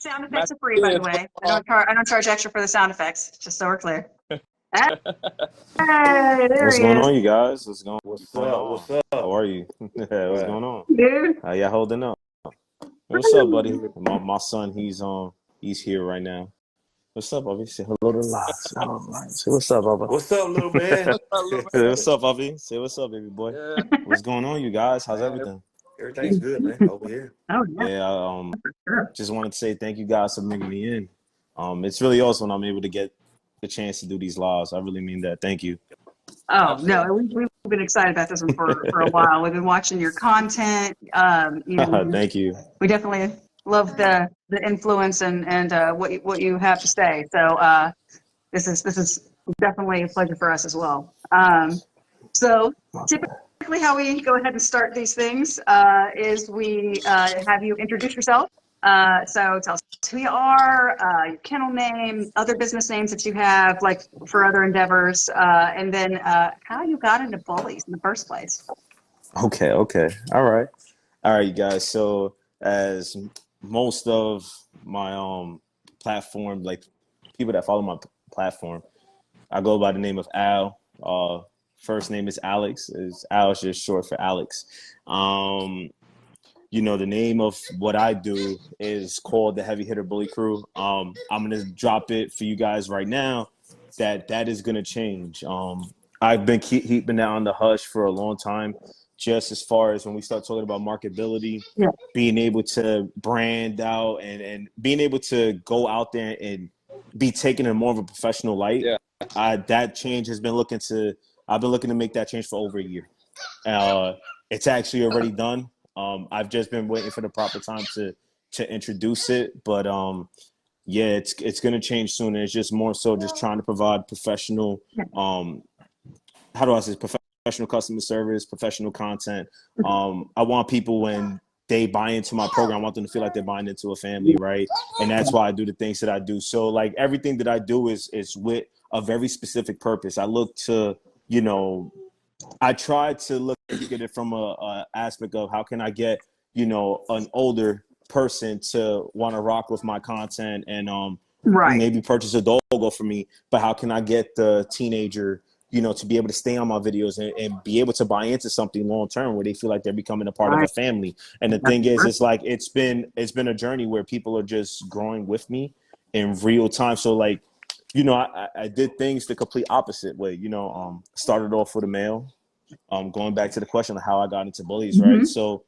Sound effects are free, by the way. I don't charge extra for the sound effects, just so we're clear. Hey, there What's he going is. on, you guys? What's going on? What's up? How are you? What's going on? Dude. How y'all holding up? What's up, buddy? My son, he's here right now. What's up, Bobby? Say hello to live. Say what's up, Bobby. What's up, little man? What's up, Bobby? Say what's up, baby boy. Yeah, What's going on, you guys? How's everything? everything's good, man. Over here. Oh, yeah. Yeah, Sure. just wanted to say thank you guys for bringing me in. It's really awesome when I'm able to get the chance to do these lives. I really mean that. Thank you. Oh, no, we've been excited about this one for a while. We've been watching your content. Thank you. We definitely love the influence and what you have to say. So this is definitely a pleasure for us as well. So typically how we go ahead and start these things is we have you introduce yourself. So tell us who you are, your kennel name, other business names that you have, like for other endeavors, and then how you got into bullies in the first place. Okay. All right, you guys. So as most of my platform, like people that follow my platform, I go by the name of Al. First name is Alex. Al is just short for Alex. The name of what I do is called the Heavy Hitter Bully Crew. I'm gonna drop it for you guys right now. That is gonna change. I've been keeping that on the hush for a long time. Just as far as when we start talking about marketability, being able to brand out and being able to go out there and be taken in more of a professional light. That change has been I've been looking to make that change for over a year. It's actually already done. I've just been waiting for the proper time to introduce it, but it's going to change soon. It's just more so just trying to provide professional, professional customer service, professional content. I want people when they buy into my program, I want them to feel like they're buying into a family, right? And that's why I do the things that I do. So like everything that I do is with a very specific purpose. I look to, I try to look at it from a aspect of how can I get, an older person to want to rock with my content and maybe purchase a doggo for me, but how can I get the teenager, to be able to stay on my videos and be able to buy into something long term where they feel like they're becoming a part of a family. And the thing is, it's like it's been a journey where people are just growing with me in real time. So like, I did things the complete opposite way. Started off with a male. Going back to the question of how I got into bullies, right? So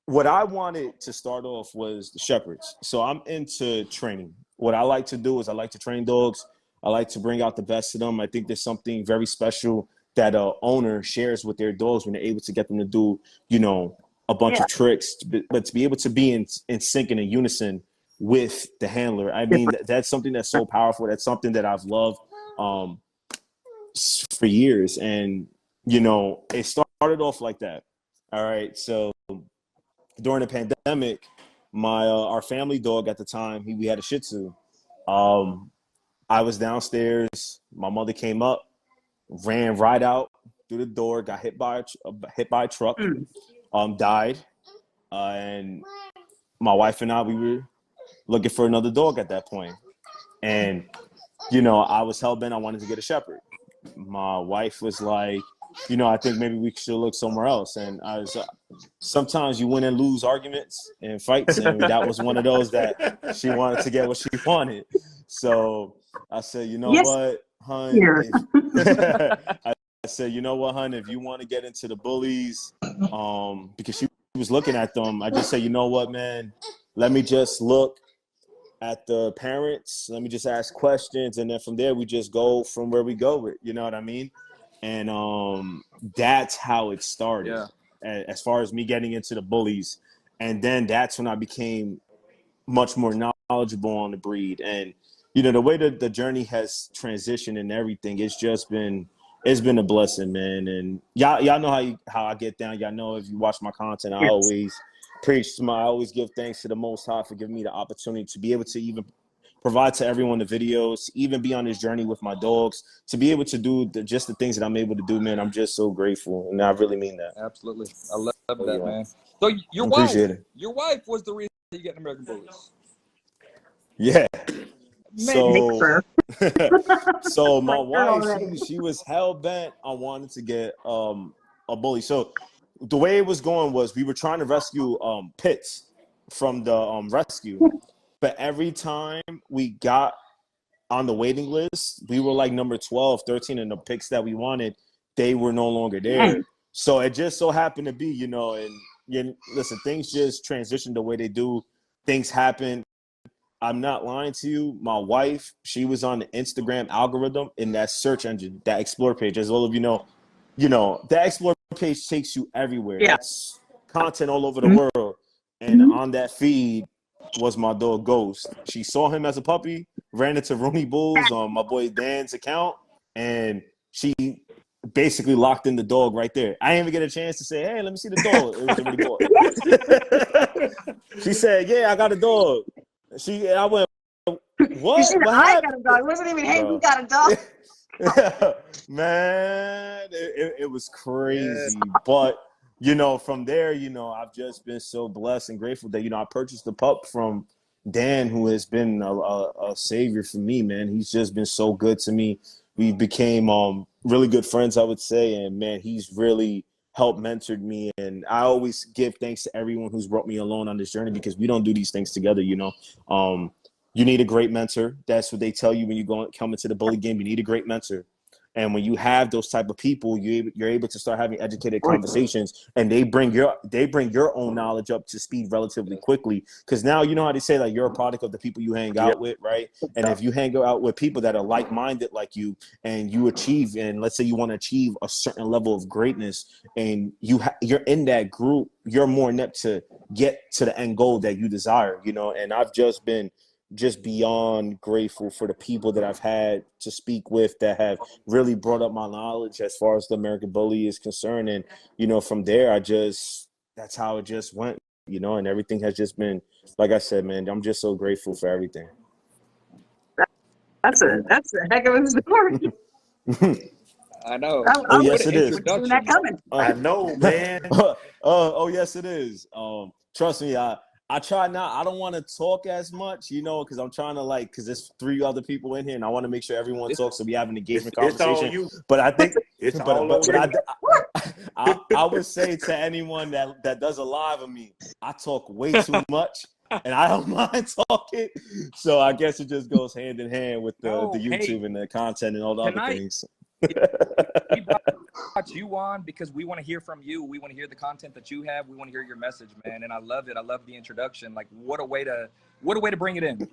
what I wanted to start off was the shepherds. So I'm into training. What I like to do is I like to train dogs. I like to bring out the best of them. I think there's something very special that a owner shares with their dogs when they're able to get them to do, a bunch of tricks, but to be able to be in sync and in unison with the handler. I mean, that's something that's so powerful. That's something that I've loved for years. And, it started off like that. All right. So during the pandemic, our family dog at the time, we had a Shih Tzu. I was downstairs. My mother came up, ran right out through the door, got hit by a truck, died. And my wife and I, we were looking for another dog at that point. And, I was hell-bent. I wanted to get a shepherd. My wife was like, I think maybe we should look somewhere else. And I was, sometimes you win and lose arguments and fights. And that was one of those that she wanted to get what she wanted. So I said, what, hun? I said, hun, if you want to get into the bullies, because she was looking at them, I just said, you know what, man, let me just look at the parents. Let me just ask questions. And then from there, we just go from where we go with, you know what I mean? And that's how it started as far as me getting into the bullies. And then that's when I became much more knowledgeable on the breed. And, the way that the journey has transitioned and everything, it's been a blessing, man. And y'all know how I get down. Y'all know if you watch my content, I always preach I always give thanks to the Most High for giving me the opportunity to be able to even provide to everyone the videos, to even be on this journey with my dogs, to be able to do just the things that I'm able to do, man. I'm just so grateful, and I really mean that. Absolutely. I love Oh, that, yeah. man. So your Appreciate it. wife was the reason you get American Bullies. Yeah. Man, So, so my Like her wife, already. she was hell bent on wanting to get a bully. So the way it was going was we were trying to rescue pits from the rescue, but every time we got on the waiting list, we were like number 12, 13, and the picks that we wanted, they were no longer there. Dang. So it just so happened to be, you know, and listen, things just transition the way they do. Things happen. I'm not lying to you. My wife, she was on the Instagram algorithm in that search engine, that explore page. As all of you know, that explore page takes you everywhere. Yeah. That's content all over the Mhm. world. And on that feed was my dog Ghost. She saw him as a puppy, ran into Rooney Bulls on my boy Dan's account, and she basically locked in the dog right there. I didn't even get a chance to say, "Hey, let me see the dog." It was already bought. She said, "Yeah, I got a dog." I went, You see, "What? What I got a happened?" dog. It wasn't even, hey, we Bro. got a dog. Man, it was crazy. But, you know, from there, you know, I've just been so blessed and grateful that, you know, I purchased the pup from Dan, who has been a savior for me, man. He's just been so good to me. We became really good friends, I would say. And, man, he's really helped mentored me. And I always give thanks to everyone who's brought me along on this journey, because we don't do these things together, you know. You need a great mentor. That's what they tell you when you come into the bully game. You need a great mentor. And when you have those type of people, you're able to start having educated conversations, and they bring your own knowledge up to speed relatively quickly. Because now, you know how they say, like, you're a product of the people you hang out with, right? And if you hang out with people that are like-minded like you, and you achieve, and let's say you want to achieve a certain level of greatness, and you're in that group, you're more inept to get to the end goal that you desire, you know. And I've just been beyond grateful for the people that I've had to speak with that have really brought up my knowledge as far as the American Bully is concerned. And, you know, from there, that's how it just went, you know, and everything has just been, like I said, man, I'm just so grateful for everything. That's a heck of a story. I know. Oh, What yes, an it is. Wasn't seeing that introduction. coming. I know, man. Oh, yes, it is. Trust me, I try not. I don't want to talk as much, you know, because I'm trying to because there's 3 other people in here, and I want to make sure everyone talks, so we have an engagement It's all conversation. you. But I think, It's all on but you. I would say to anyone that does a live of me, I talk way too much, and I don't mind talking. So I guess it just goes hand in hand with the YouTube and the content and all the other things. We brought you on because we want to hear from you. We want to hear the content that you have. We want to hear your message, man. And I love it. I love the introduction. Like, what a way to bring it in.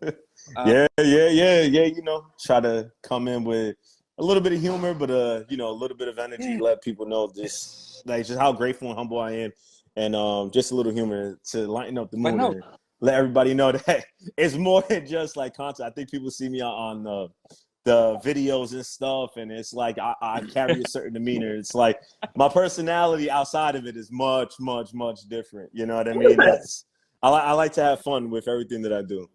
Yeah. You know, try to come in with a little bit of humor, but you know, a little bit of energy. Let people know just how grateful and humble I am, and just a little humor to lighten up the mood and let everybody know that it's more than just like content. I think people see me on the videos and stuff, and it's like I carry a certain demeanor. It's like my personality outside of it is much, much, much different. You know what I mean? I like to have fun with everything that I do.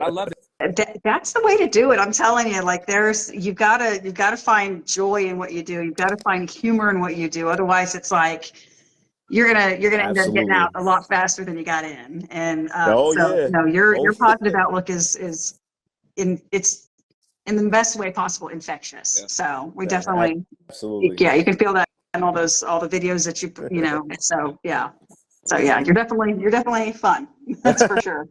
I love it. That's the way to do it. I'm telling you, like you've got to find joy in what you do. You've got to find humor in what you do. Otherwise, it's like you're gonna end up getting out a lot faster than you got in. And your positive outlook is it's in the best way possible infectious. Yeah. So we definitely absolutely you can feel that in all the videos that you know. So yeah. So yeah, you're definitely fun. That's for sure.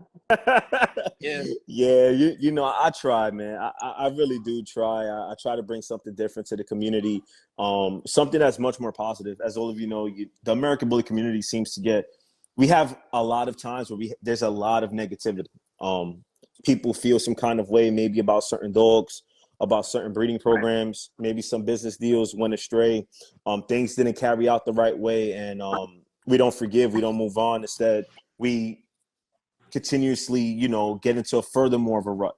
Yeah. Yeah, you know, I try, man. I really do try. I try to bring something different to the community, something that's much more positive. As all of you know, the American Bully community seems to we have a lot of times where there's a lot of negativity. People feel some kind of way, maybe about certain dogs, about certain breeding programs, maybe some business deals went astray, things didn't carry out the right way, and we don't forgive, we don't move on. Instead, we continuously, you know, get into further more of a rut.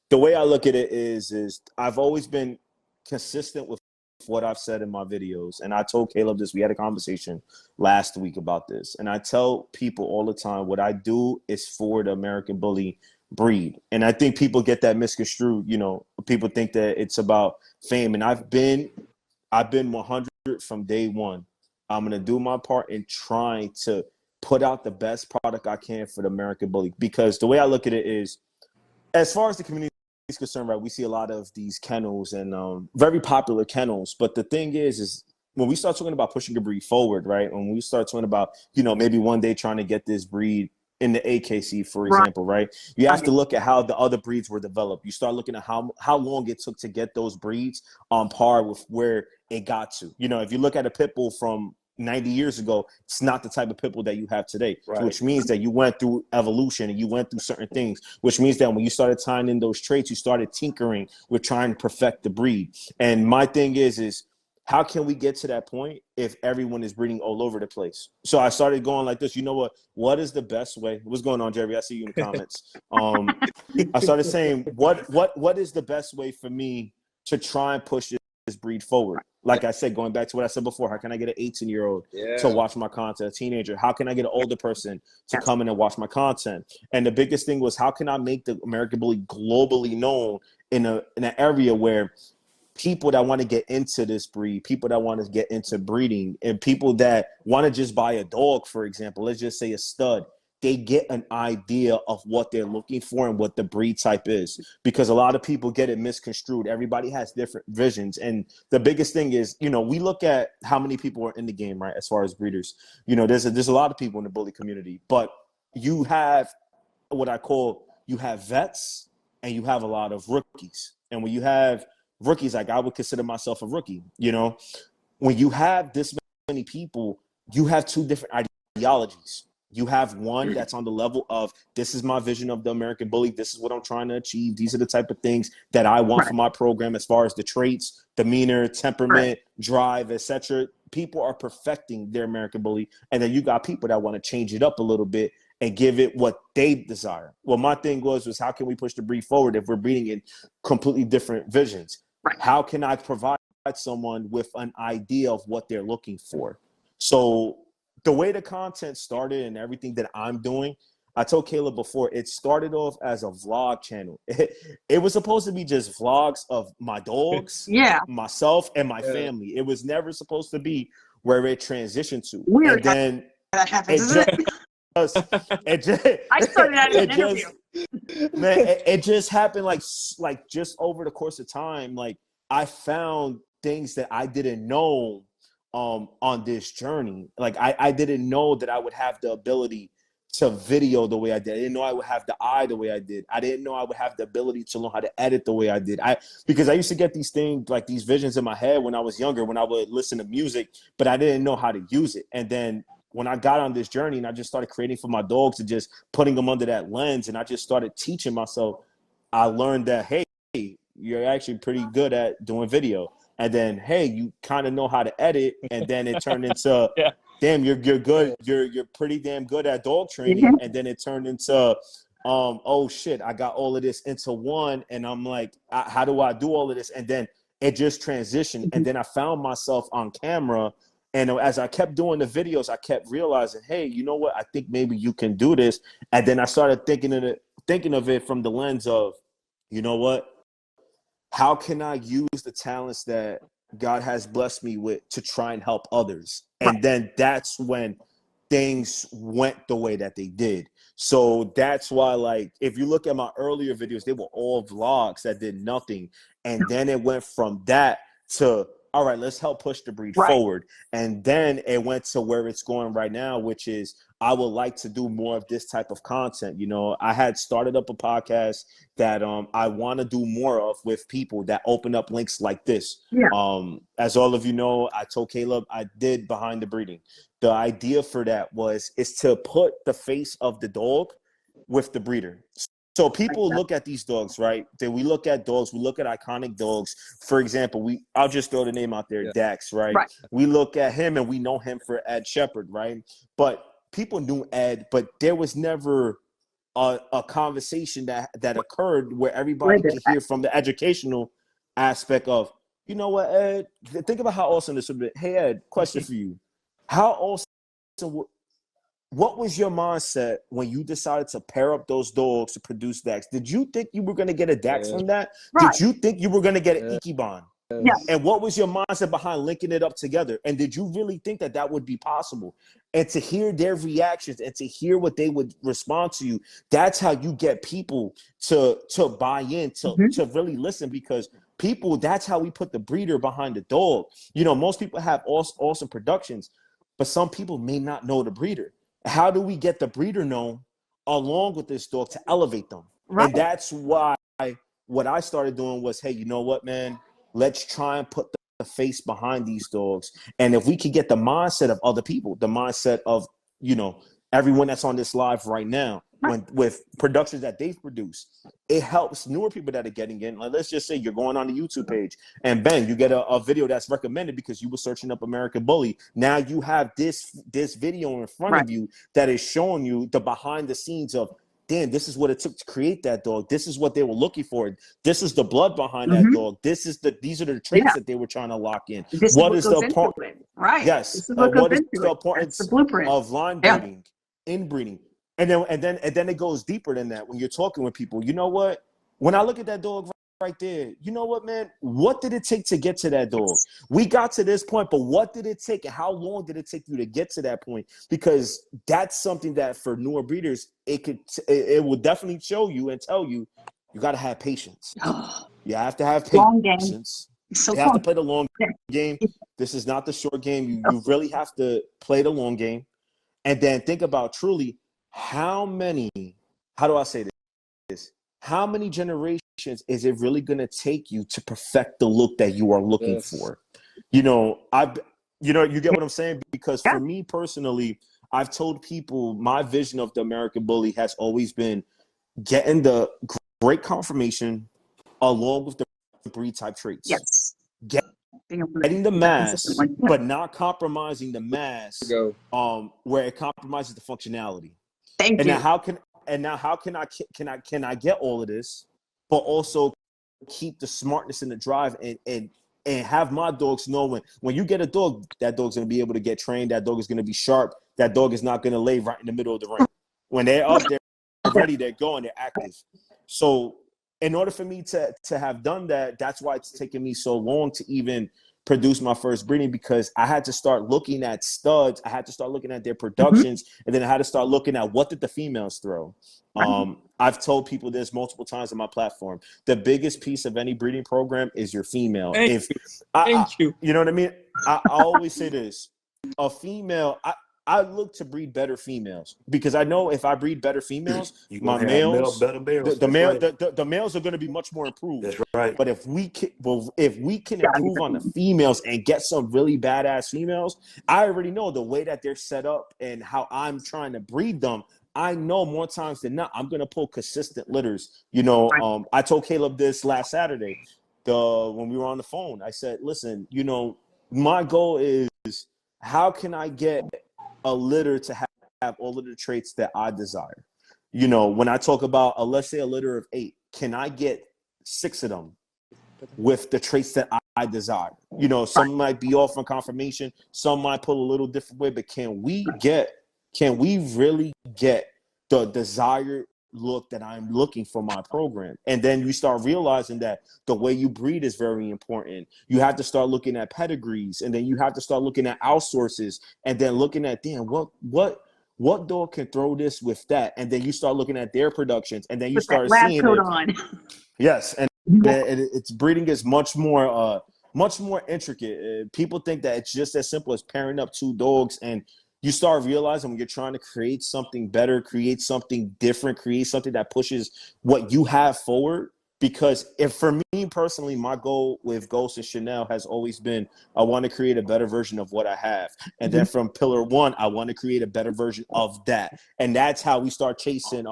The way I look at it is I've always been consistent with what I've said in my videos. And I told Caleb this, we had a conversation last week about this. And I tell people all the time, what I do is for the American Bully breed. And I think people get that misconstrued. You know, people think that it's about fame. And I've been 100 from day one. I'm going to do my part in trying to put out the best product I can for the American bully. Because the way I look at it is, as far as the community is concerned, right, we see a lot of these kennels and very popular kennels. But the thing is when we start talking about pushing a breed forward, right, when we start talking about, you know, maybe one day trying to get this breed in the AKC, for example, right? You have to look at how the other breeds were developed. You start looking at how long it took to get those breeds on par with where it got to. You know, if you look at a pit bull from 90 years ago, it's not the type of pit bull that you have today, Right. which means that you went through evolution and you went through certain things, which means that when you started tying in those traits, you started tinkering with trying to perfect the breed. And my thing is how can we get to that point if everyone is breeding all over the place? So I started going like this. You know what is the best way? What's going on, Jerry? I see you in the comments. I started saying, what is the best way for me to try and push this breed forward? Like I said, going back to what I said before, how can I get an 18-year-old to watch my content, a teenager? How can I get an older person to come in and watch my content? And the biggest thing was, how can I make the American bully globally known in an area where people that want to get into this breed, people that want to get into breeding, and people that want to just buy a dog, for example, let's just say a stud, they get an idea of what they're looking for and what the breed type is. Because a lot of people get it misconstrued. Everybody has different visions. And the biggest thing is, you know, we look at how many people are in the game, right, as far as breeders. You know, there's a lot of people in the bully community, but you have what I call, you have vets and you have a lot of rookies. And when you have rookies, like I would consider myself a rookie, you know, when you have this many people, you have two different ideologies. You have one that's on the level of, this is my vision of the American bully. This is what I'm trying to achieve. These are the type of things that I want for my program, as far as the traits, demeanor, temperament, drive, etc. People are perfecting their American bully. And then you got people that want to change it up a little bit and give it what they desire. Well, my thing was how can we push the breed forward if we're breeding in completely different visions? How can I provide someone with an idea of what they're looking for? So the way the content started and everything that I'm doing, I told Caleb before, it started off as a vlog channel. It was supposed to be just vlogs of my dogs, myself, and my family. It was never supposed to be where it transitioned to. Weird. And then that happens, isn't it? I started out in an interview. Man, it just happened like just over the course of time. Like, I found things that I didn't know on this journey. Like, I didn't know that I would have the ability to video the way I did. I didn't know I would have the eye the way I did. I didn't know I would have the ability to learn how to edit the way I did. Because I used to get these things, like these visions in my head when I was younger, when I would listen to music, but I didn't know how to use it. And then when I got on this journey and I just started creating for my dogs and just putting them under that lens, and I just started teaching myself, I learned that, hey, you're actually pretty good at doing video. And then, hey, you kind of know how to edit. And then it turned into, damn, you're good. You're pretty damn good at dog training. And then it turned into, oh shit, I got all of this into one. And I'm like, how do I do all of this? And then it just transitioned. And then I found myself on camera. And as I kept doing the videos, I kept realizing, hey, you know what? I think maybe you can do this. And then I started thinking of it from the lens of, you know what? How can I use the talents that God has blessed me with to try and help others? And then that's when things went the way that they did. So that's why, like, if you look at my earlier videos, they were all vlogs that did nothing. And then it went from that to, all right, let's help push the breed forward. And then it went to where it's going right now, which is, I would like to do more of this type of content. You know, I had started up a podcast that I want to do more of with people that open up links like this. As all of you know, I told Caleb I did Behind the Breeding. The idea for that is to put the face of the dog with the breeder. So people look at these dogs, right? Then we look at dogs, we look at iconic dogs. For example, I'll just throw the name out there, Dax, right? We look at him and we know him for Ed Shepherd, right? But people knew Ed, but there was never a conversation that occurred where everybody could hear from the educational aspect of, you know what, Ed, think about how awesome this would be. Hey, Ed, question for you. How awesome what was your mindset when you decided to pair up those dogs to produce Dax? Did you think you were going to get a Dax from that? Right. Did you think you were going to get an Ichiban? Yes. And what was your mindset behind linking it up together? And did you really think that that would be possible? And to hear their reactions and to hear what they would respond to you, that's how you get people to buy in, to really listen, because people, that's how we put the breeder behind the dog. You know, most people have awesome productions, but some people may not know the breeder. How do we get the breeder known along with this dog to elevate them? Right. And that's why what I started doing was, hey, you know what, man? Let's try and put the face behind these dogs. And if we could get the mindset of other people, the mindset of, you know, everyone that's on this live right now, with productions that they've produced, it helps newer people that are getting in. Like, let's just say you're going on the YouTube page and bang, you get a video that's recommended because you were searching up American Bully. Now you have this video in front of you that is showing you the behind the scenes of, damn, this is what it took to create that dog. This is what they were looking for. This is the blood behind that dog. These are the traits that they were trying to lock in. What is the important? Right. Yes. This is what What goes is into the it. importance That's the blueprint of line breeding, inbreeding, and then it goes deeper than that. When you're talking with people, you know what? When I look at that dog right there, you know what, man? What did it take to get to that dog? We got to this point, but what did it take, and how long did it take you to get to that point? Because that's something that for newer breeders, it will definitely show you and tell you, you got to have patience. You have to have patience. Long game. You have to play the long game. This is not the short game. You really have to play the long game. And then think about truly how do I say this? How many generations is it really going to take you to perfect the look that you are looking for? You know, you get what I'm saying? Because for me personally, I've told people my vision of the American Bully has always been getting the great conformation along with the breed type traits. Yes. Getting the mass, but not compromising the mass where it compromises the functionality. Thank you. Now how can I get all of this, but also keep the smartness and the drive and have my dogs know when you get a dog, that dog's going to be able to get trained. That dog is going to be sharp. That dog is not going to lay right in the middle of the ring. When they're up, they're ready, they're going, they're active. So in order for me to have done that, that's why it's taken me so long to even produce my first breeding, because I had to start looking at studs. I had to start looking at their productions, and then I had to start looking at what did the females throw. I've told people this multiple times on my platform. The biggest piece of any breeding program is your female. Thank you. You know what I mean? I always say this. A female, I look to breed better females, because I know if I breed better females, my males, the males are going to be much more improved. That's right. But if we can improve on the females and get some really badass females, I already know the way that they're set up and how I'm trying to breed them. I know more times than not, I'm going to pull consistent litters. You know, I told Caleb this last Saturday, when we were on the phone. I said, listen, you know, my goal is, how can I get a litter to have all of the traits that I desire? You know, when I talk about, let's say a litter of 8, can I get 6 of them with the traits that I desire? You know, some might be off on confirmation, some might pull a little different way, but can we really get the desired look that I'm looking for my program? And then you start realizing that the way you breed is very important. You have to start looking at pedigrees, and then you have to start looking at outsources, and then looking at, damn, what dog can throw this with that? And then you start looking at their productions, and then you start seeing it. On. Yes, and it's breeding is much more intricate. People think that it's just as simple as pairing up 2 dogs, and you start realizing when you're trying to create something better, create something different, create something that pushes what you have forward. Because if for me personally, my goal with Ghost and Chanel has always been, I want to create a better version of what I have. And then from pillar 1, I want to create a better version of that. And that's how we start chasing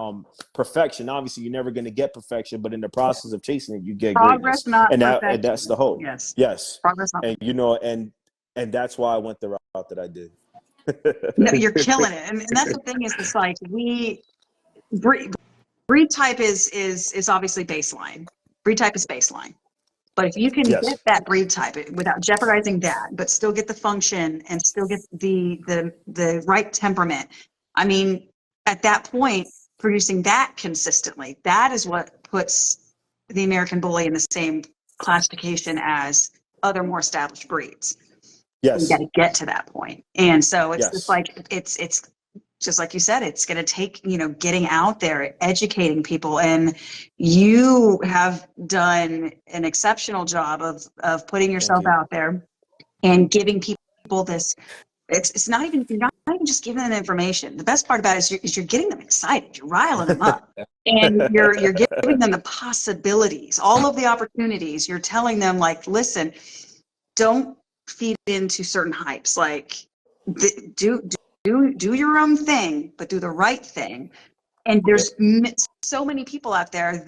perfection. Obviously, you're never going to get perfection, but in the process of chasing it, you get Progress, greatness. not And perfection. that's the hope. Yes. Progress, not And you know, and that's why I went the route that I did. No, you're killing it. And that's the thing is, it's like breed type is obviously baseline. Breed type is baseline. But if you can get that breed type without jeopardizing that, but still get the function and still get the right temperament, I mean, at that point, producing that consistently, that is what puts the American Bully in the same classification as other more established breeds. You got Yes. to get to that point. And so it's just Yes. like, it's just like you said, it's going to take, getting out there, educating people. And you have done an exceptional job of putting Thank yourself you. out there and giving people this. It's not even, you're not even just giving them information. The best part about it is you're getting them excited. You're riling them up. And you're giving them the possibilities, all of the opportunities. You're telling them, like, listen, don't feed into certain hypes. Like, do your own thing, but do the right thing. And there's so many people out there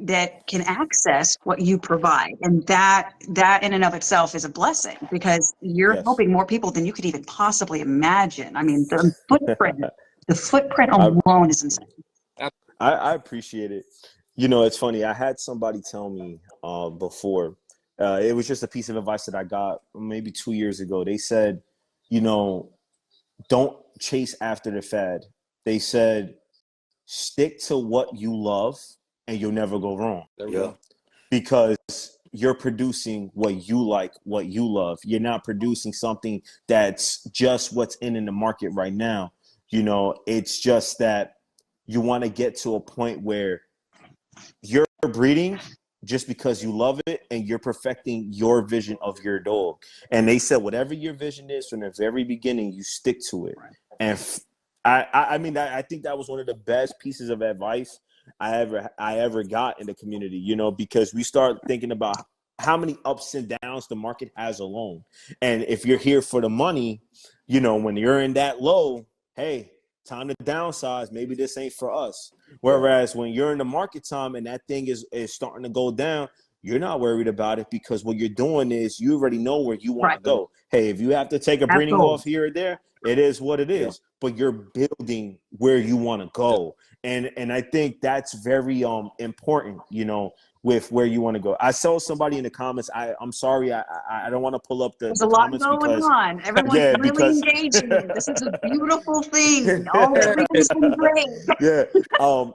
that can access what you provide, and that in and of itself is a blessing, because you're Yes. helping more people than you could even possibly imagine. I mean, the footprint I, alone is insane. I appreciate it. It's funny. I had somebody tell me before. It was just a piece of advice that I got maybe 2 years ago. They said, you know, don't chase after the fad. They said, stick to what you love and you'll never go wrong. There we Yeah. go. Because you're producing what you like, what you love. You're not producing something that's just what's in the market right now. It's just that you want to get to a point where you're breeding just because you love it and you're perfecting your vision of your dog. And they said, whatever your vision is from the very beginning, you stick to it. And I mean, I think that was one of the best pieces of advice I ever got in the community, because we start thinking about how many ups and downs the market has alone. And if you're here for the money, when you're in that low, hey, time to downsize. Maybe this ain't for us. Whereas when you're in the market time and that thing is starting to go down, you're not worried about it, because what you're doing is you already know where you want to Right. go. Hey, if you have to take a Have breeding goals. off here or there, it is what it is. But you're building where you want to go. And I think that's very important, with where you want to go. I saw somebody in the comments. I'm sorry, I don't want to pull up There's the a lot comments going because on. Everyone's yeah, really because engaging. This is a beautiful thing. Everything's been great. yeah.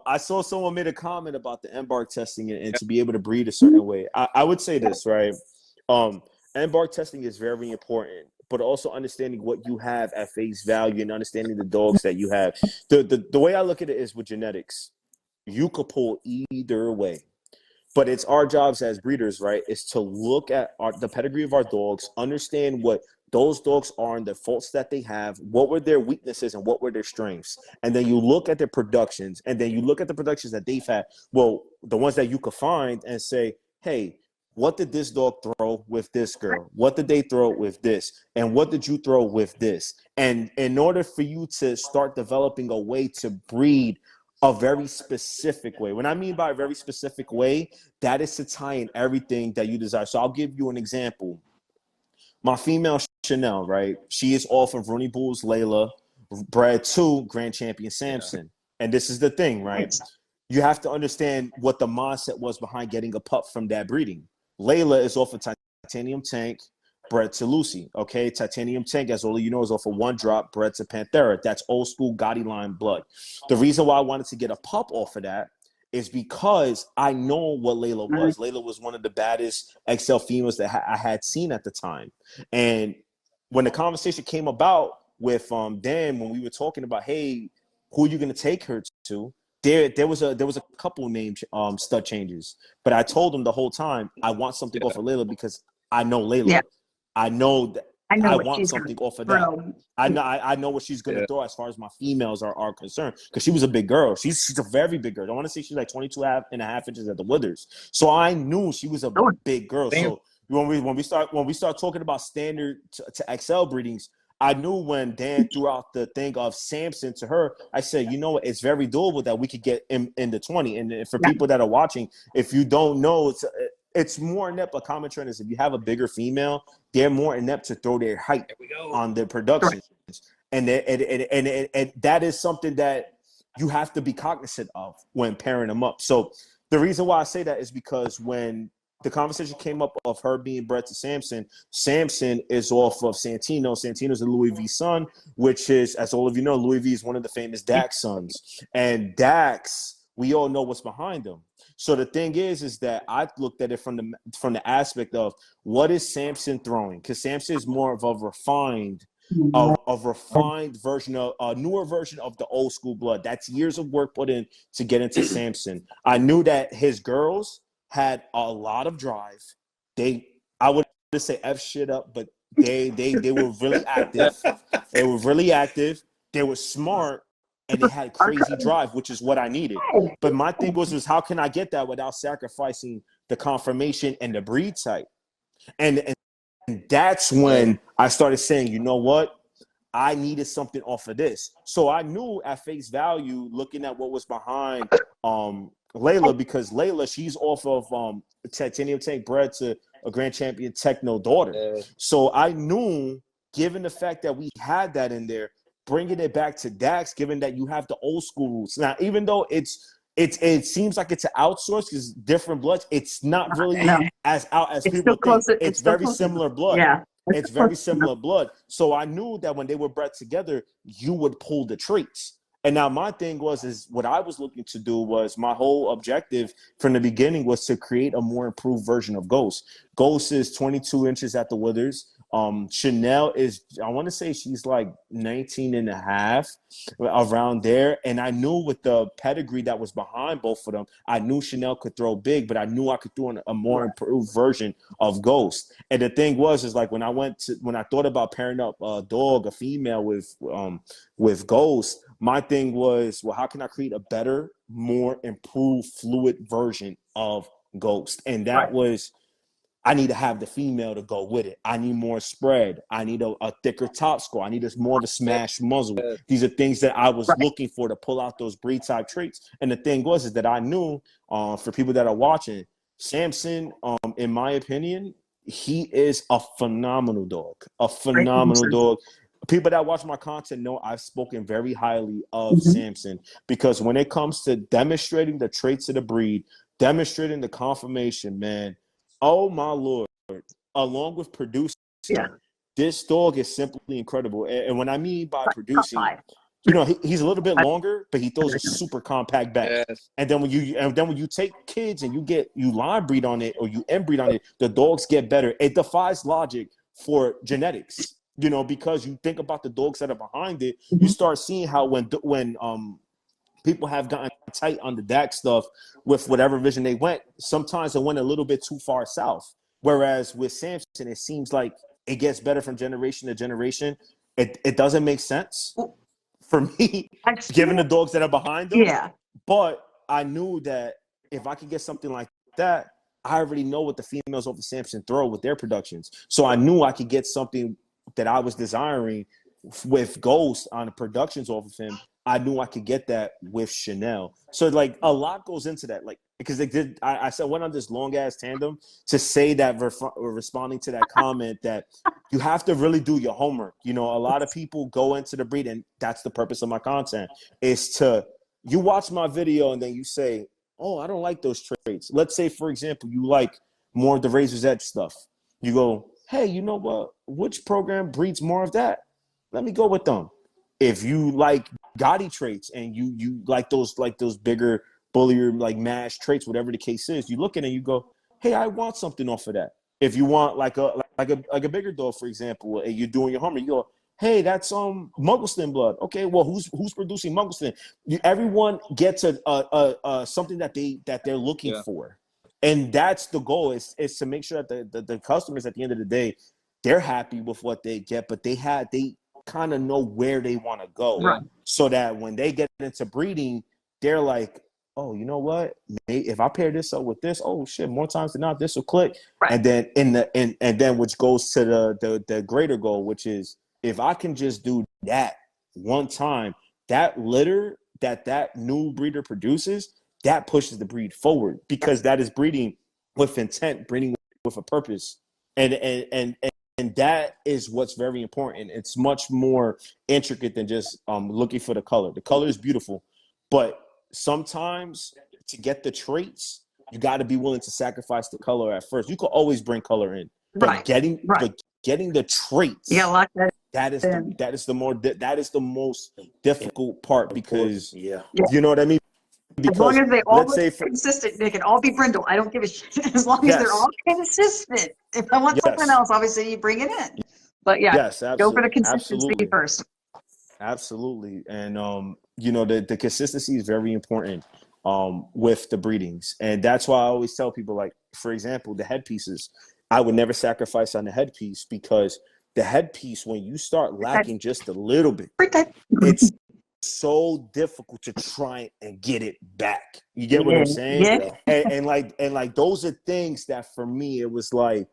I saw someone made a comment about the embark testing and to be able to breed a certain way. I would say this, right? Embark testing is very important, but also understanding what you have at face value and understanding the dogs that you have. The way I look at it is with genetics, you could pull either way. But it's our jobs as breeders, right, is to look at the pedigree of our dogs, understand what those dogs are and the faults that they have, what were their weaknesses and what were their strengths. And then you look at their productions, and then you look at the productions that they've had, well, the ones that you could find, and say, hey, what did this dog throw with this girl? What did they throw with this? And what did you throw with this? And in order for you to start developing a way to breed a very specific way. When I mean by a very specific way, that is to tie in everything that you desire. So I'll give you an example. My female Chanel, right? She is off of Rooney Bull's Layla, bred to Grand Champion Samson. And this is the thing, right? You have to understand what the mindset was behind getting a pup from that breeding. Layla is off of Titanium Tank, bred to Lucy. Okay, Titanium Tank, as all of you know, is off of One Drop, bred to Panthera. That's old school Gotti line blood. The reason why I wanted to get a pup off of that is because I know what Layla was. Layla was one of the baddest XL females that I had seen at the time. And when the conversation came about with Dan, when we were talking about, hey, who are you going to take her to? There was a couple name stud changes, but I told him the whole time I want something off of Layla because I know Yeah, Layla. I know that I know I what want she's going to something off of that. throw. I know what she's gonna throw as far as my females are concerned, because she was a big girl. She's a very big girl. I want to say she's like 22.5 inches at the withers. So I knew she was a big girl. So when we start talking about standard to XL breedings, I knew when Dan threw out the thing of Samson to her, I said, you know what, it's very doable that we could get in the 20. And for people that are watching, if you don't know, it's more inept. A common trend is if you have a bigger female, they're more inept to throw their height on their productions. And that is something that you have to be cognizant of when pairing them up. So the reason why I say that is because when the conversation came up of her being bred to Samson. Samson is off of Santino. Santino's a Louis V son, which is, as all of you know, Louis V is one of the famous Dax sons. And Dax, we all know what's behind him. So the thing is that I looked at it from the aspect of what is Samson throwing? Because Samson is more of a refined version of a newer version of the old school blood. That's years of work put in to get into Samson. I knew that his girls had a lot of drive. I would say F shit up, but they were really active. They were really active. They were smart, and they had crazy drive, which is what I needed. But my thing was how can I get that without sacrificing the conformation and the breed type? And that's when I started saying, you know what? I needed something off of this. So I knew at face value, looking at what was behind Layla, because Layla, she's off of Titanium Tank bred to a Grand Champion Techno daughter. So I knew, given the fact that we had that in there, bringing it back to Dax, given that you have the old school roots. Now, even though it seems like it's an outsource because different bloods, it's not really as out as it's people think. It's very close. similar blood. Yeah. It's very similar blood. So I knew that when they were bred together, you would pull the traits. And now my thing is what I was looking to do was, my whole objective from the beginning was to create a more improved version of Ghost. Ghost is 22 inches at the withers. Chanel is, I want to say she's like 19 and a half, around there. And I knew with the pedigree that was behind both of them, I knew Chanel could throw big, but I knew I could throw a more improved version of Ghost. And the thing is like when I thought about pairing up a dog, a female with Ghost, my thing was, well, how can I create a better, more improved, fluid version of Ghost? And that was, I need to have the female to go with it. I need more spread. I need a thicker top score. I need more of a smash muzzle. These are things that I was looking for to pull out those breed type traits. And the thing is that I knew, for people that are watching, Samson, in my opinion, he is a phenomenal dog. A phenomenal dog. People that watch my content know I've spoken very highly of Samson, because when it comes to demonstrating the traits of the breed, demonstrating the conformation, man, oh my Lord, along with producing, this dog is simply incredible. And when I mean by producing, you know, he's a little bit longer, but he throws a super compact back. And then when you take kids and you line breed on it or you inbreed on it, the dogs get better. It defies logic for genetics, you know, because you think about the dogs that are behind it, you start seeing how when people have gotten tight on the DAC stuff with whatever vision they went, sometimes it went a little bit too far south. Whereas with Samson, it seems like it gets better from generation to generation. It doesn't make sense for me, given the dogs that are behind them. Yeah. But I knew that if I could get something like that, I already know what the females over Samson throw with their productions. So I knew I could get something that I was desiring with Ghost on the productions off of him. I knew I could get that with Chanel. So like a lot goes into that. Like, because they did, I went on this long ass tandem to say that responding to that comment that you have to really do your homework. You know, a lot of people go into the breed, and that's the purpose of my content, is to, you watch my video and then you say, oh, I don't like those traits. Let's say, for example, you like more of the Razor's Edge stuff. You go, hey, you know what? Which program breeds more of that? Let me go with them. If you like Gotti traits and you like those bigger, bullier, like mash traits, whatever the case is, you look at it and you go, hey, I want something off of that. If you want like a bigger dog, for example, and you're doing your homework, you go, hey, that's Muggleston blood. Okay, well, who's producing Muggleston? Everyone gets a something that they're looking for, and that's the goal. Is to make sure that the customers at the end of the day, they're happy with what they get, but they kind of know where they want to go, so that when they get into breeding, they're like, oh, you know what? If I pair this up with this, oh shit, more times than not, this will click. And then and then which goes to the greater goal, which is, if I can just do that one time, that litter that new breeder produces, that pushes the breed forward, because that is breeding with intent, breeding with a purpose. And that is what's very important. It's much more intricate than just looking for the color. The color is beautiful, but sometimes to get the traits, you got to be willing to sacrifice the color at first. You could always bring color in, but Right. getting the traits, You gotta lock that that is in. that is the most difficult part, because Yeah. you know what I mean? As long Because as they all let's look say consistent, they can all be brindle. I don't give a shit. As long as they're yes, all consistent. If I want something yes, else, obviously you bring it in. But yeah, yes, go for the consistency absolutely. first. Absolutely. And you know, the consistency is very important with the breedings. And that's why I always tell people, like, for example, the headpieces, I would never sacrifice on the headpiece, because the headpiece, when you start lacking just a little bit, it's so difficult to try and get it back. You get what I'm saying? Yeah. And those are things that for me it was like,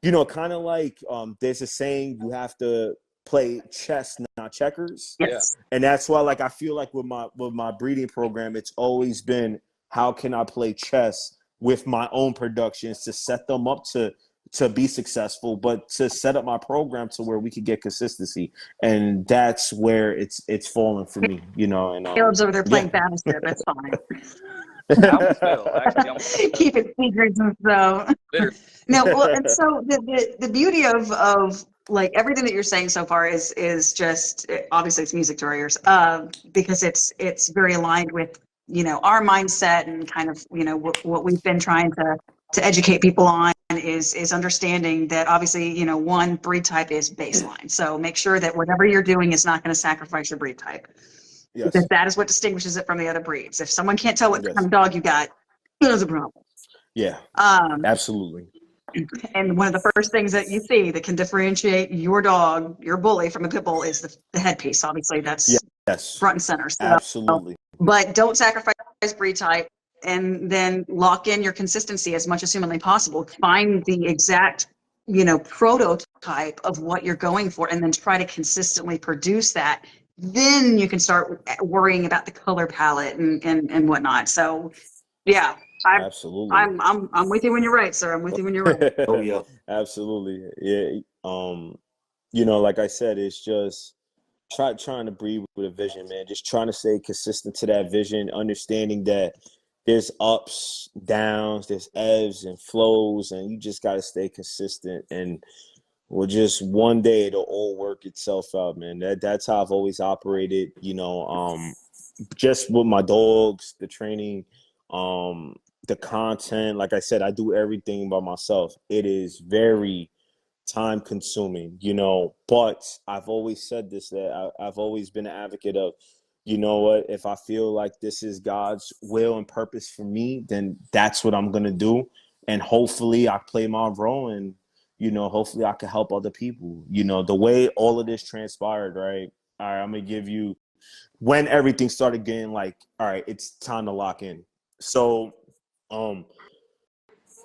you know, kind of like there's a saying, you have to play chess, not checkers. Yes. And that's why, like, I feel like with my breeding program, it's always been, how can I play chess with my own productions to set them up to be successful, but to set up my program to where we could get consistency. And that's where it's fallen for me, you know. And Caleb's over there playing yeah. Battleship. That's fine. I almost will. Actually, I almost will. Keep it secret. So Literally. no, well, and so the beauty of like everything that you're saying so far is just, obviously it's music to our ears, because it's very aligned with, you know, our mindset, and kind of, you know, what we've been trying to educate people on is understanding that obviously, you know, one breed type is baseline. So make sure that whatever you're doing is not going to sacrifice your breed type, because Yes. that is what distinguishes it from the other breeds. If someone can't tell what kind Yes. of dog you got, there's a problem. Yeah. Absolutely. And one of the first things that you see that can differentiate your dog, your bully, from a pit bull is the headpiece. Obviously, that's Yes. front and center. So, Absolutely. but don't sacrifice breed type, and then lock in your consistency as much as humanly possible. Find the exact, you know, prototype of what you're going for, and then try to consistently produce that. Then you can start worrying about the color palette and whatnot. So, yeah, Absolutely. I'm with you when you're right, sir. I'm with you when you're right. Oh yeah. Absolutely. Yeah. You know, like I said, it's just trying to breed with a vision, man. Just trying to stay consistent to that vision, understanding that there's ups, downs, there's ebbs and flows, and you just got to stay consistent. And well, just one day it'll all work itself out, man. That's how I've always operated, you know. Just with my dogs, the training, the content. Like I said, I do everything by myself. It is very time consuming, you know, but I've always said this, that I've always been an advocate of, you know what, if I feel like this is God's will and purpose for me, then that's what I'm going to do. And hopefully I play my role, and, you know, hopefully I can help other people. You know, the way all of this transpired, right? All right, I'm going to give you when everything started getting like, all right, it's time to lock in. So,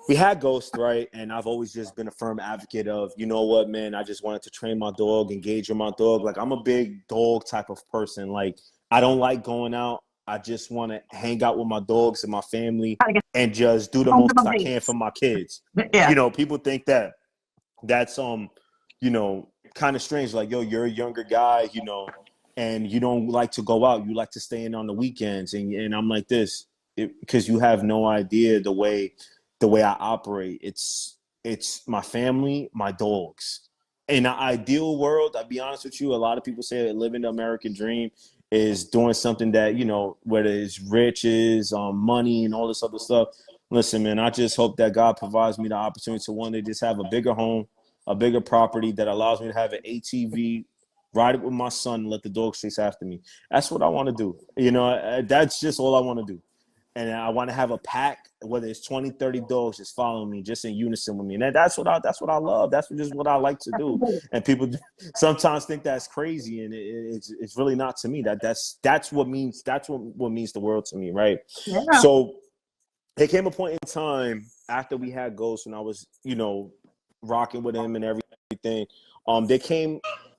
we had Ghost, right? And I've always just been a firm advocate of, you know what, man, I just wanted to train my dog, engage with my dog. Like, I'm a big dog type of person. Like, I don't like going out. I just want to hang out with my dogs and my family and just do the most I can for my kids. Yeah. You know, people think that that's, you know, kind of strange. Like, yo, you're a younger guy, you know, and you don't like to go out. You like to stay in on the weekends. And I'm like this, because you have no idea the way I operate. It's my family, my dogs. In an ideal world, I'll be honest with you, a lot of people say that living the American dream is doing something that, you know, whether it's riches, money, and all this other stuff. Listen, man, I just hope that God provides me the opportunity to one day just have a bigger home, a bigger property that allows me to have an ATV, ride it with my son, and let the dogs chase after me. That's what I want to do. You know, that's just all I want to do. And I want to have a pack, whether it's 20, 30 dogs just following me, just in unison with me. And that's what I love. That's just what I like to do. And people sometimes think that's crazy, and it's really not to me. That's what means the world to me, right? Yeah. So there came a point in time after we had Ghost, and I was, you know, rocking with him and everything.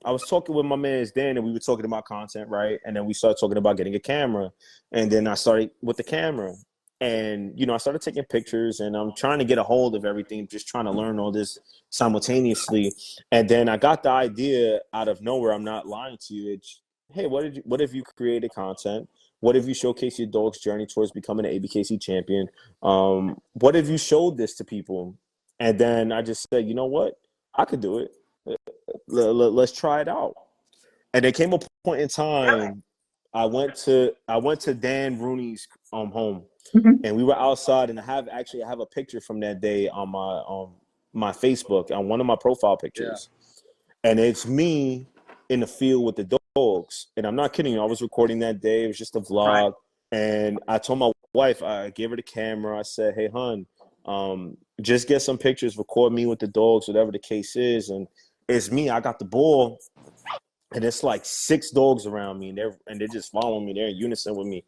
I was talking with my man Dan, and we were talking about content, right? And then we started talking about getting a camera. And then I started with the camera. And, you know, I started taking pictures, and I'm trying to get a hold of everything, just trying to learn all this simultaneously. And then I got the idea out of nowhere. I'm not lying to you. It's, hey, what if you created content What if you showcase your dog's journey towards becoming an ABKC champion? What if you showed this to people? And then I just said, you know what? I could do it. Let's try it out. And there came a point in time I went to Dan Rooney's home, and we were outside, and I have a picture from that day on my Facebook, on one of my profile pictures. And it's me in the field with the dogs. And I'm not kidding you. I was recording that day. It was just a vlog. And I told my wife, I gave her the camera. I said, hey, hun, just get some pictures, record me with the dogs, whatever the case is. And it's me. I got the ball. And it's like 6 dogs around me. And they're just following me. They're in unison with me.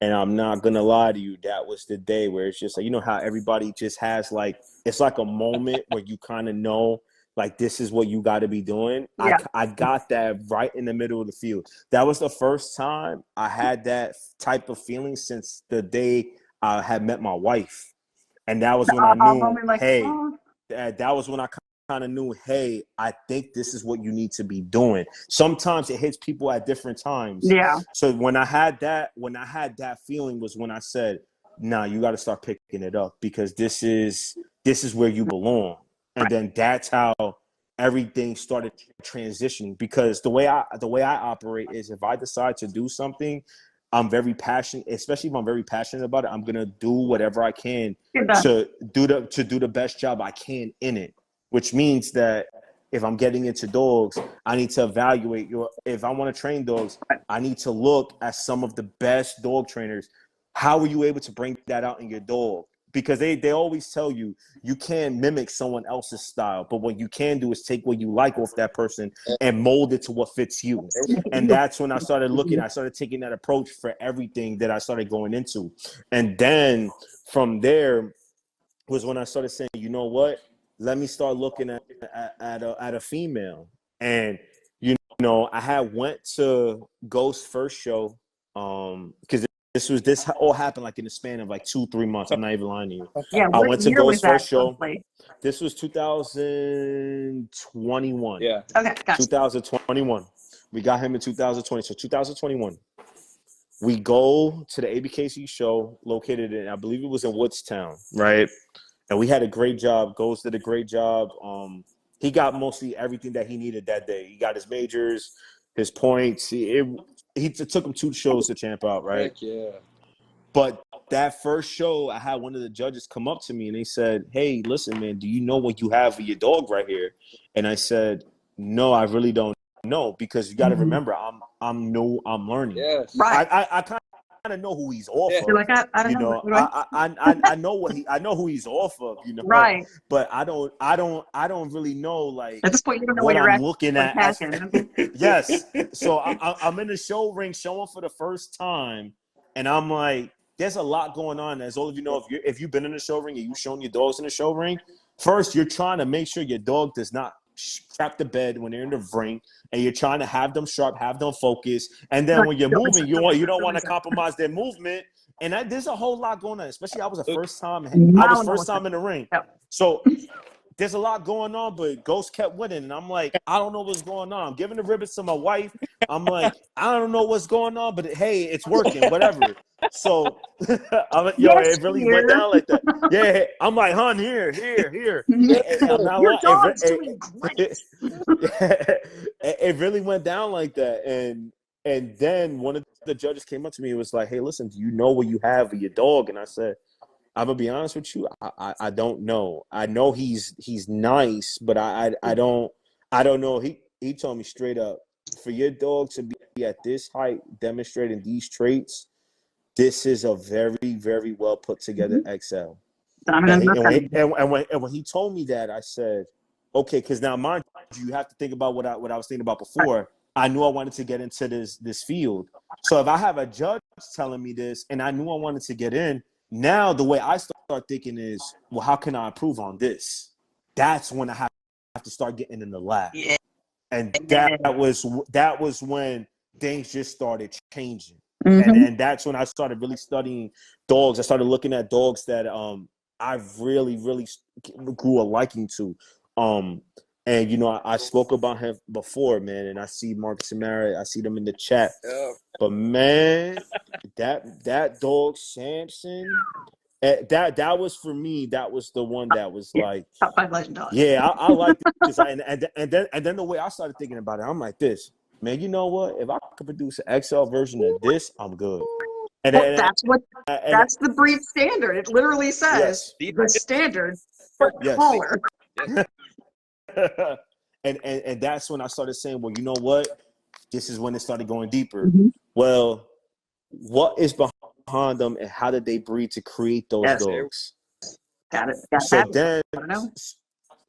And I'm not going to lie to you. That was the day where it's just like, you know how everybody just has like, it's like a moment where you kind of know, like, this is what you got to be doing. Yeah. I got that right in the middle of the field. That was the first time I had that type of feeling since the day I had met my wife. And that was when I knew, that was when I kind of knew, hey, I think this is what you need to be doing. Sometimes it hits people at different times. Yeah. So when I had that feeling was when I said, nah, you got to start picking it up, because this is where you belong. And then that's how everything started transitioning, because the way I operate is, if I decide to do something, I'm very passionate, especially if I'm very passionate about it, I'm going to do whatever I can to do the best job I can in it, which means that if I'm getting into dogs, I need to evaluate if I want to train dogs, I need to look at some of the best dog trainers. How were you able to bring that out in your dog? Because they always tell you, you can't mimic someone else's style, but what you can do is take what you like off that person and mold it to what fits you. And that's when I started taking that approach for everything that I started going into. And then from there was when I started saying, you know what, let me start looking at a female. And you know, I had went to Ghost's first show, because this all happened like in the span of like 2-3 months. I'm not even lying to you. Yeah. I went to Ghost's first show. Roughly? This was 2021. Yeah. Okay, gotcha. 2021. We got him in 2020. So 2021. We go to the ABKC show located in, I believe it was in Woodstown, right? And we had a great job. Ghost did a great job. He got mostly everything that he needed that day. He got his majors, his points. It took him 2 shows to champ out, right? Heck yeah. But that first show, I had one of the judges come up to me and they said, hey, listen, man, do you know what you have for your dog right here? And I said, no, I really don't know, because you got to remember, I'm new, I'm learning. Yes. Right. I kind of know who he's off of. You're like, I don't You know. know, I know who he's off of, you know. Right. But I don't really know, like, At this point, you don't know what what you're I'm actually looking at. packing. Yes. So I'm in the show ring showing for the first time, and I'm like, there's a lot going on. As all of you know, if you've been in the show ring and you've shown your dogs in the show ring, first you're trying to make sure your dog does not crap the bed when they're in the ring, and you're trying to have them sharp, have them focus, and then when you're moving, you don't want to compromise their movement. And there's a whole lot going on. Especially I was first time in the ring, so there's a lot going on. But Ghost kept winning, and I'm like, I don't know what's going on. I'm giving the ribbons to my wife. I'm like, I don't know what's going on, but hey, it's working, whatever. So, it really went down like that. Yeah, I'm like, hon, here. I'm not Your lying. dog's doing great. It really went down like that. And then one of the judges came up to me and was like, hey, listen, do you know what you have with your dog? And I said, I'm gonna be honest with you, I don't know. I know he's nice, but I don't know. He told me straight up, for your dog to be at this height demonstrating these traits, this is a very, very well put together XL. And when he told me that, I said, okay, because now mind you have to think about what I was thinking about before. I knew I wanted to get into this field. So if I have a judge telling me this and I knew I wanted to get in, now the way I start thinking is, well, how can I improve on this? That's when I have to start getting in the lab. Yeah. And that was when things just started changing. And that's when I started really studying dogs. I started looking at dogs that I've really, really grew a liking to. And, you know, I spoke about him before, man, and I see Mark Samara, I see them in the chat. Yeah. But, man, that dog, Samson, that was for me, that was the one that was Yeah. like, Top 5 legend dog. yeah, I like this. And then the way I started thinking about it, I'm like this, man, you know what? If I could produce an XL version of this, I'm good. And Well, then, that's the breed standard. It literally says yes, the standard for yes. color. and that's when I started saying, well, you know what? This is when it started going deeper. Mm-hmm. Well, what is behind them and how did they breed to create those Yes. dogs? Got it. So Got then, I don't know.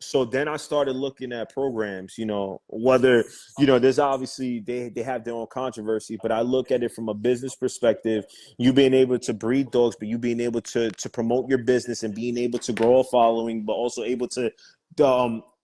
so then I started looking at programs, you know, whether, you know, there's obviously they have their own controversy, but I look at it from a business perspective, you being able to breed dogs, but you being able to promote your business and being able to grow a following, but also able to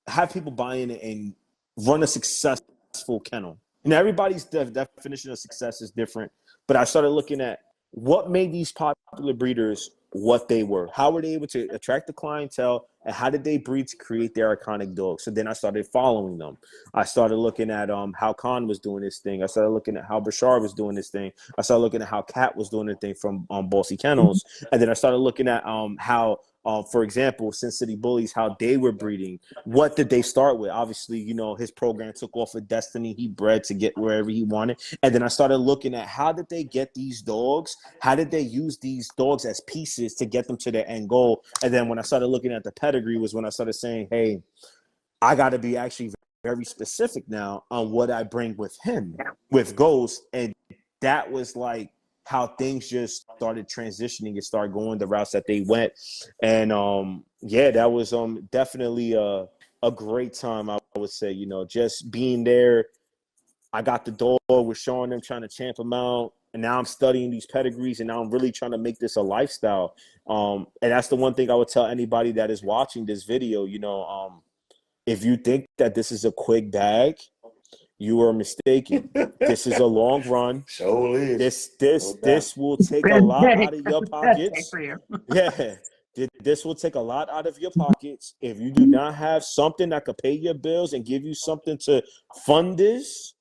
have people buy in and run a successful kennel. And everybody's definition of success is different, but I started looking at what made these popular breeders what they were. How were they able to attract the clientele, and how did they breed to create their iconic dogs? So then I started following them. I started looking at how Khan was doing this thing. I started looking at how Bashar was doing this thing. I started looking at how Cat was doing the thing from Bossy Kennels. And then I started looking at how for example, Sin City Bullies, how they were breeding. What did they start with? Obviously, you know, his program took off of Destiny. He bred to get wherever he wanted. And then I started looking at how did they get these dogs? How did they use these dogs as pieces to get them to their end goal? And then when I started looking at the pedigree was when I started saying, hey, I got to be actually very specific now on what I bring with him, with Ghost. And that was like how things just started transitioning and started going the routes that they went. And yeah, that was definitely a great time, I would say, you know, just being there. I got the dog, was showing them, trying to champ them out. And now I'm studying these pedigrees, and now I'm really trying to make this a lifestyle. And that's the one thing I would tell anybody that is watching this video, you know, if you think that this is a quick bag, you are mistaken. This is a long run. This will take a lot out of your pockets. For you. Yeah. This will take a lot out of your pockets. If you do not have something that could pay your bills and give you something to fund this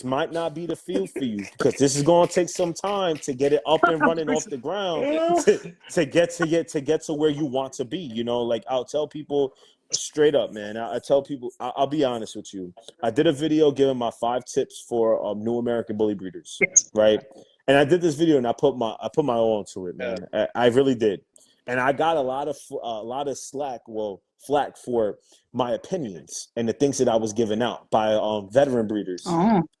might not be the field for you, because this is going to take some time to get it up and running off the ground to get to where you want to be. You know, like I'll tell people straight up, man. I tell people, I'll be honest with you. I did a video giving my 5 tips for new American bully breeders, right? And I did this video and I put my all into it, man. I really did. And I got a lot of flack for my opinions and the things that I was giving out by veteran breeders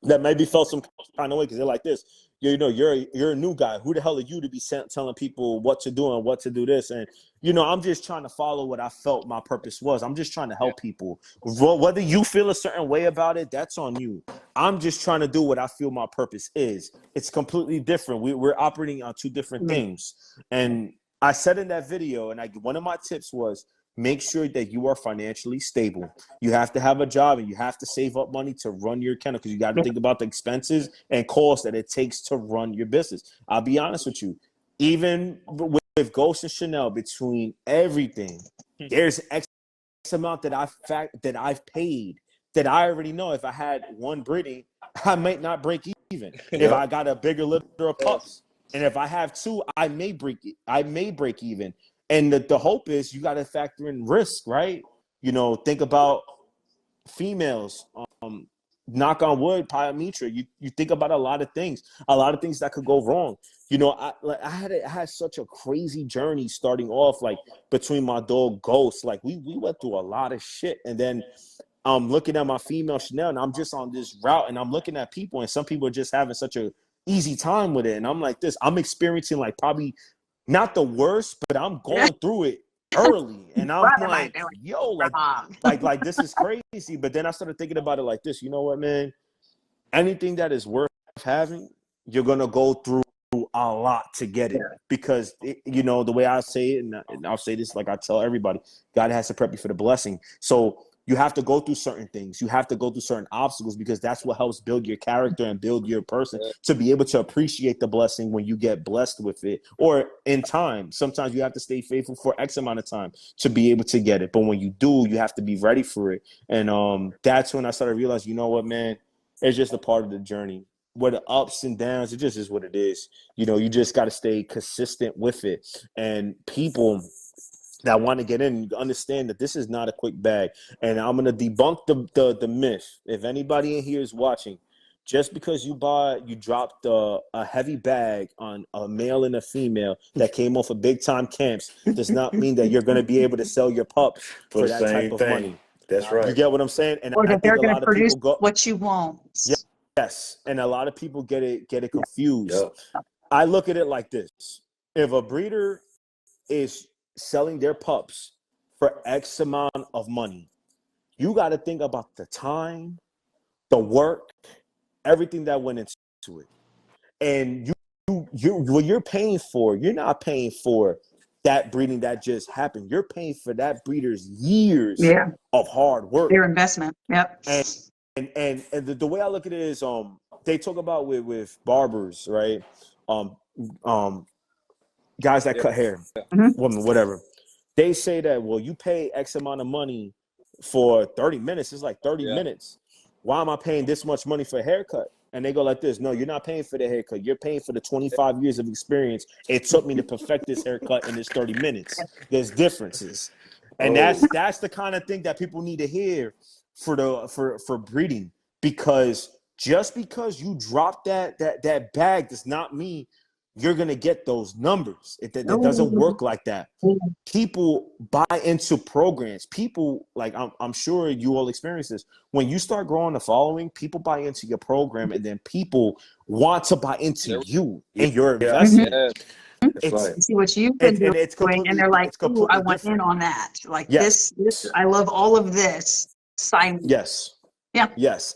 that maybe felt some kind of way, because they're like this. You know, you're a new guy. Who the hell are you to be telling people what to do and what to do this? And, you know, I'm just trying to follow what I felt my purpose was. I'm just trying to help people. Whether you feel a certain way about it, that's on you. I'm just trying to do what I feel my purpose is. It's completely different. We're operating on 2 different things. And I said in that video, and one of my tips was, make sure that you are financially stable. You have to have a job and you have to save up money to run your kennel, because you got to think about the expenses and costs that it takes to run your business. I'll be honest with you. Even with Ghost and Chanel, between everything, there's X amount that I've paid that I already know if I had one breeding, I might not break even. If I got a bigger litter of pups. And if I have 2, I may break even. And the hope is you got to factor in risk, right? You know, think about females, knock on wood, pyometra. You think about a lot of things that could go wrong. You know, I had such a crazy journey starting off, like between my dog Ghost. Like we went through a lot of shit. And then I'm looking at my female Chanel, and I'm just on this route, and I'm looking at people, and some people are just having such a easy time with it. And I'm like this. I'm experiencing like probably not the worst, but I'm going through it early. And I'm like, yo, like this is crazy. But then I started thinking about it like this. You know what, man? Anything that is worth having, you're going to go through a lot to get it. Because, you know, the way I say it, and I'll say this like I tell everybody, God has to prep you for the blessing. So You have to go through certain things. You have to go through certain obstacles because that's what helps build your character and build your person to be able to appreciate the blessing when you get blessed with it. Or in time, sometimes you have to stay faithful for X amount of time to be able to get it. But when you do, you have to be ready for it. And that's when I started realizing, you know what, man, it's just a part of the journey. Where the ups and downs, it just is what it is. You know, you just got to stay consistent with it. And people that want to get in, you understand that this is not a quick bag. And I'm going to debunk the myth. If anybody in here is watching, just because you dropped a heavy bag on a male and a female that came off of big time camps does not mean that you're going to be able to sell your pups for that type of money. That's right. You get what I'm saying? And Or I that they're think a going lot to of people produce go, what you want. yes. And a lot of people get it confused. Yep. I look at it like this. If a breeder is selling their pups for X amount of money, you got to think about the time, the work, everything that went into it. And what you're paying for, you're not paying for that breeding that just happened. You're paying for that breeder's years of hard work. Their investment. Yep. And the way I look at it is they talk about with barbers, right? Guys that cut hair, women, whatever. They say that, well, you pay X amount of money for 30 minutes. It's like 30 minutes. Why am I paying this much money for a haircut? And they go like this. No, you're not paying for the haircut. You're paying for the 25 years of experience it took me to perfect this haircut in this 30 minutes. There's differences. And that's the kind of thing that people need to hear for breeding. Because just because you drop that bag does not mean you're going to get those numbers. It doesn't work like that. People buy into programs. People, like, I'm sure you all experience this. When you start growing a following, people buy into your program, and then people want to buy into you and your investment. That's right. See what you've been doing, it's completely, and they're like, "Ooh, I want different. in on that. Like Yes. this, I love all of this. Sign me." Yes. Yeah. Yes.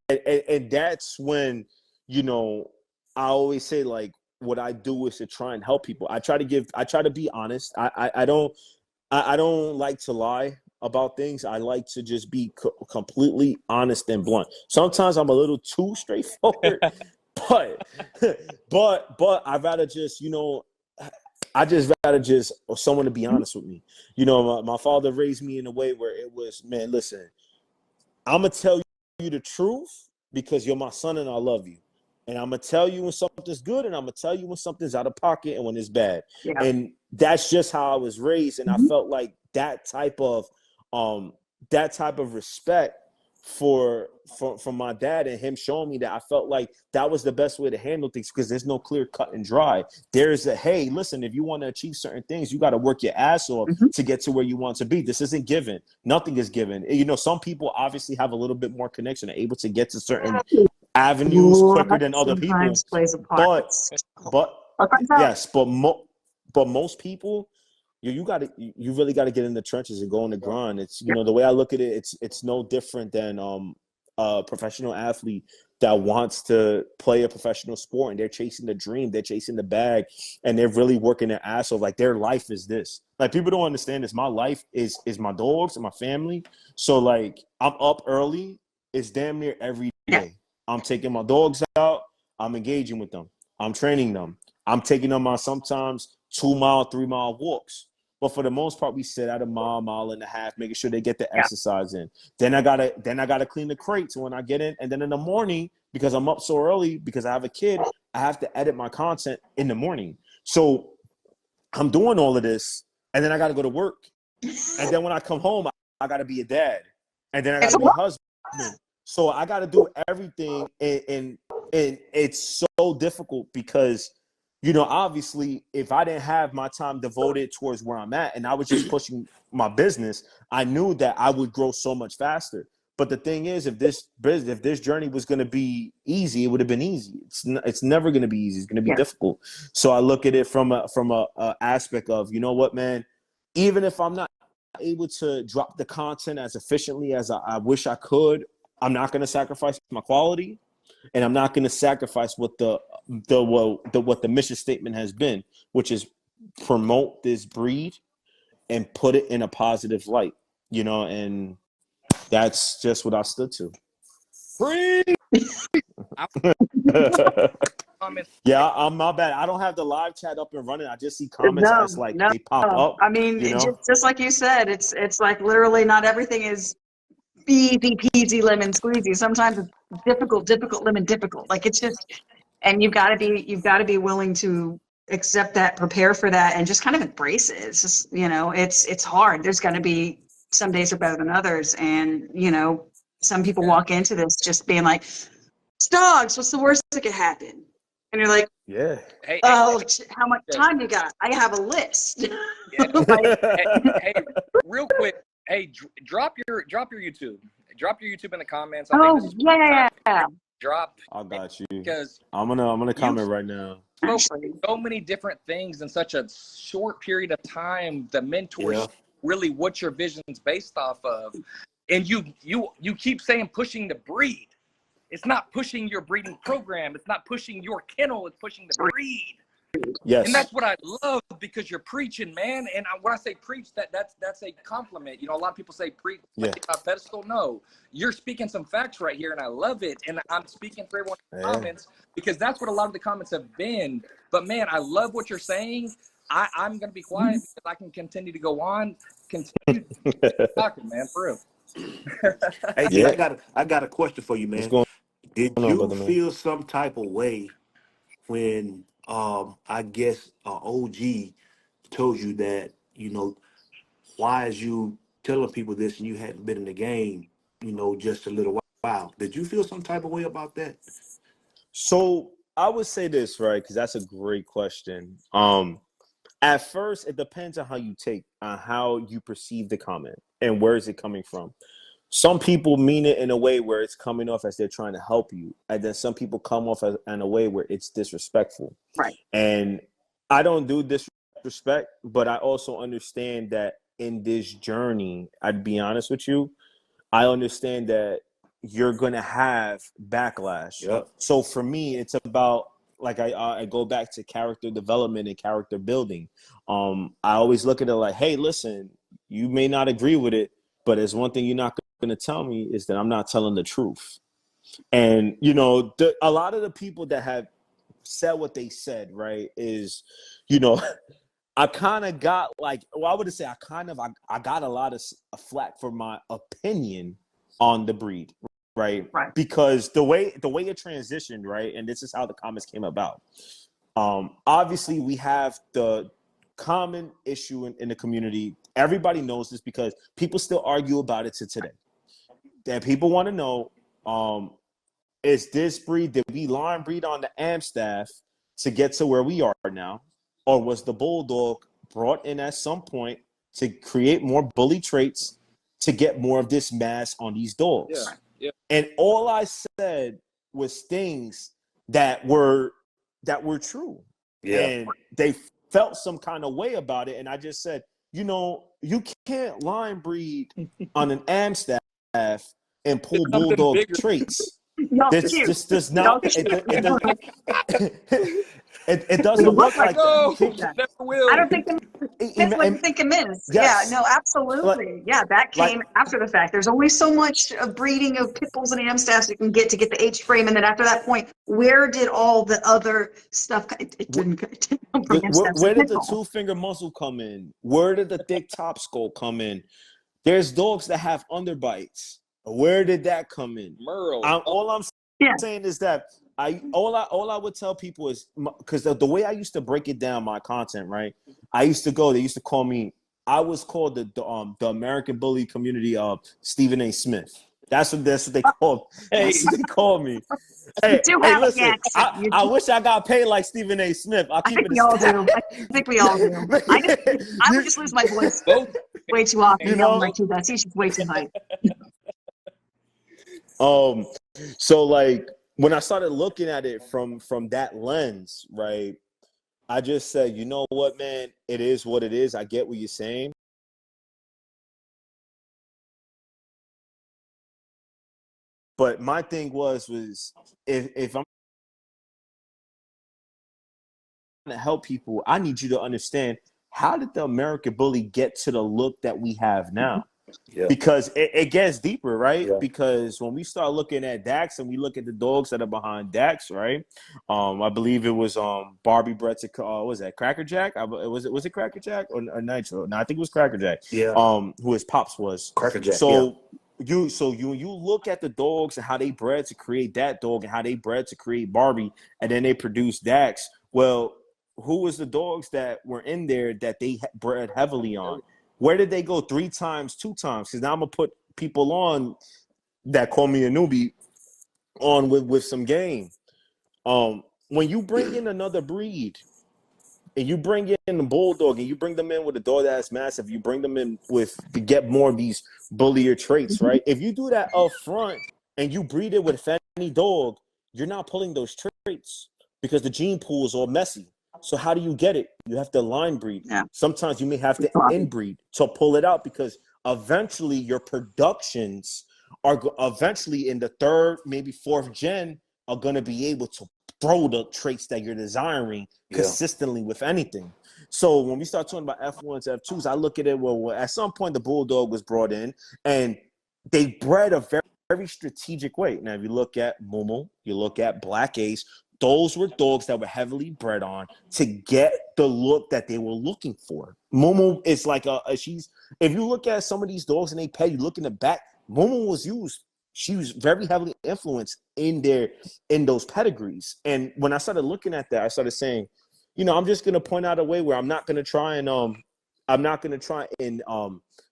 And that's when, you know, I always say, like, what I do is to try and help people. I try to be honest. I don't like to lie about things. I like to just be completely honest and blunt. Sometimes I'm a little too straightforward, but I'd rather just, you know, I just rather just someone to be honest with me. You know, my father raised me in a way where it was, man, listen, I'm going to tell you the truth because you're my son and I love you. And I'm going to tell you when something's good, and I'm going to tell you when something's out of pocket and when it's bad. Yeah. And that's just how I was raised. And I felt like that type of respect for my dad and him showing me that, I felt like that was the best way to handle things, because there's no clear cut and dry. There's hey, listen, if you want to achieve certain things, you got to work your ass off to get to where you want to be. This isn't given. Nothing is given. You know, some people obviously have a little bit more connection, are able to get to certain avenues quicker than other people. Sometimes plays a part. But yes, but most people, you really got to get in the trenches and go on the grind. It's, you know, the way I look at it, it's no different than a professional athlete that wants to play a professional sport, and they're chasing the dream, they're chasing the bag, and they're really working their ass off. Like, their life is this. Like, people don't understand this. My life is my dogs and my family. So, like, I'm up early. It's damn near every day. I'm taking my dogs out. I'm engaging with them. I'm training them. I'm taking them on sometimes 2-mile, 3-mile walks. But for the most part, we sit at a mile and a half, making sure they get the exercise in. Then I gotta clean the crates when I get in. And then in the morning, because I'm up so early, because I have a kid, I have to edit my content in the morning. So I'm doing all of this, and then I gotta go to work. And then when I come home, I gotta be a dad. And then I gotta be a husband. So I gotta do everything, and it's so difficult because, you know, obviously, if I didn't have my time devoted towards where I'm at and I was just pushing my business, I knew that I would grow so much faster. But the thing is, if this journey was going to be easy, it would have been easy. It's never going to be easy. It's going to be difficult. So I look at it from a aspect of, you know what, man, even if I'm not able to drop the content as efficiently as I wish I could, I'm not going to sacrifice my quality. And I'm not going to sacrifice what the mission statement has been, which is promote this breed and put it in a positive light, you know. And That's just what I stood to. Free. Comments. Yeah, I'm my bad. I don't have the live chat up and running. I just see comments No, as like no. they pop up. I mean, You know, just like you said, it's like literally not everything is easy peasy lemon squeezy. Sometimes it's difficult lemon difficult. Like it's just, and you've got to be willing to accept that, prepare for that, and just kind of embrace it. It's just, it's hard. There's got to be some days are better than others, and some people walk into this just being like, "It's dogs. What's the worst that could happen?" And you're like, yeah. Hey, "Oh, how much time you got? I have a list." yeah. Like, Hey, real quick. Hey, drop your YouTube. Drop your YouTube in the comments. I think oh this is yeah, drop I got you. because I'm gonna comment right now. actually, so many different things in such a short period of time. The mentorship, really, what your vision's based off of, and you keep saying pushing the breed. It's not pushing your breeding program. It's not pushing your kennel. It's pushing the breed. Yes. And that's what I love because you're preaching, man. And when I say preach, that's a compliment. A lot of people say preach like a pedestal. No, you're speaking some facts right here, and I love it. And I'm speaking for everyone in the comments because that's what a lot of the comments have been. But man, I love what you're saying. I'm gonna be quiet because I can continue to go on. Continue talking, man, for real. Hey, G, I got a question for you, What's man. going Did on, you brother man? feel some type of way when I guess OG told you that, why is you telling people this and you hadn't been in the game, just a little while? Did you feel some type of way about that? So I would say this, right? Because that's a great question. At first, it depends on how you perceive the comment and where is it coming from. Some people mean it in a way where it's coming off as they're trying to help you, and then some people come off in a way where it's disrespectful. right. And I don't do disrespect, but I also understand that in this journey, I'd be honest with you, I understand that you're going to have backlash. Yep. So for me, it's about, like, I go back to character development and character building. I always look at it like, hey, listen, you may not agree with it, but there's one thing you're not going to tell me is that I'm not telling the truth. And, a lot of the people that have said what they said, right, is, I kind of got I wouldn't say I got a lot of flack for my opinion on the breed, right? Right. Because the way it transitioned, right, and this is how the comments came about. Obviously, we have the common issue in the community. Everybody knows this because people still argue about it to today. That people want to know, is this breed, did we line breed on the Amstaff to get to where we are now? Or was the Bulldog brought in at some point to create more bully traits to get more of this mass on these dogs? Yeah. And all I said was things that were true. Yeah. And they felt some kind of way about it. And I just said, you can't line breed on an Amstaff and pull Something Bulldog bigger. traits. Y'all This cute. just does Y'all not. cute. It doesn't look like No, that. never will. I don't think it's what you think it is. Yes. Yeah, no, absolutely. Yeah, that came after the fact. There's only so much of breeding of pit bulls and Amstaffs you can get to get the H frame, and then after that point, where did all the other stuff? It didn't come from Amstaffs Where and did pit the bull. 2-finger muzzle come in? Where did the thick top skull come in? There's dogs that have underbites. Where did that come in? Merle. All I'm saying is that all I would tell people is, because the way I used to break it down, my content, right? They used to call me, I was called the American bully community of Stephen A. Smith. That's what they called. That's what they called me. Hey, You do have listen, the accent. I wish I got paid like Stephen A. Smith. I'll I keep think it we a all stack. do. I think we all do. I would just lose my voice Both. way too often. You Yelling know? like two best. He's just way too high. So like when I started looking at it from that lens, right, I just said, you know what, man, it is what it is. I get what you're saying. But my thing was if I'm trying to help people, I need you to understand, how did the American bully get to the look that we have now? Yeah. Because it gets deeper, right? Yeah. Because when we start looking at Dax and we look at the dogs that are behind Dax, right? I believe it was Barbie bred to what was that Cracker Jack? Was it Cracker Jack or Nitro? No, I think it was Cracker Jack. Yeah. Who his pops was. Cracker Jack. So you look at the dogs and how they bred to create that dog and how they bred to create Barbie, and then they produce Dax. Well, who was the dogs that were in there that they bred heavily on? Where did they go 3 times, 2 times? Because now I'm going to put people on that call me a newbie on with some game. When you bring in another breed and you bring in the bulldog and you bring them in with a dog that's massive, you bring them in with to get more of these bullier traits, right? If you do that up front and you breed it with any dog, you're not pulling those traits because the gene pool is all messy. So how do you get it? You have to line breed. Yeah. Sometimes you may have to inbreed to pull it out because eventually your productions are eventually in the 3rd, maybe 4th gen are going to be able to throw the traits that you're desiring consistently with anything. So when we start talking about F1s, F2s, I look at it, well, at some point the bulldog was brought in and they bred a very, very strategic way. Now, if you look at Momo, you look at Black Ace, those were dogs that were heavily bred on to get the look that they were looking for. Momo is like if you look at some of these dogs and they pet, you look in the back, Momo was used. She was very heavily influenced in those pedigrees. And when I started looking at that, I started saying, I'm just going to point out a way where I'm not going to try and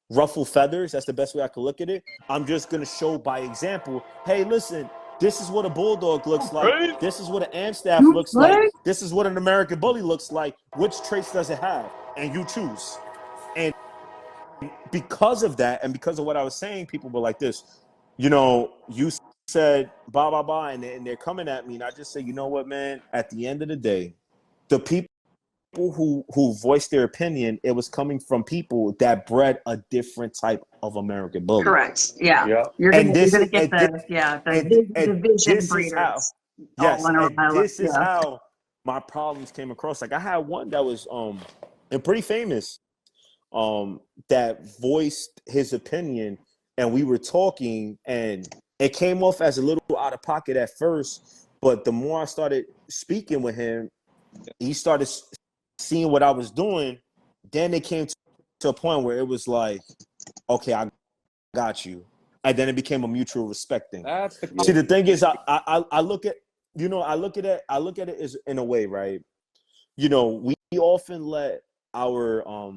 ruffle feathers. That's the best way I could look at it. I'm just going to show by example, hey, listen, this is what a bulldog looks like. This is what an Amstaff looks like. This is what an American Bully looks like. Which traits does it have? And you choose. And because of that, and because of what I was saying, people were like this, you said, blah, blah, blah, and they're coming at me. And I just say, you know what, man? At the end of the day, the people who voiced their opinion, it was coming from people that bred a different type of American Bully. Correct. Yeah. You're And gonna get the vision breeders. This is how my problems came across. Like I had one that was and pretty famous, that voiced his opinion, and we were talking, and it came off as a little out of pocket at first, but the more I started speaking with him, he started seeing what I was doing. Then it came to a point where it was like, okay, I got you. And then it became a mutual respect thing. See, the thing is, I look at, I look at it as in a way, right? We often let our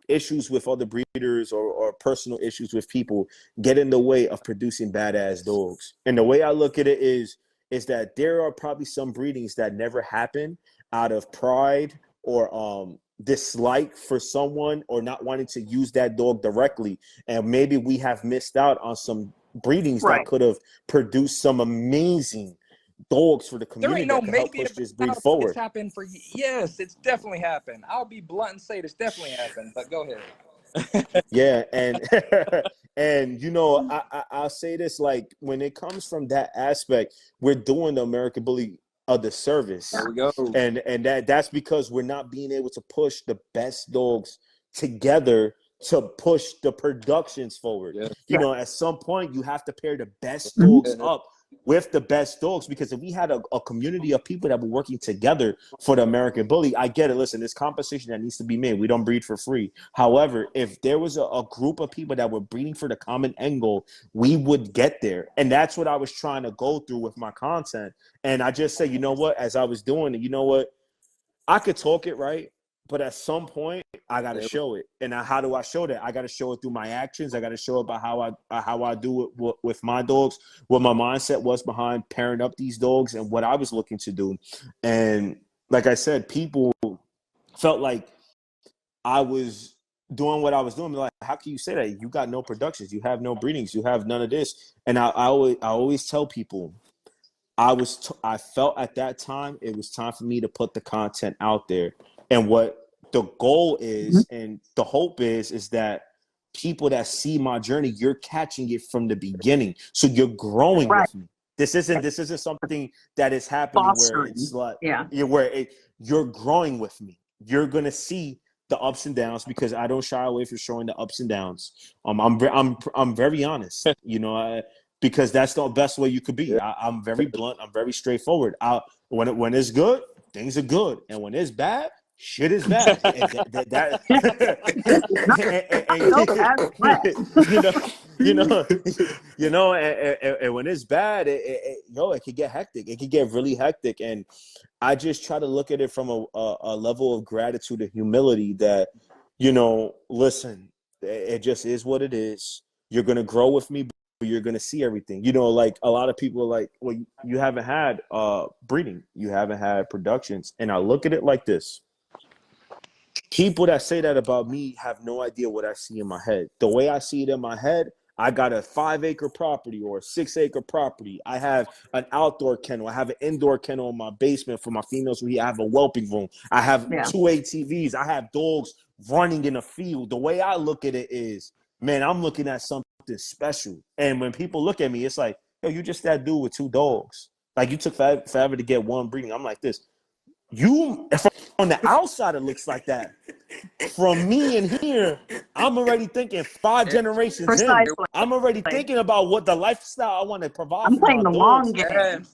issues with other breeders or personal issues with people get in the way of producing badass dogs. And the way I look at it is that there are probably some breedings that never happen out of pride or dislike for someone or not wanting to use that dog directly. And maybe we have missed out on some breedings that could have produced some amazing dogs for the community that could help push this breed forward. It's happened for yes, it's definitely happened. I'll be blunt and say it's definitely happened, but go ahead. Yeah, and and I'll say this, like when it comes from that aspect, we're doing the American Bully a disservice. There we go. And that's because we're not being able to push the best dogs together to push the productions forward. At some point you have to pair the best dogs up with the best dogs, because if we had a community of people that were working together for the American Bully, I get it. Listen, there's compensation that needs to be made. We don't breed for free. However, if there was a group of people that were breeding for the common end goal, we would get there. And that's what I was trying to go through with my content. And I just say, as I was doing it, I could talk it, right? But at some point, I got to show it. And how do I show that? I got to show it through my actions. I got to show it by how I do it with my dogs, what my mindset was behind pairing up these dogs and what I was looking to do. And like I said, people felt like I was doing what I was doing. Like, how can you say that? You got no productions. You have no breedings. You have none of this. And I always tell people, I felt at that time it was time for me to put the content out there. And what the goal is and the hope is that people that see my journey, you're catching it from the beginning. So you're growing with me. This isn't something that is happening where it's like you're growing with me. You're gonna see the ups and downs because I don't shy away from showing the ups and downs. I'm very honest, because that's the best way you could be. I'm very blunt. I'm very straightforward. When it's good, things are good, and when it's bad, shit is bad. And Nope, that's flat. and when it's bad, it could get hectic. It could get really hectic, and I just try to look at it from a level of gratitude and humility that, listen, it just is what it is. You're going to grow with me, but you're going to see everything. Like a lot of people are like, well, you haven't had breeding. You haven't had productions. And I look at it like this. People that say that about me have no idea what I see in my head. The way I see it in my head, I got a 5-acre property or a 6-acre property. I have an outdoor kennel. I have an indoor kennel in my basement for my females. I have a whelping room. I have 2 ATVs. I have dogs running in a field. The way I look at it is, man, I'm looking at something special. And when people look at me, it's like, yo, you just that dude with 2 dogs. Like you took forever to get one breeding. I'm like this. On the outside, it looks like that. From me in here, I'm already thinking 5 generations Precisely. in. I'm already thinking about what the lifestyle I want to provide I'm for playing my the dogs. long game.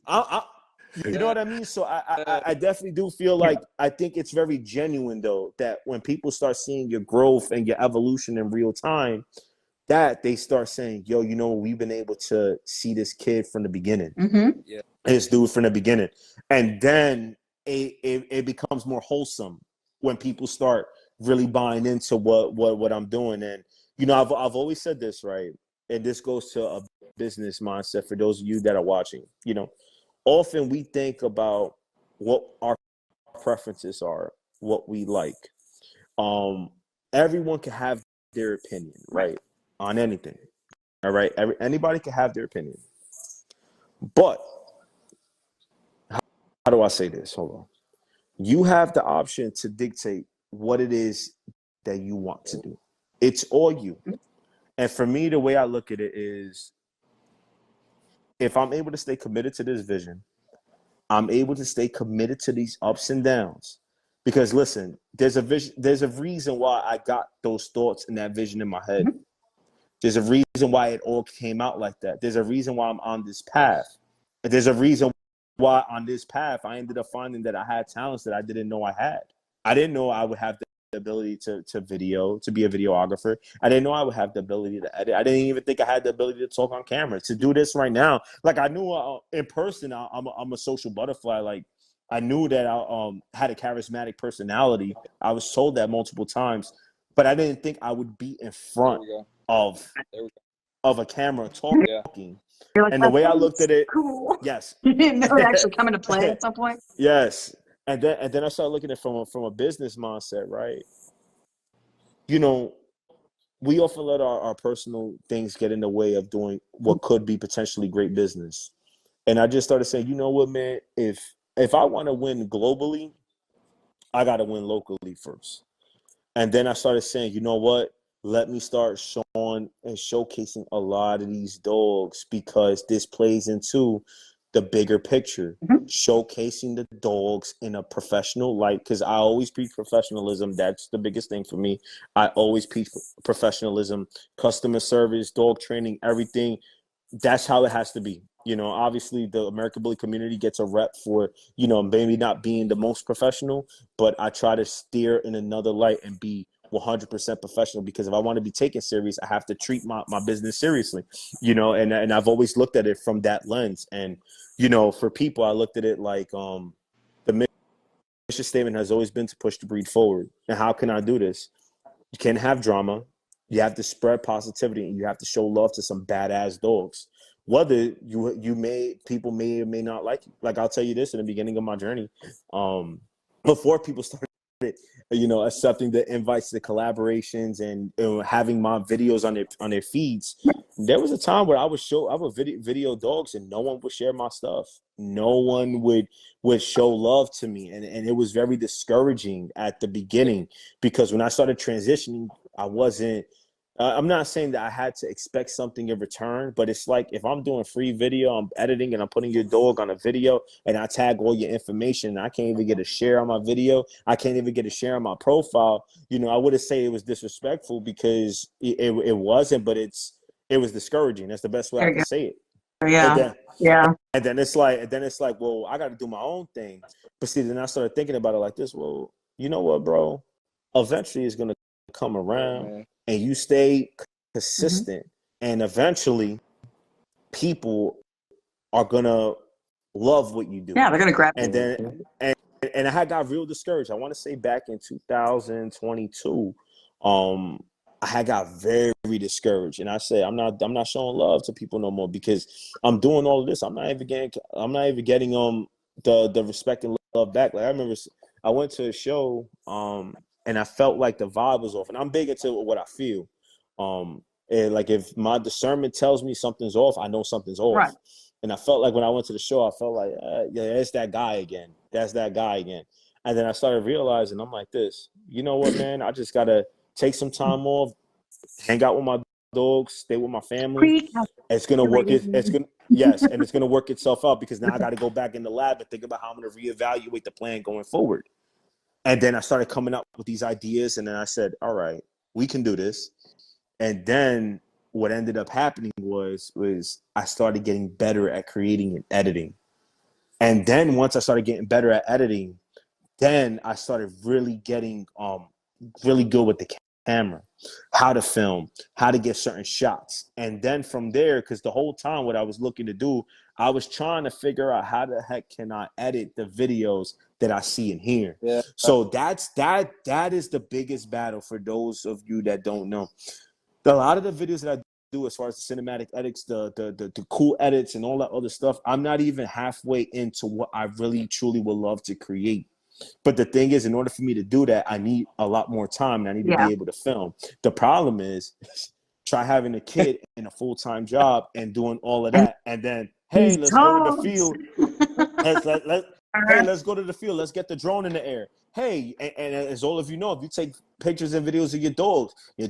You know what I mean? So I definitely do feel like I think it's very genuine, though, that when people start seeing your growth and your evolution in real time, that they start saying, yo, we've been able to see this kid from the beginning. This dude from the beginning. And then it becomes more wholesome when people start really buying into what I'm doing. And I've always said this, right? And this goes to a business mindset for those of you that are watching. Often we think about what our preferences are, what we like. Everyone can have their opinion, right? On anything. All right. Anybody can have their opinion. But how do I say this? Hold on. You have the option to dictate what it is that you want to do. It's all you. And for me, the way I look at it is, if I'm able to stay committed to this vision, I'm able to stay committed to these ups and downs. Because listen, there's a reason why I got those thoughts and that vision in my head. There's a reason why it all came out like that. There's a reason why I'm on this path. There's a reason why on this path I ended up finding that I had talents that I didn't know I had. I didn't know I would have the ability to video, to be a videographer. I didn't know I would have the ability to edit. I didn't even think I had the ability to talk on camera, to do this right now. Like I knew in person, I'm a social butterfly. Like I knew that I had a charismatic personality. I was told that multiple times, but I didn't think I would be in front of a camera talking. You're like, And the way I looked at it, cool. yes. You didn't know it actually come into play at some point? Yes. And then I started looking at it from a business mindset, right? We often let our personal things get in the way of doing what could be potentially great business. And I just started saying, you know what, man, if I want to win globally, I got to win locally first. And then I started saying, you know what? Let me start showing and showcasing a lot of these dogs, because this plays into the bigger picture, showcasing the dogs in a professional light. Because I always preach professionalism. That's the biggest thing for me. I always preach professionalism, customer service, dog training, everything. That's how it has to be. Obviously the American Bully community gets a rep for, maybe not being the most professional, but I try to steer in another light and be 100% professional, because if I want to be taken serious, I have to treat my business seriously, and I've always looked at it from that lens. And, for people, I looked at it like the mission statement has always been to push the breed forward. And how can I do this? You can't have drama. You have to spread positivity, and you have to show love to some badass dogs. Whether people may or may not like you. Like I'll tell you this, in the beginning of my journey, before people started, accepting the invites, the collaborations, and having my videos on their feeds, there was a time where I would video dogs, and no one would share my stuff. No one would show love to me, and it was very discouraging at the beginning, because when I started transitioning, I wasn't I'm not saying that I had to expect something in return, but it's like if I'm doing free video, I'm editing and I'm putting your dog on a video and I tag all your information and I can't even get a share on my video. I can't even get a share on my profile. You know, I wouldn't say it was disrespectful because it wasn't, but it was discouraging. That's the best way There I you can go. say it. Yeah. Yeah. And then it's like, well, I got to do my own thing. But see, then I started thinking about it like this. Well, you know what, bro? Eventually it's going to come around and you stay consistent. And eventually people are going to love what you do. Yeah, they're going to grab And then, and I had got real discouraged. I want to say back in 2022, I had got very discouraged, and I said, I'm not showing love to people no more because I'm doing all of this. I'm not even getting the respect and love back. Like I remember, I went to a show, and I felt like the vibe was off. And I'm big into what I feel. And like if my discernment tells me something's off, I know something's off. Right. And I felt like when I went to the show, I felt like, yeah, it's that guy again. That's that guy again. And then I started realizing, I'm like this. You know what, man? I just gotta take some time off, hang out with my dogs, stay with my family. It's gonna work. It's gonna and it's gonna work itself out because now I got to go back in the lab and think about how I'm gonna reevaluate the plan going forward. And then I started coming up with these ideas, and then I said, all right, we can do this. And then what ended up happening was I started getting better at creating and editing. And then once I started getting better at editing, then I started really getting really good with the camera, how to film, how to get certain shots. And then from there, because the whole time what I was looking to do, I was trying to figure out how the heck can I edit the videos that I see and hear. Yeah. So that is the biggest battle for those of you that don't know. A lot of the videos that I do as far as the cinematic edits, the cool edits and all that other stuff, I'm not even halfway into what I really truly would love to create. But the thing is, in order for me to do that, I need a lot more time and I need to be able to film. The problem is try having a kid and a full-time job and doing all of that. And then, hey, let's go to the field. Let's go to the field. Let's get the drone in the air. Hey, and as all of you know, if you take pictures and videos of your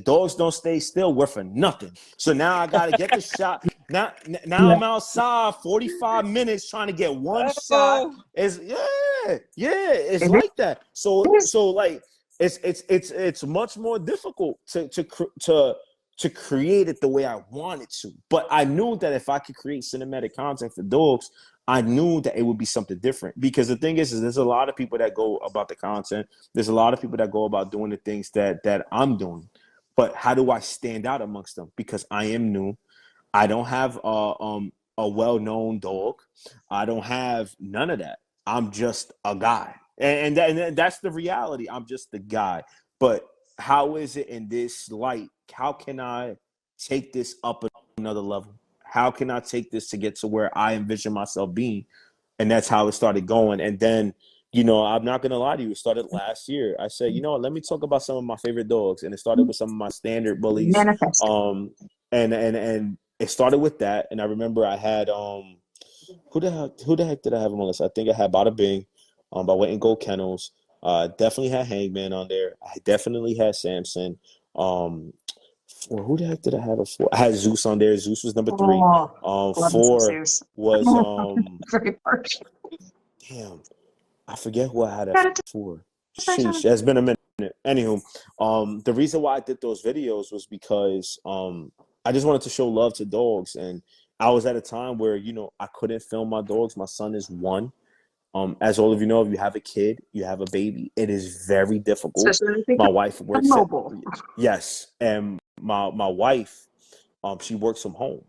dogs don't stay still. We're for nothing. So now I got to get the shot. Now I'm outside 45 minutes trying to get one shot. It's like that. So like it's much more difficult to create it the way I wanted to. But I knew that if I could create cinematic content for dogs, I knew that it would be something different. Because the thing is there's a lot of people that go about the content. There's a lot of people that go about doing the things that I'm doing. But how do I stand out amongst them? Because I am new. I don't have a well-known dog. I don't have none of that. I'm just a guy. And that's the reality. I'm just the guy. But how is it in this light? How can I take this up another level? How can I take this to get to where I envision myself being? And that's how it started going. And then, you know, I'm not going to lie to you. It started last year. I said, you know what, let me talk about some of my favorite dogs. And it started with some of my standard bullies. Manifest. And it started with that. And I remember I had, who the heck did I have on my list? I think I had Bada Bing, by Wet and Gold Kennels. Definitely had Hangman on there. I definitely had Samson. Well, who the heck did I have it for? I had Zeus on there. Zeus was number 3. 4 was very harsh. damn. I forget who I had it for. Sheesh, it's been a minute. Anywho, the reason why I did those videos was because I just wanted to show love to dogs, and I was at a time where, you know, I couldn't film my dogs. My son is 1. As all of you know, if you have a kid, you have a baby, it is very difficult. My wife works yes, and my wife, she works from home.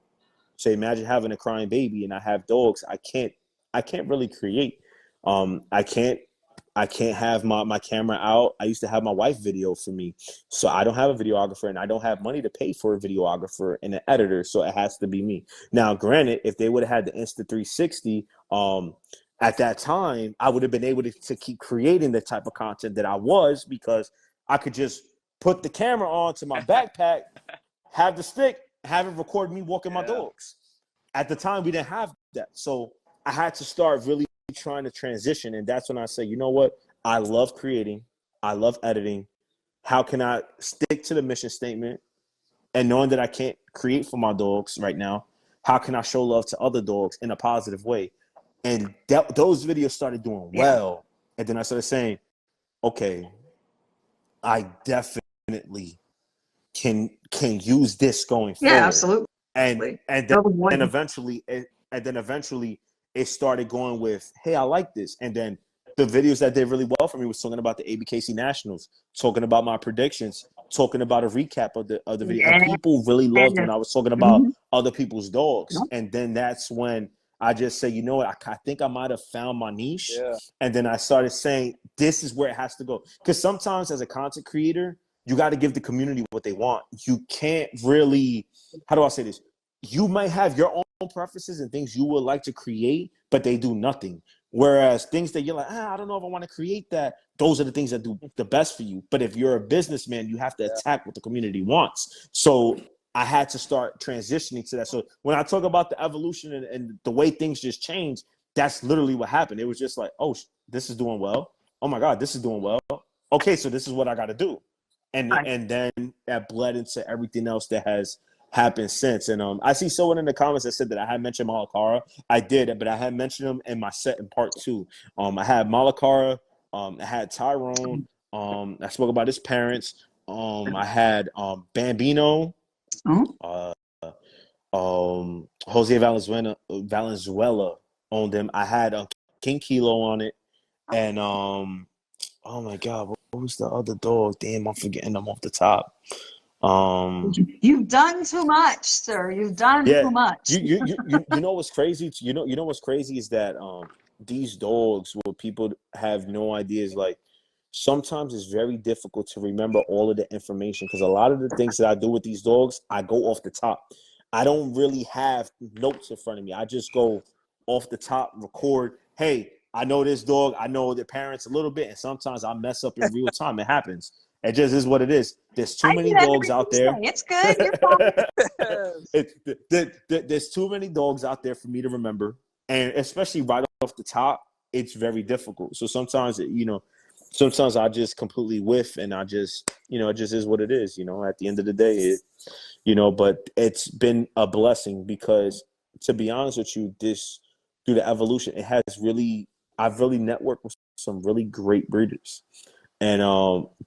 So imagine having a crying baby, and I have dogs. I can't really create. I can't have my camera out. I used to have my wife video for me. So I don't have a videographer, and I don't have money to pay for a videographer and an editor. So it has to be me. Now, granted, if they would have had the Insta360, at that time, I would have been able to keep creating the type of content that I was, because I could just put the camera on to my backpack, have the stick, have it record me walking my dogs. At the time, we didn't have that. So I had to start really trying to transition. And that's when I say, you know what? I love creating. I love editing. How can I stick to the mission statement, And knowing that I can't create for my dogs right now, how can I show love to other dogs in a positive way? And those videos started doing well. And then I started saying, okay, I definitely can use this going Yeah, forward. absolutely. And then eventually it started going with, hey, I like this. And then the videos that did really well for me was talking about the ABKC Nationals, talking about my predictions, talking about a recap of the video. And people really loved when I was talking about other people's dogs. And then that's when I just say, you know what, I think I might have found my niche. Yeah. And then I started saying, this is where it has to go. Because sometimes as a content creator, you got to give the community what they want. You can't really, how do I say this? You might have your own preferences and things you would like to create, but they do nothing. Whereas things that you're like, I don't know if I want to create that, those are the things that do the best for you. But if you're a businessman, you have to attack what the community wants. So I had to start transitioning to that. So when I talk about the evolution and the way things just changed, that's literally what happened. It was just like, oh, this is doing well. Oh my God, this is doing well. Okay, so this is what I got to do. And then that bled into everything else that has happened since. And I see someone in the comments that said that I had mentioned Malakara. I did, but I had mentioned him in my set in part 2. I had Malakara. I had Tyrone. I spoke about his parents. I had Bambino. Jose Valenzuela owned him. I had King Kilo on it, and oh my God, what was the other dog? Damn, I'm forgetting them off the top. You've done too much, sir. You've done too much. You know what's crazy? You know what's crazy is that these dogs, what people have no idea is like sometimes it's very difficult to remember all of the information because a lot of the things that I do with these dogs, I go off the top. I don't really have notes in front of me. I just go off the top, record. Hey, I know this dog. I know their parents a little bit, and sometimes I mess up in real time. It happens. It just is what it is. There's too many dogs out there. It's good. You're fine. There's too many dogs out there for me to remember, and especially right off the top, it's very difficult. So sometimes, sometimes I just completely whiff, and I just, it just is what it is. At the end of the day, but it's been a blessing because, to be honest with you, through the evolution, I've really networked with some really great breeders. And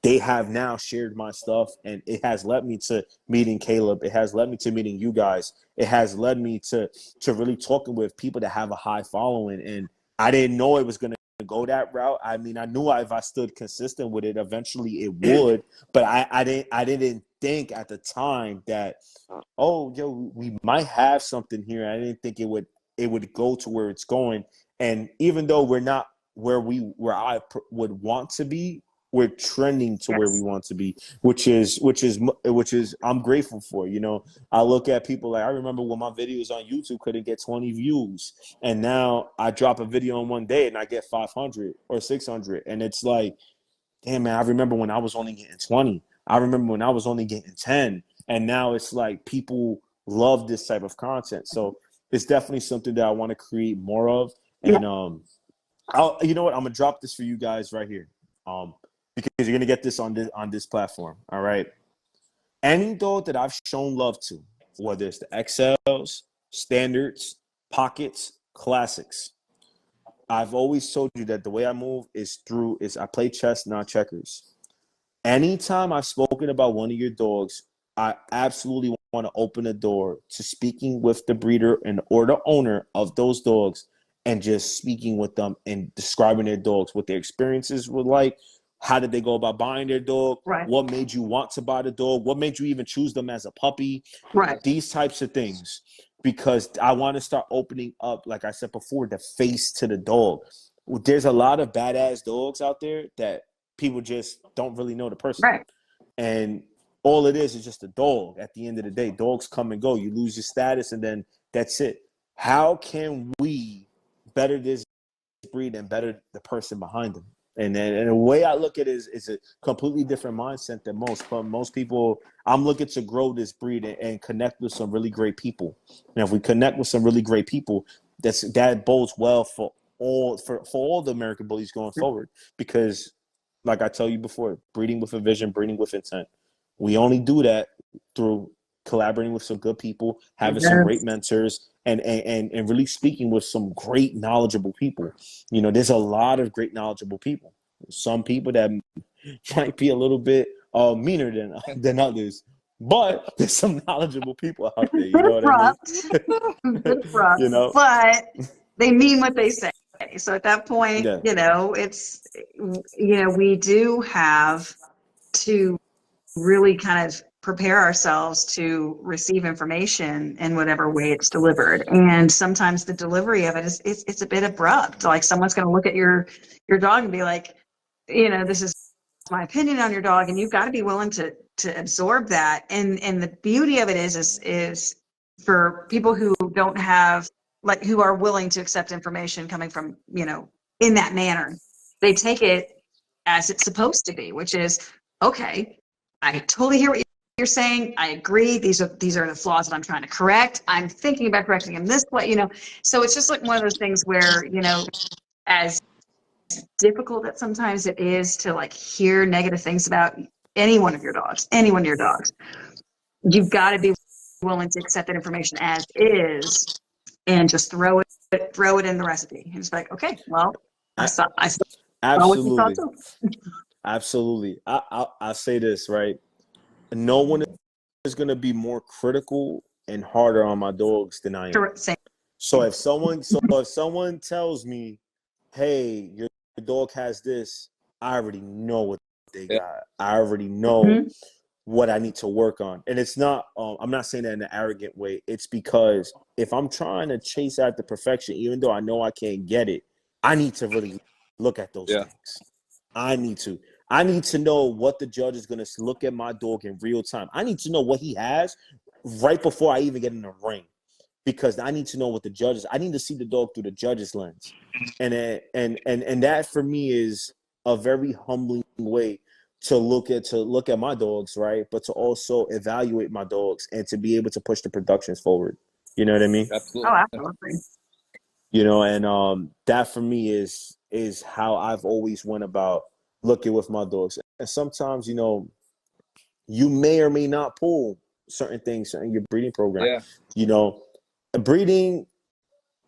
they have now shared my stuff, and it has led me to meeting Caleb. It has led me to meeting you guys. It has led me to really talking with people that have a high following. And I didn't know it was going to go that route. I mean, I knew if I stood consistent with it, eventually it would. But I didn't think at the time that, we might have something here. I didn't think it would go to where it's going. And even though we're not where I would want to be, we're trending to where we want to be, which is I'm grateful for. I look at people like I remember when my videos on YouTube couldn't get 20 views, and now I drop a video in one day and I get 500 or 600, and it's like, damn man, I remember when I was only getting 20. I remember when I was only getting 10, and now it's like people love this type of content. So it's definitely something that I want to create more of. And you know what? I'm gonna drop this for you guys right here. Because you're gonna get this on this platform. All right. Any dog that I've shown love to, whether it's the XLs, standards, pockets, classics, I've always told you that the way I move is I play chess, not checkers. Anytime I've spoken about one of your dogs, I absolutely want to open the door to speaking with the breeder or the owner of those dogs and just speaking with them and describing their dogs, what their experiences were like. How did they go about buying their dog? Right. What made you want to buy the dog? What made you even choose them as a puppy? Right. These types of things, because I want to start opening up, like I said before, the face to the dog. There's a lot of badass dogs out there that people just don't really know the person. Right. And all it is just a dog at the end of the day. Dogs come and go. You lose your status, and then that's it. How can we better this breed and better the person behind them? And the way I look at it is a completely different mindset than most. But most people, I'm looking to grow this breed and connect with some really great people. And if we connect with some really great people, that bodes well for all the American bullies going forward. Because, like I tell you before, breeding with a vision, breeding with intent. We only do that through collaborating with some good people, having some Yes. great mentors, and really speaking with some great knowledgeable people. You know, there's a lot of great knowledgeable people. Some people that might be a little bit meaner than others, but there's some knowledgeable people out there. You Bit know of what I mean? bit abrupt, You know? but they mean what they say. So at that point, Yeah. we do have to really kind of prepare ourselves to receive information in whatever way it's delivered. And sometimes the delivery of it is it's a bit abrupt. Like someone's going to look at your dog and be like, this is my opinion on your dog, and you've got to be willing to absorb that. And the beauty of it is for people who don't have, like, who are willing to accept information coming from, in that manner, they take it as it's supposed to be, which is, okay, I totally hear what you're saying. I agree. These are the flaws that I'm trying to correct. I'm thinking about correcting them this way, So it's just like one of those things where, as difficult that sometimes it is to like hear negative things about any one of your dogs, you've got to be willing to accept that information as is and just throw it in the recipe. And it's like, okay, well, A- I saw what you saw Absolutely. too. Absolutely. I say this, right? No one is going to be more critical and harder on my dogs than I am. Correct, same. So if someone tells me, "Hey, your dog has this," I already know what they Yeah. got. I already know Mhm. what I need to work on. And it's not I'm not saying that in an arrogant way. It's because if I'm trying to chase after perfection, even though I know I can't get it, I need to really look at those Yeah. things. I need to know what the judge is going to look at my dog in real time. I need to know what he has right before I even get in the ring, because I need to know what the judges. I need to see the dog through the judge's lens, and that for me is a very humbling way to look at my dogs, right? But to also evaluate my dogs and to be able to push the productions forward. You know what I mean? Absolutely. Oh, absolutely. And that for me is how I've always went about looking with my dogs. And sometimes, you may or may not pull certain things in your breeding program. Yeah. Breeding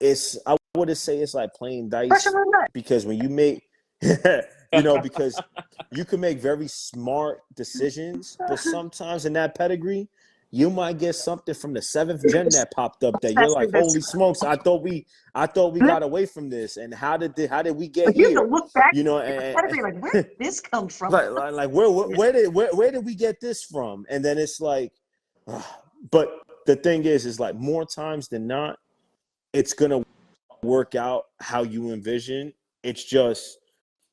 is, I wouldn't say it's like playing Pressure dice, on that. because when you make, because you can make very smart decisions, but sometimes in that pedigree, you might get something from the 7th gen that popped up that you're like, That's holy smokes, I thought we got away from this, and how did we get like you have to here? look back You know, at the and, pedigree, like, where did this come from? like where did we get this from? And then it's like, but the thing is like more times than not, it's gonna work out how you envision. It's just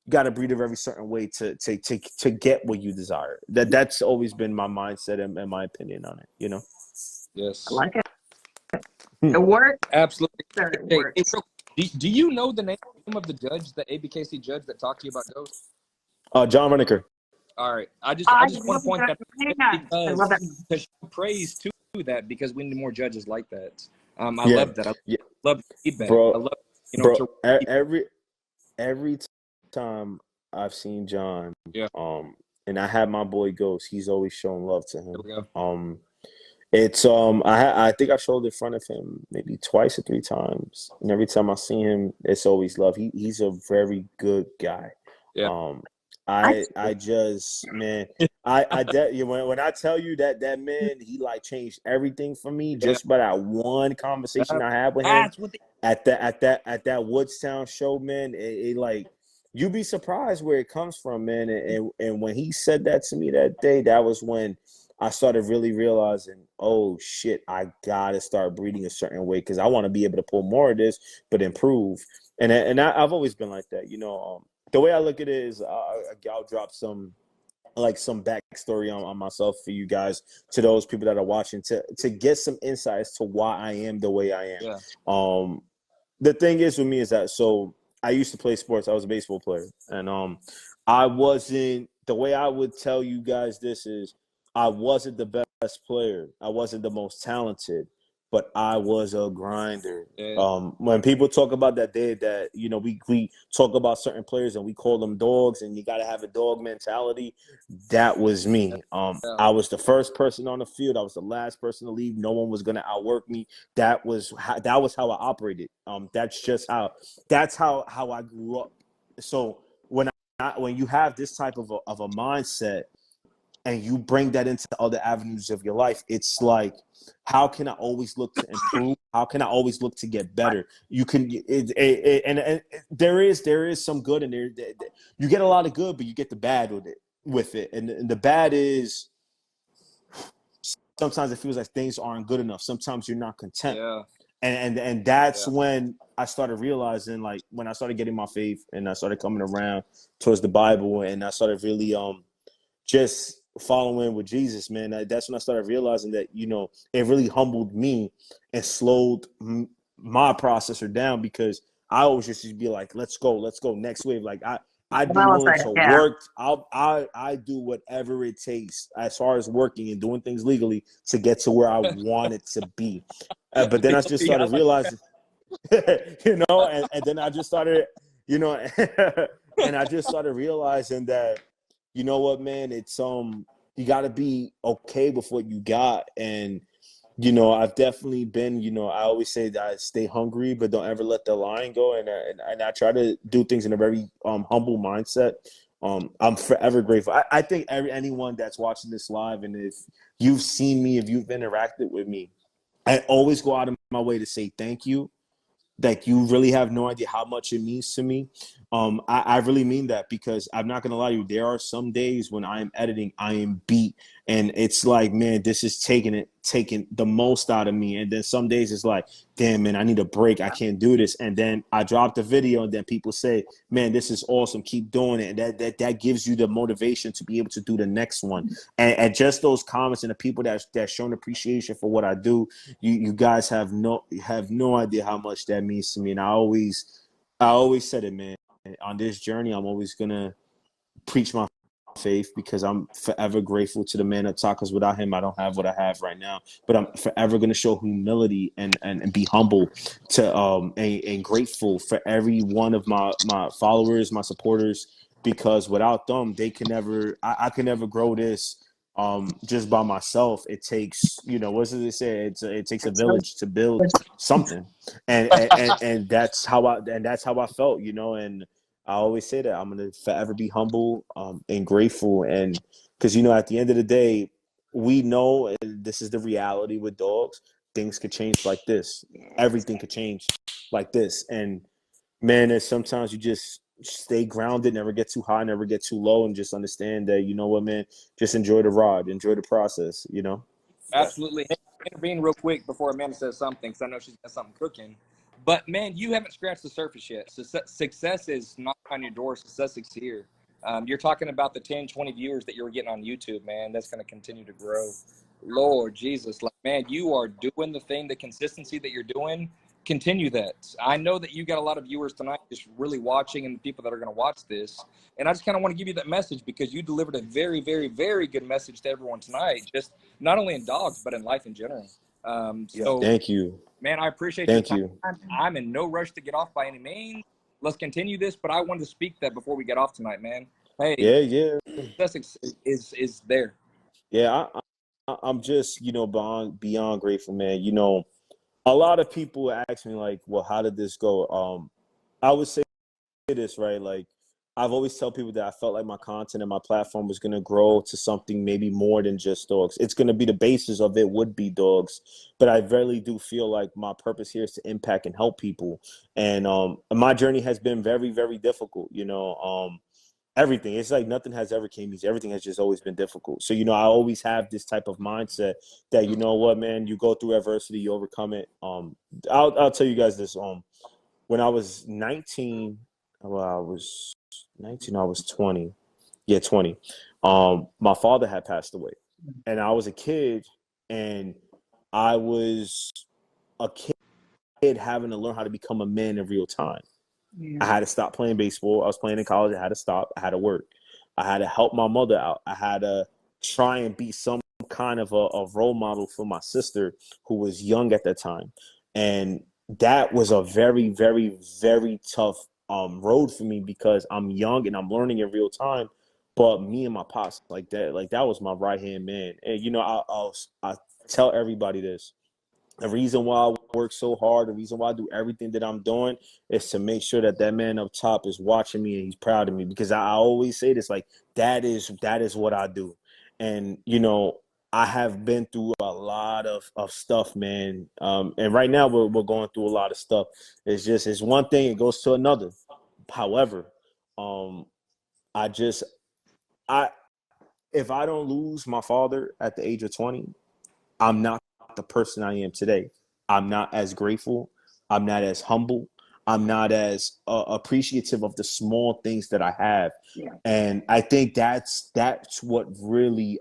got to breed a very certain way to get what you desire. That's always been my mindset and my opinion on it. I Yes. like it. It works. Absolutely. Sir, it Hey, works. do you know the name of the judge, the ABKC judge that talked to you about ghosts? John Reneker. All right. I I just want love to point that. that I love that. because she prays to that, because we need more judges like that. I Yeah, love that. I yeah, love feedback. I bro, love, bro. to Every time I've seen John, yeah. and I had my boy Ghost, he's always shown love to There him. we go. It's I think I showed in front of him maybe twice or three times, and every time I see him, it's always love. He's a very good guy. Yeah. I just, man, when I tell you that man, he like changed everything for me Yeah. just by that one conversation I had with him That's what they, at that Woodstown show, man. It like, you'd be surprised where it comes from, man. And when he said that to me that day, that was when I started really realizing, oh shit, I gotta start breeding a certain way, because I want to be able to pull more of this, but improve. I've always been like that, The way I look at it is, I'll drop some backstory on myself for you guys, to those people that are watching, to get some insights to why I am the way I am. yeah. The thing is with me is that, so I used to play sports. I was a baseball player, and I wasn't, the way I would tell you guys this is, I wasn't the best player. I wasn't the most talented, but I was a grinder. Yeah. When people talk about that, we talk about certain players and we call them dogs, and you got to have a dog mentality. That was me. I was the first person on the field. I was the last person to leave. No one was gonna outwork me. That was how I operated. That's how I grew up. So when you have this type of a mindset and you bring that into other avenues of your life, it's like, how can I always look to improve? How can I always look to get better? You can, and there is some good in there. You get a lot of good, but you get the bad with it. And the bad is sometimes it feels like things aren't good enough. Sometimes you're not content. Yeah. And that's when I started realizing, like, when I started getting my faith and I started coming around towards the Bible, and I started really just following with Jesus, man. That's when I started realizing that, it really humbled me and slowed my processor down, because I always just be like, let's go next wave. Like I'd be Well, willing to yeah. work. I do whatever it takes as far as working and doing things legally to get to where I wanted to be. But then I just started realizing, and then I just started, and I just started realizing that, you know what, man, it's you got to be okay with what you got. And I've definitely been, I always say that I stay hungry, but don't ever let the line go. And I try to do things in a very humble mindset. I'm forever grateful. I think anyone that's watching this live, and if you've seen me, if you've interacted with me, I always go out of my way to say thank you. Like, you really have no idea how much it means to me. I really mean that, because I'm not gonna lie to you. There are some days when I am editing, I am beat, and it's like, man, this is taking the most out of me. And then some days it's like, damn, man, I need a break. I can't do this. And then I drop the video, and then people say, man, this is awesome. Keep doing it. And that gives you the motivation to be able to do the next one. And just those comments and the people that's shown appreciation for what I do, you guys have no idea how much that means to me. And I always said it, man. On this journey, I'm always gonna preach my faith, because I'm forever grateful to the man up top, because without him, I don't have what I have right now. But I'm forever gonna show humility and be humble to and grateful for every one of my followers, my supporters, because without them, they can never I can never grow this just by myself. It takes, what does it say? It takes a village to build something. And that's how I felt, and I always say that I'm going to forever be humble and grateful. And because, at the end of the day, we know, and this is the reality with dogs, things could change like this. Everything could change like this. And man, there's sometimes you just stay grounded, never get too high, never get too low, and just understand that, you know what, man, just enjoy the ride, enjoy the process, Absolutely. Intervene real quick before Amanda says something, because I know she's got something cooking. But, man, you haven't scratched the surface yet. Success is not on your door. Success is here. You're talking about the 10, 20 viewers that you're getting on YouTube, man. That's going to continue to grow. Lord Jesus, like, man, you are doing the thing, the consistency that you're doing. Continue that. I know that you got a lot of viewers tonight just really watching, and people that are going to watch this. And I just kind of want to give you that message, because you delivered a very, very, very good message to everyone tonight, just not only in dogs, but in life in general. So, Thank you. man, I appreciate your Thank time. you. I'm in no rush to get off by any means. Let's continue this, but I wanted to speak that before we get off tonight, man. Hey, Yeah. success is there. Yeah. I'm just, beyond grateful, man. A lot of people ask me, like, well, how did this go? I would say this, right? Like, I've always tell people that I felt like my content and my platform was going to grow to something maybe more than just dogs. It's going to be, the basis of it would be dogs, but I really do feel like my purpose here is to impact and help people. And my journey has been very, very difficult. Everything. It's like nothing has ever came easy. Everything has just always been difficult. So, I always have this type of mindset that, you know what, man, you go through adversity, you overcome it. I'll tell you guys this. When I was 19, well, I was 19, I was 20. Yeah, 20. My father had passed away, and I was a kid, and I was a kid having to learn how to become a man in real time. I had to stop playing baseball. I was playing in college. I had to stop. I had to work. I had to help my mother out. I had to try and be some kind of a role model for my sister who was young at that time. And that was a very, very, very tough road for me because I'm young and I'm learning in real time. But me and my pops, like that was my right hand man. And you know, I tell everybody this. The reason why I work so hard, the reason why I do everything that I'm doing is to make sure that that man up top is watching me and he's proud of me. Because I always say this, like, that is what I do. And, you know, I have been through a lot of stuff, man. And right now we're going through a lot of stuff. It's one thing, it goes to another. However, I just, I, if I don't lose my father at the age of 20, I'm not the person I am today. I'm not as grateful. I'm not as humble. I'm not as appreciative of the small things that I have. Yeah. And I think that's what really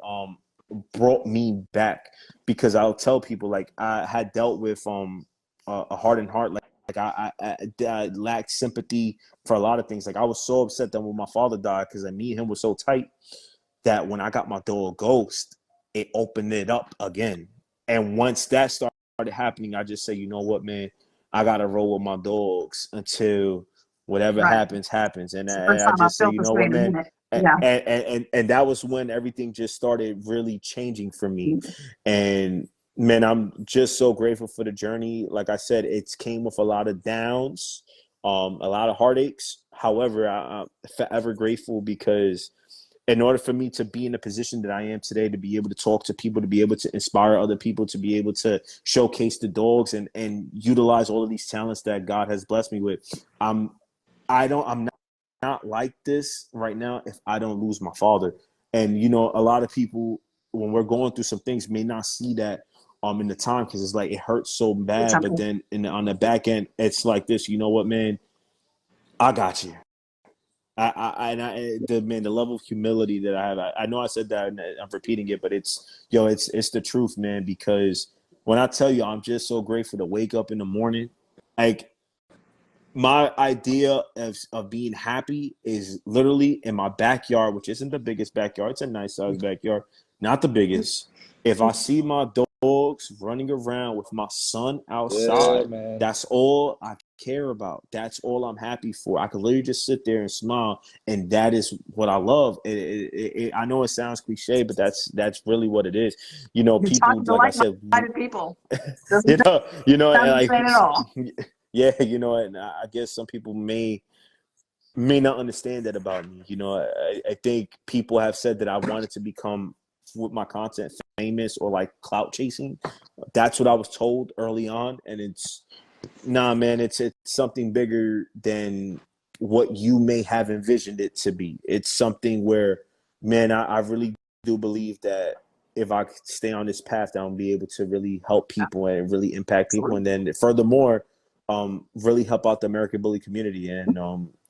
brought me back, because I'll tell people, like, I had dealt with a hardened heart. Like I lacked sympathy for a lot of things. Like, I was so upset that when my father died, because me and him were so tight, that when I got my dog Ghost, it opened it up again. And once that started happening, I just say, you know what, man, I gotta roll with my dogs until whatever Right. happens. And It's the first I time I just say, felt you this know way what, in a man, minute. Yeah. and that was when everything just started really changing for me. And man, I'm just so grateful for the journey. Like I said, it's came with a lot of downs, a lot of heartaches. However, I'm forever grateful, because in order for me to be in the position that I am today, to be able to talk to people, to be able to inspire other people, to be able to showcase the dogs and utilize all of these talents that God has blessed me with, I'm not like this right now if I don't lose my father. And you know, a lot of people, when we're going through some things, may not see that in the time, because it's like it hurts so bad. But then on the back end, it's like this. You know what, man? I got you. The level of humility that I have, I know I said that and I'm repeating it, but it's the truth, man. Because when I tell you, I'm just so grateful to wake up in the morning. Like, my idea of being happy is literally in my backyard, which isn't the biggest backyard. It's a nice sized backyard, not the biggest. If I see my dogs running around with my son outside, man. that's all I care about. That's all I'm happy for. I can literally just sit there and smile, and that is what I love. I know it sounds cliche, but that's really what it is. You know, You're people, talking to like I said, like-minded people. Doesn't sound like, insane at all. yeah, you know, and I guess some people may not understand that about me. You know, I think people have said that I wanted to become, with my content, famous or like clout chasing. That's what I was told early on, and it's nah, man. It's something bigger than what you may have envisioned it to be. It's something where, man, I really do believe that if I stay on this path, I'll be able to really help people and really impact people, and then furthermore, really help out the American Bully community. And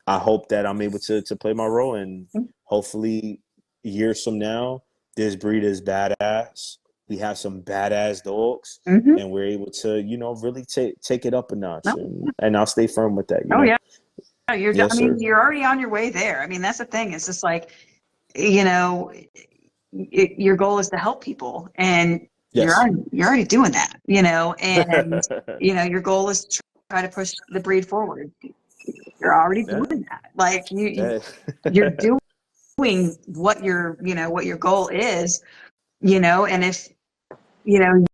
I hope that I'm able to play my role, and hopefully years from now, this breed is badass. We have some badass dogs, Mm-hmm. and we're able to, you know, really take it up a notch. No. And I'll stay firm with that. You Oh know? yeah. Yes, sir. You're already on your way there. I mean, that's the thing. It's just like, you know, your goal is to help people, and Yes. you're already doing that, you know, and you know, your goal is to try to push the breed forward. You're already Yeah. doing that. Like Yeah. you're doing what your goal is, you know, and if, you know,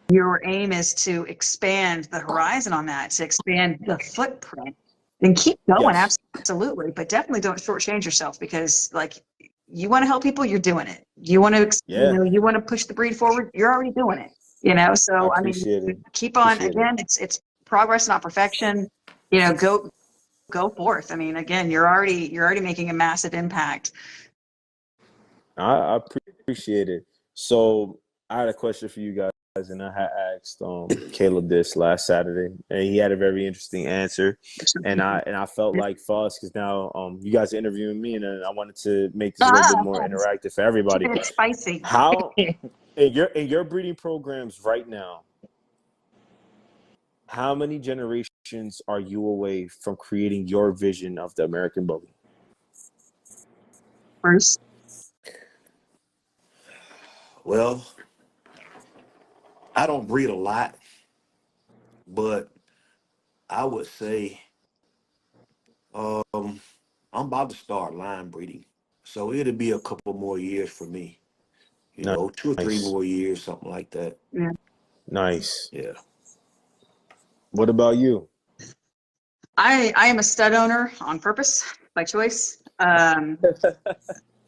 your aim is to expand the horizon on that, to expand the footprint, then keep going. Yes. Absolutely. But definitely don't shortchange yourself, because like, you want to help people, you're doing it. You want to, Yeah. you want to push the breed forward, you're already doing it, you know? I So, I mean, appreciate it. keep on, Appreciate it. again, it's progress, not perfection, you know, go forth. I mean, again, you're already making a massive impact. I appreciate it. So I had a question for you guys, and I had asked Caleb this last Saturday, and he had a very interesting answer. And I felt like for us, because now you guys are interviewing me, and I wanted to make this a little bit more interactive for everybody. Keeping it spicy. How in your breeding programs right now, how many generations are you away from creating your vision of the American Bully? Bruce. Well, I don't breed a lot, but I would say um, I'm about to start line breeding. So it'll be a couple more years for me. You know, 2 or 3 Nice. more years, something like that. Yeah. Nice. Yeah. What about you? I am a stud owner on purpose by choice. I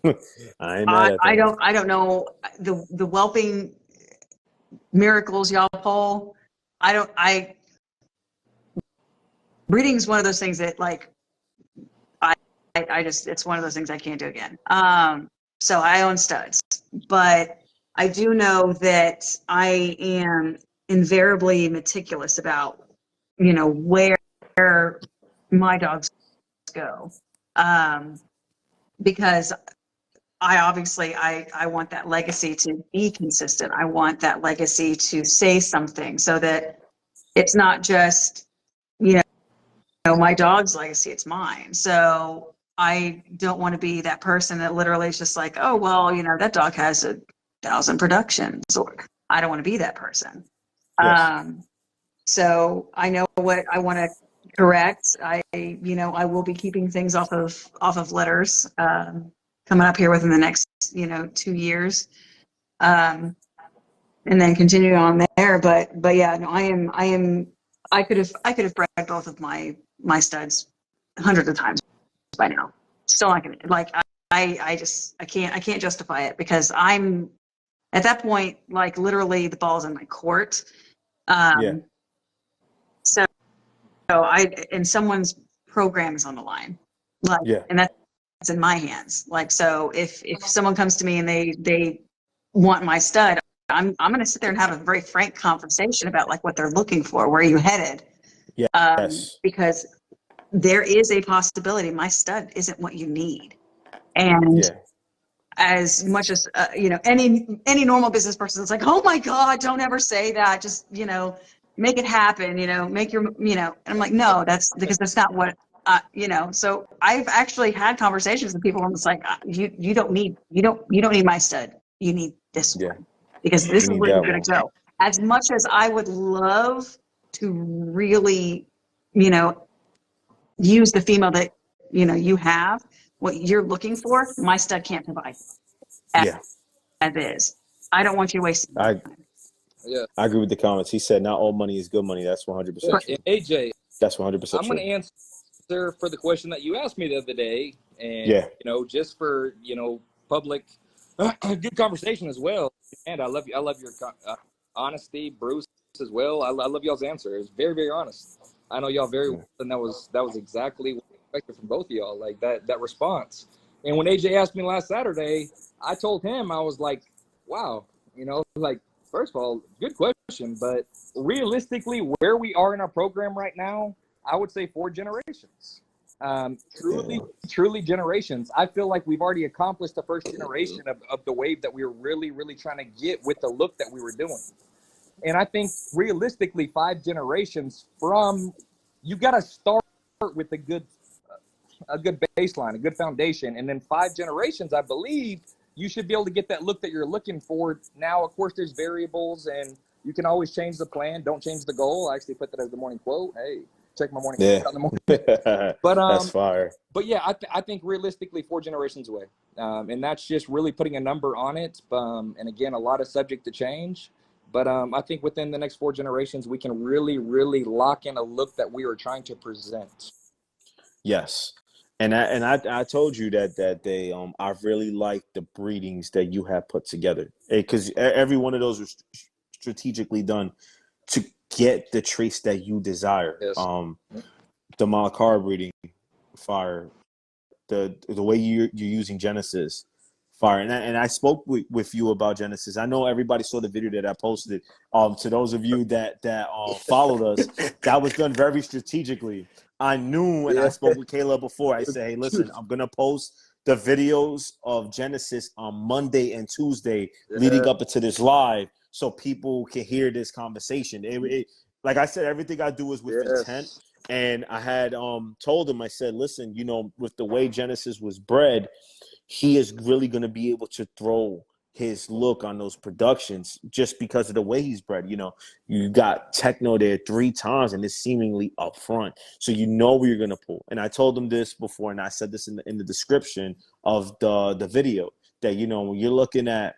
ain't mad at that. I don't know the whelping miracles y'all pull. I breeding is one of those things that like I I just it's one of those things I can't do again. So I own studs, but I do know that I am invariably meticulous about where my dogs go, because I obviously I want that legacy to be consistent. I want that legacy to say something so that it's not just you my dog's legacy, it's mine. So I don't want to be that person that literally is just like, oh well, that dog has 1,000 productions, or I don't want to be that person. Yes. So I know what I want to correct. I will be keeping things off of litters, coming up here within the next 2 years, um, and then continue on there. But yeah, no, I could have bred both of my studs hundreds of times by now. Still not gonna like I can't justify it because I'm at that point like literally the ball's in my court. Yeah. Um, so and someone's program is on the line, like, Yeah. and that's in my hands. Like, so if someone comes to me and they want my stud, I'm going to sit there and have a very frank conversation about like what they're looking for, where are you headed, Yes. because there is a possibility my stud isn't what you need, and Yeah. as much as any normal business person is like, oh my god, don't ever say that, just make it happen, make your and I'm like, no, that's because that's not what so I've actually had conversations with people and it's like, you don't need my stud, you need this Yeah. one, because this You is need where that you're going one. to go. As much as I would love to really you know use the female that you have, what you're looking for, my stud can't provide Yeah. as is. I don't want you wasting I time. Yeah. I agree with the comments. He said not all money is good money. That's 100% But And true. AJ, That's 100% I'm going true. to answer for the question that you asked me the other day, and Yeah. just for public good conversation as well. And I love you. I love your honesty, Bruce, as well. I love y'all's answer. It was very, very honest. I know y'all very well, and that was exactly what I expected from both of y'all. Like that response. And when AJ asked me last Saturday, I told him, I was like, wow, like, first of all, good question, but realistically, where we are in our program right now, I would say 4 generations. Yeah. Truly generations. I feel like we've already accomplished the first generation of the wave that we were really, really trying to get with the look that we were doing. And I think realistically, 5 generations from, you got to start with a good baseline, a good foundation. And then 5 generations, I believe you should be able to get that look that you're looking for. Now, of course, there's variables and you can always change the plan. Don't change the goal. I actually put that as the morning quote. Hey, check my morning Yeah. quote in the morning. That's fire. But yeah, I think realistically 4 generations away. And that's just really putting a number on it. And again, a lot of subject to change. But I think within the next 4 generations, we can really, really lock in a look that we are trying to present. Yes. And I told you that they I really like the breedings that you have put together, because every one of those was strategically done to get the traits that you desire. Yes. The Malacar breeding, fire. The way you're using Genesis, fire. And I spoke with you about Genesis. I know everybody saw the video that I posted. To those of you that followed us, that was done very strategically. I knew, and I spoke with Kayla before. I said, hey, listen, I'm gonna post the videos of Genesis on Monday and Tuesday leading up into this live, so people can hear this conversation. Like I said, everything I do is with intent. And I had told him, I said, listen, with the way Genesis was bred, he is really going to be able to throw his look on those productions just because of the way he's bred. You know, you got Techno there 3 times and it's seemingly up front. So you know where you're going to pull. And I told him this before, and I said this in the description of the video, that, you know, when you're looking at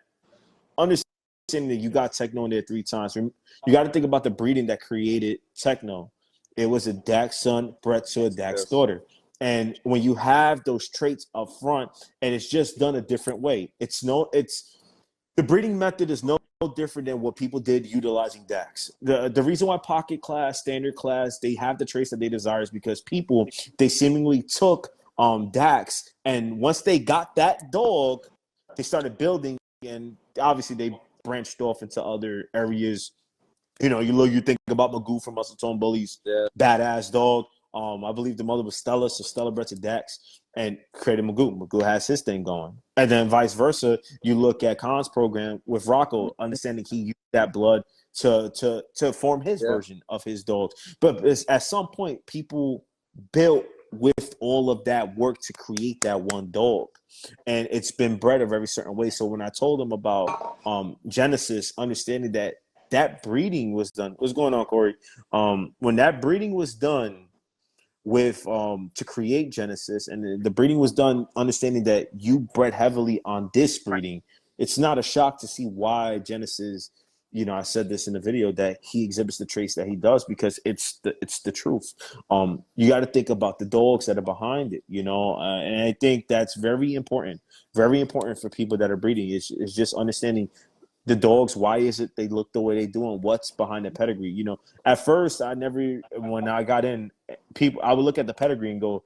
understanding that you got Techno in there 3 times, you got to think about the breeding that created Techno. It was a Dak's son bred to a Dak's daughter. And when you have those traits up front and it's just done a different way, the breeding method is no different than what people did utilizing DAX. The reason why pocket class, standard class, they have the traits that they desire is because people, they seemingly took DAX, and once they got that dog, they started building, and obviously they branched off into other areas. You know, you think about Magoo from Muscle Tone Bullies, badass dog. I believe the mother was Stella, so Stella bred to Dax and created Magoo. Magoo has his thing going. And then vice versa, you look at Khan's program with Rocco, understanding he used that blood to form his version of his dogs. But at some point, people built with all of that work to create that one dog. And it's been bred a very certain way. So when I told him about Genesis, understanding that breeding was done. What's going on, Corey? When that breeding was done with to create Genesis, and the breeding was done understanding that you bred heavily on this breeding, it's not a shock to see why Genesis, you know, I said this in the video, that he exhibits the traits that he does, because it's the truth. You got to think about the dogs that are behind it, you know, and I think that's very important for people that are breeding, is just understanding the dogs, why is it they look the way they do, and what's behind the pedigree. You know, at first, when I got in, I would look at the pedigree and go,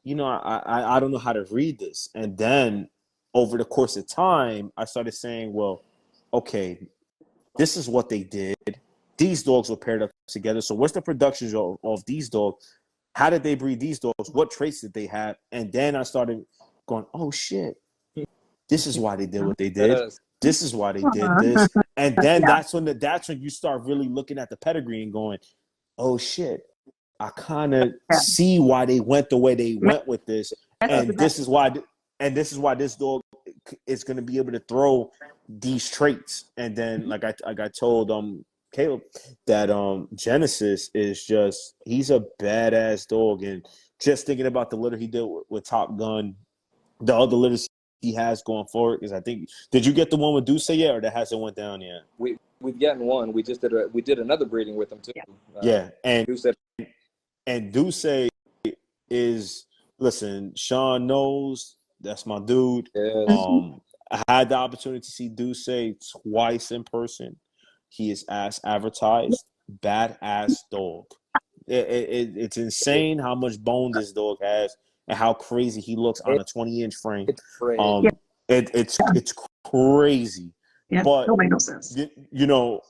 you know, I don't know how to read this. And then over the course of time, I started saying, well, okay, this is what they did. These dogs were paired up together. So what's the productions of these dogs? How did they breed these dogs? What traits did they have? And then I started going, oh, shit, this is why they did what they did. This is why they did this. And then that's when you start really looking at the pedigree and going, oh shit, I kind of see why they went the way they went with this. And this is why this dog is going to be able to throw these traits. And then like I told Caleb that Genesis is he's a badass dog. And just thinking about the litter he did with Top Gun, the other litters he has going forward, because I think, did you get the one with Duce yet, or that hasn't went down yet? We've gotten one. We did another breeding with him too. And Duce is, listen, Sean knows, that's my dude. I had the opportunity to see Duce twice in person. He is as advertised, badass dog. It's insane how much bone this dog has and how crazy he looks on a 20-inch frame. It's crazy. Yeah, but no, no sense. You know,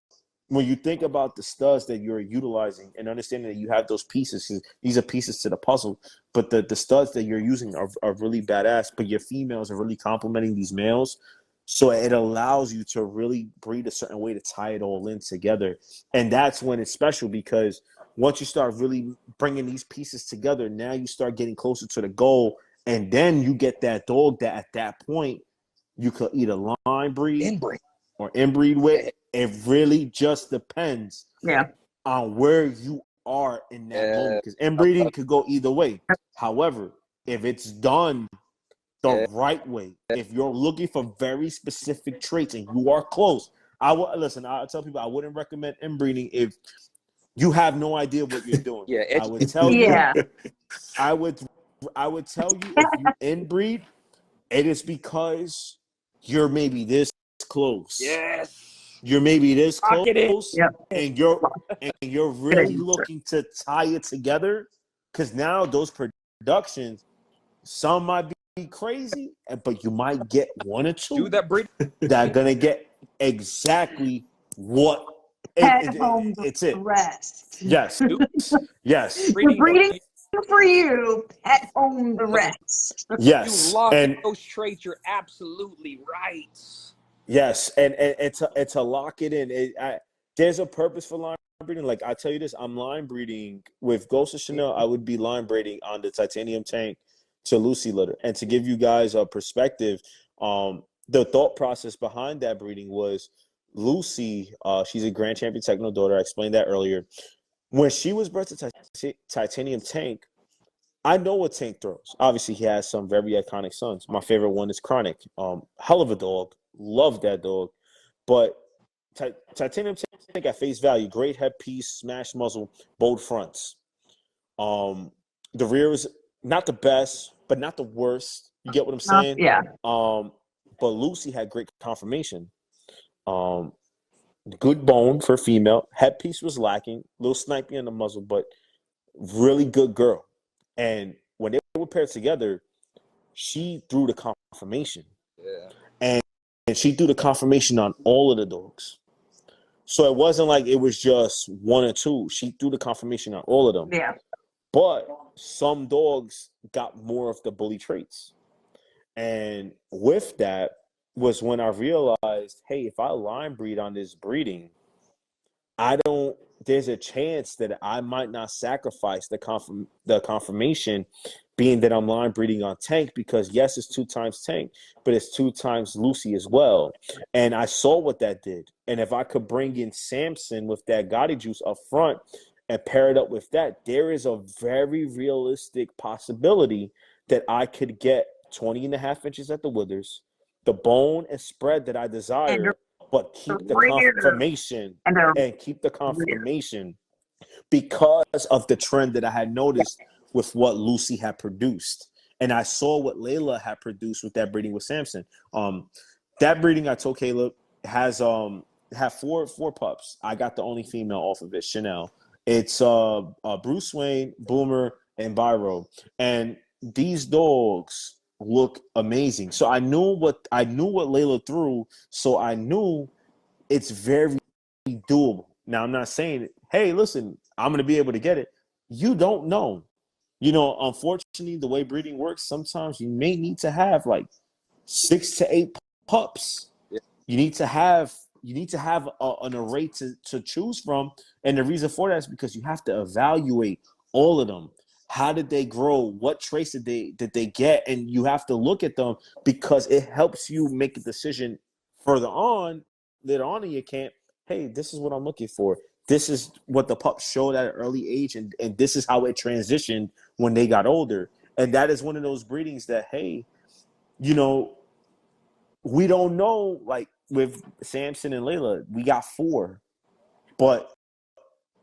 when you think about the studs that you're utilizing and understanding that you have those pieces, these are pieces to the puzzle, but the studs that you're using are really badass, but your females are really complementing these males. So it allows you to really breed a certain way to tie it all in together. And that's when it's special, because once you start really bringing these pieces together, now you start getting closer to the goal. And then you get that dog that at that point you could either line breed or inbreed with. It really just depends on where you are in that moment, because inbreeding could go either way. However, if it's done the right way, if you're looking for very specific traits and you are close, I tell people I wouldn't recommend inbreeding if you have no idea what you're doing. I would tell you I would tell you, if you inbreed, it is because you're maybe this close. You're maybe this close, and you're really looking to tie it together, because now those productions, some might be crazy, but you might get one or two that are gonna get exactly what it's it. Rest. Yes. Yes. The breeding for you, at home the rest. Yes. You lock and those traits, you're absolutely right. Yes, and to lock it in, there's a purpose for line breeding. Like, I tell you this, I'm line breeding with Ghost of Chanel. I would be line breeding on the titanium tank to Lucy litter. And to give you guys a perspective, the thought process behind that breeding was Lucy. She's a grand champion techno daughter. I explained that earlier. When she was bred to Titanium Tank, I know what Tank throws. Obviously, he has some very iconic sons. My favorite one is Chronic. Hell of a dog. Love that dog. But Titanium Tank at face value, great headpiece, smash muzzle, bold fronts. The rear is not the best, but not the worst. You get what I'm saying? Yeah. But Lucy had great conformation. Good bone for female. Headpiece was lacking. A little snipey on the muzzle, but really good girl. And when they were paired together, she threw the confirmation. Yeah. And she threw the confirmation on all of the dogs. So it wasn't like it was just one or two. She threw the confirmation on all of them. Yeah. But some dogs got more of the bully traits. And with that was when I realized, hey, if I line breed on this breeding, there's a chance that I might not sacrifice the confirmation, being that I'm line breeding on Tank, because yes, it's 2 times Tank, but it's 2 times Lucy as well. And I saw what that did. And if I could bring in Samson with that Gotti juice up front and pair it up with that, there is a very realistic possibility that I could get 20.5 inches at the withers, the bone and spread that I desire, but keep the confirmation and keep the confirmation because of the trend that I had noticed with what Lucy had produced. And I saw what Layla had produced with that breeding with Samson. That breeding, I told Caleb, has had four pups. I got the only female off of it, Chanel. It's Bruce Wayne, Boomer, and Byro. And these dogs look amazing. So I knew what Layla threw, so I knew it's very doable. Now, I'm not saying, hey, listen, I'm going to be able to get it. You don't know. You know, unfortunately, the way breeding works, sometimes you may need to have like 6 to 8 pups. Yeah. You need to have an array to choose from. And the reason for that is because you have to evaluate all of them. How did they grow? What traits did they get? And you have to look at them because it helps you make a decision later on in your camp. Hey, this is what I'm looking for. This is what the pups showed at an early age, and this is how it transitioned when they got older. And that is one of those breedings that, hey, you know, we don't know, like with Samson and Layla, we got 4. But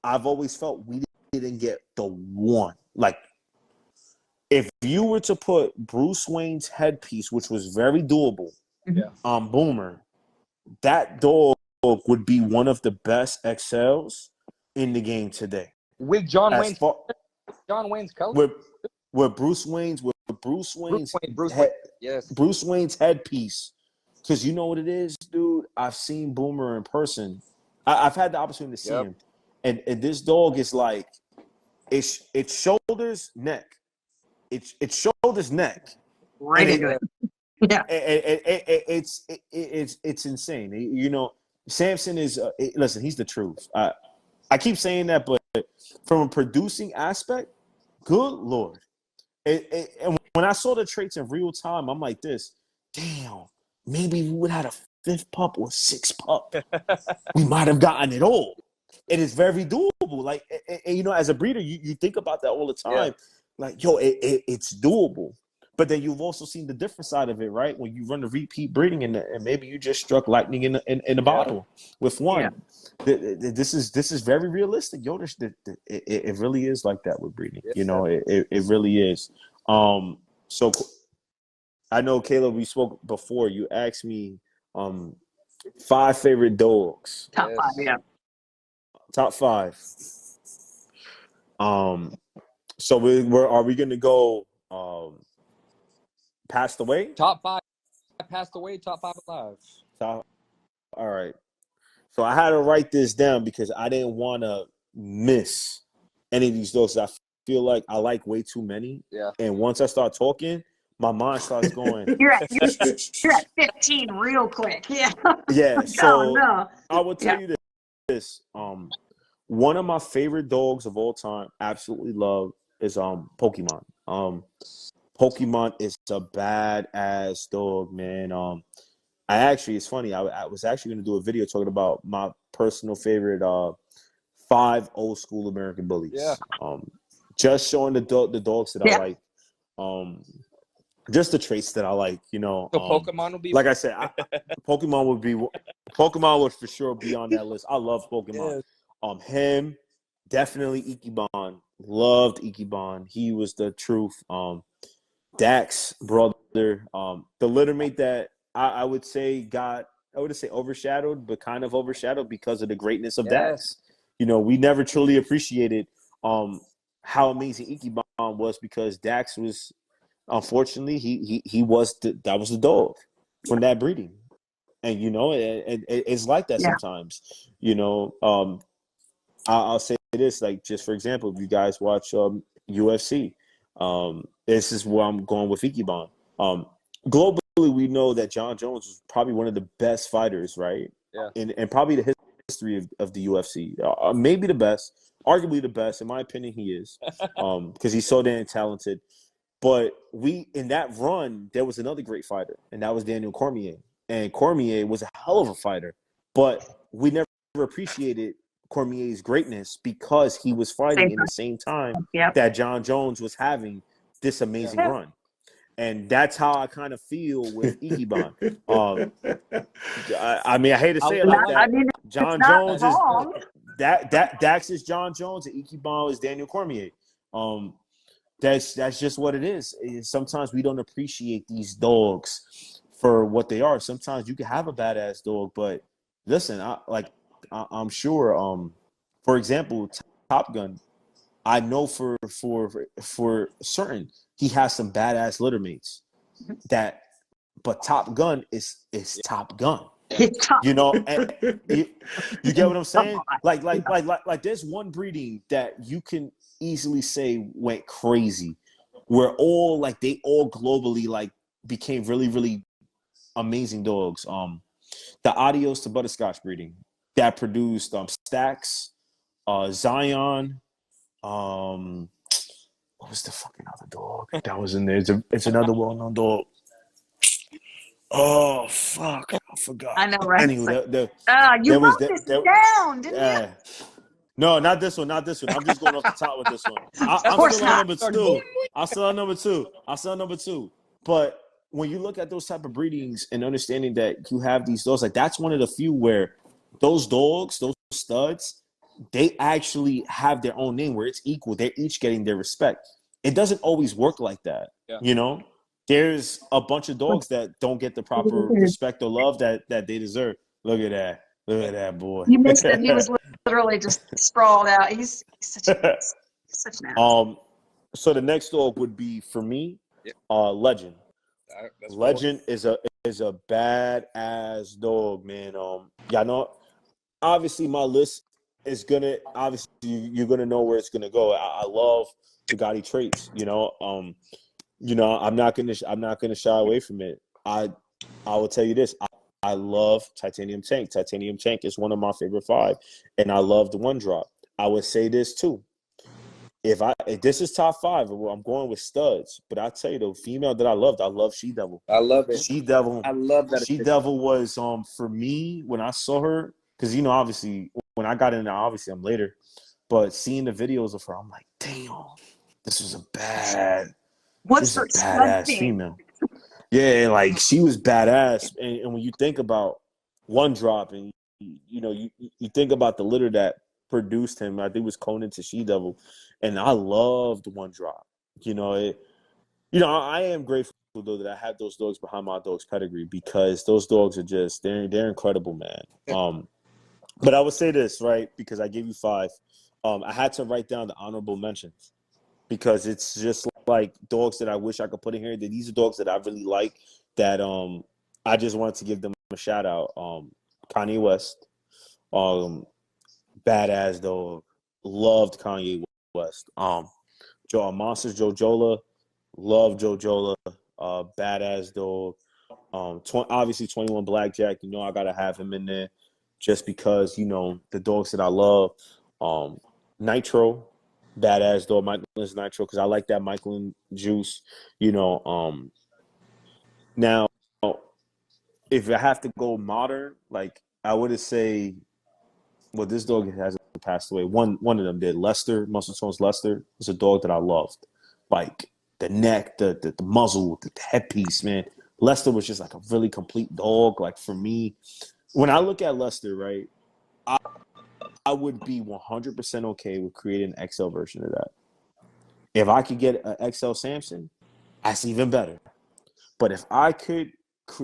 I've always felt we didn't get the one. Like, if you were to put Bruce Wayne's headpiece, which was very doable, on Boomer, that dog would be one of the best XLs in the game today. With John Wayne's color? With Bruce Wayne's Yes. Bruce Wayne's headpiece. Because you know what it is, dude? I've seen Boomer in person. I've had the opportunity to see him. And this dog is like, it's shoulders, neck. It's shoulders, neck. Right into it. Yeah. It's insane. You know, Samson is listen. He's the truth. I keep saying that, but from a producing aspect, good Lord. And when I saw the traits in real time, I'm like this. Damn, maybe we would have had a 5th pup or 6th pup. We might have gotten it all. It is very doable. Like, and, you know, as a breeder, you think about that all the time. Yeah. Like, yo, it's doable. But then you've also seen the different side of it, right? When you run the repeat breeding and maybe you just struck lightning in the bottle with one. Yeah. This is very realistic. Yo, it really is like that with breeding. Yes, you know, it really is. So I know, Caleb, we spoke before. You asked me 5 favorite dogs. Top 5, yeah. Top 5. So are we gonna go passed away? Top 5 passed away, top 5 alive. All right. So I had to write this down because I didn't want to miss any of these dogs. I feel like I like way too many. Yeah. And once I start talking, my mind starts going. You're at 15 real quick. Yeah. Yeah. So no. I will tell you this. One of my favorite dogs of all time, absolutely love, is Pokemon. Pokemon is a badass dog, man. it's funny. I was actually going to do a video talking about my personal favorite 5 old school American bullies. Yeah. Just showing the dogs that I Yeah. like. Just the traits that I like, you know. So Pokemon will be like I said, Pokemon would for sure be on that list. I love Pokemon. Him, definitely Ichiban. Loved Ichiban. He was the truth. Dax, brother, the littermate that I would say overshadowed, but kind of overshadowed because of the greatness of Dax. You know, we never truly appreciated how amazing Ichiban was because Dax was, unfortunately, he was that was the dog from that breeding, and you know, it's like that sometimes. You know, I'll say this, like, just for example, if you guys watch UFC, this is where I'm going with Ichiban. Globally, we know that John Jones was probably one of the best fighters, right? Yeah. And probably the history of the UFC. Maybe the best, arguably the best. In my opinion, he is, because he's so damn talented. But in that run, there was another great fighter, and that was Daniel Cormier. And Cormier was a hell of a fighter, but we never appreciated Cormier's greatness because he was fighting in the same time that John Jones was having this amazing run. And that's how I kind of feel with Ichiban. I mean, I hate to say it like that. I mean, John Jones is Dax is John Jones, and Ichiban is Daniel Cormier. That's just what it is. Sometimes we don't appreciate these dogs for what they are. Sometimes you can have a badass dog, but listen, I'm sure. For example, Top Gun, I know for certain he has some badass littermates. But Top Gun is Top Gun. You know, and you get what I'm saying? Like there's one breeding that you can easily say went crazy, where they all globally like became really, really amazing dogs. The Adios to Butterscotch breeding that produced Stacks, Zion, what was the fucking other dog that was in there? It's another well-known dog. Oh fuck! I forgot. I know, right? Anyway, you wrote this down, didn't you? No, not this one. Not this one. I'm just going off the top with this one. I'm still on number 2. I'm still on number two. But when you look at those type of breedings and understanding that you have these dogs, like that's one of the few where those dogs, those studs, they actually have their own name where it's equal. They're each getting their respect. It doesn't always work like that, you know? There's a bunch of dogs that don't get the proper respect or love that they deserve. Look at that boy. You missed it. He was literally just sprawled out. He's such an ass. So the next dog would be for me, Legend. Legend is a badass dog, man. Y'all know, obviously my list is you're gonna know where it's gonna go. I love Bugatti traits, you know. I'm not gonna shy away from it. I will tell you this. I love Titanium Tank. Titanium Tank is one of my favorite 5, and I love the one drop. I would say this too. If this is top 5, I'm going with studs. But I tell you, the female that I love She Devil. I love it. She Devil. I love that. She Devil was for me when I saw her, because you know, obviously when I got in there, obviously I'm later, but seeing the videos of her, I'm like, damn, this was a badass female. Yeah, like she was badass. And when you think about one drop, and you think about the litter that produced him, I think it was Conan to She Devil, and I loved one drop. I am grateful though that I have those dogs behind my dog's pedigree, because those dogs are just they're incredible, man. But I would say this, right, because I gave you 5. I had to write down the honorable mentions, because it's just like dogs that I wish I could put in here. That these are dogs that I really like, that I just wanted to give them a shout out. Kanye West, badass dog, loved Kanye West. Monsters Jojola, love Jojola, badass dog. Obviously 21 Blackjack, I gotta have him in there, just because the dogs that I love. Nitro, badass dog, Michaelin's Nitro, because I like that Michaelin juice. Now if I have to go modern, like I would say, well, this dog hasn't passed away. One of them did. Lester, Muscle Tones Lester, is a dog that I loved. Like the neck, the muzzle, the headpiece, man. Lester was just like a really complete dog. Like for me, when I look at Lester, right, I would be 100% okay with creating an XL version of that. If I could get an XL Samson, that's even better. But if I could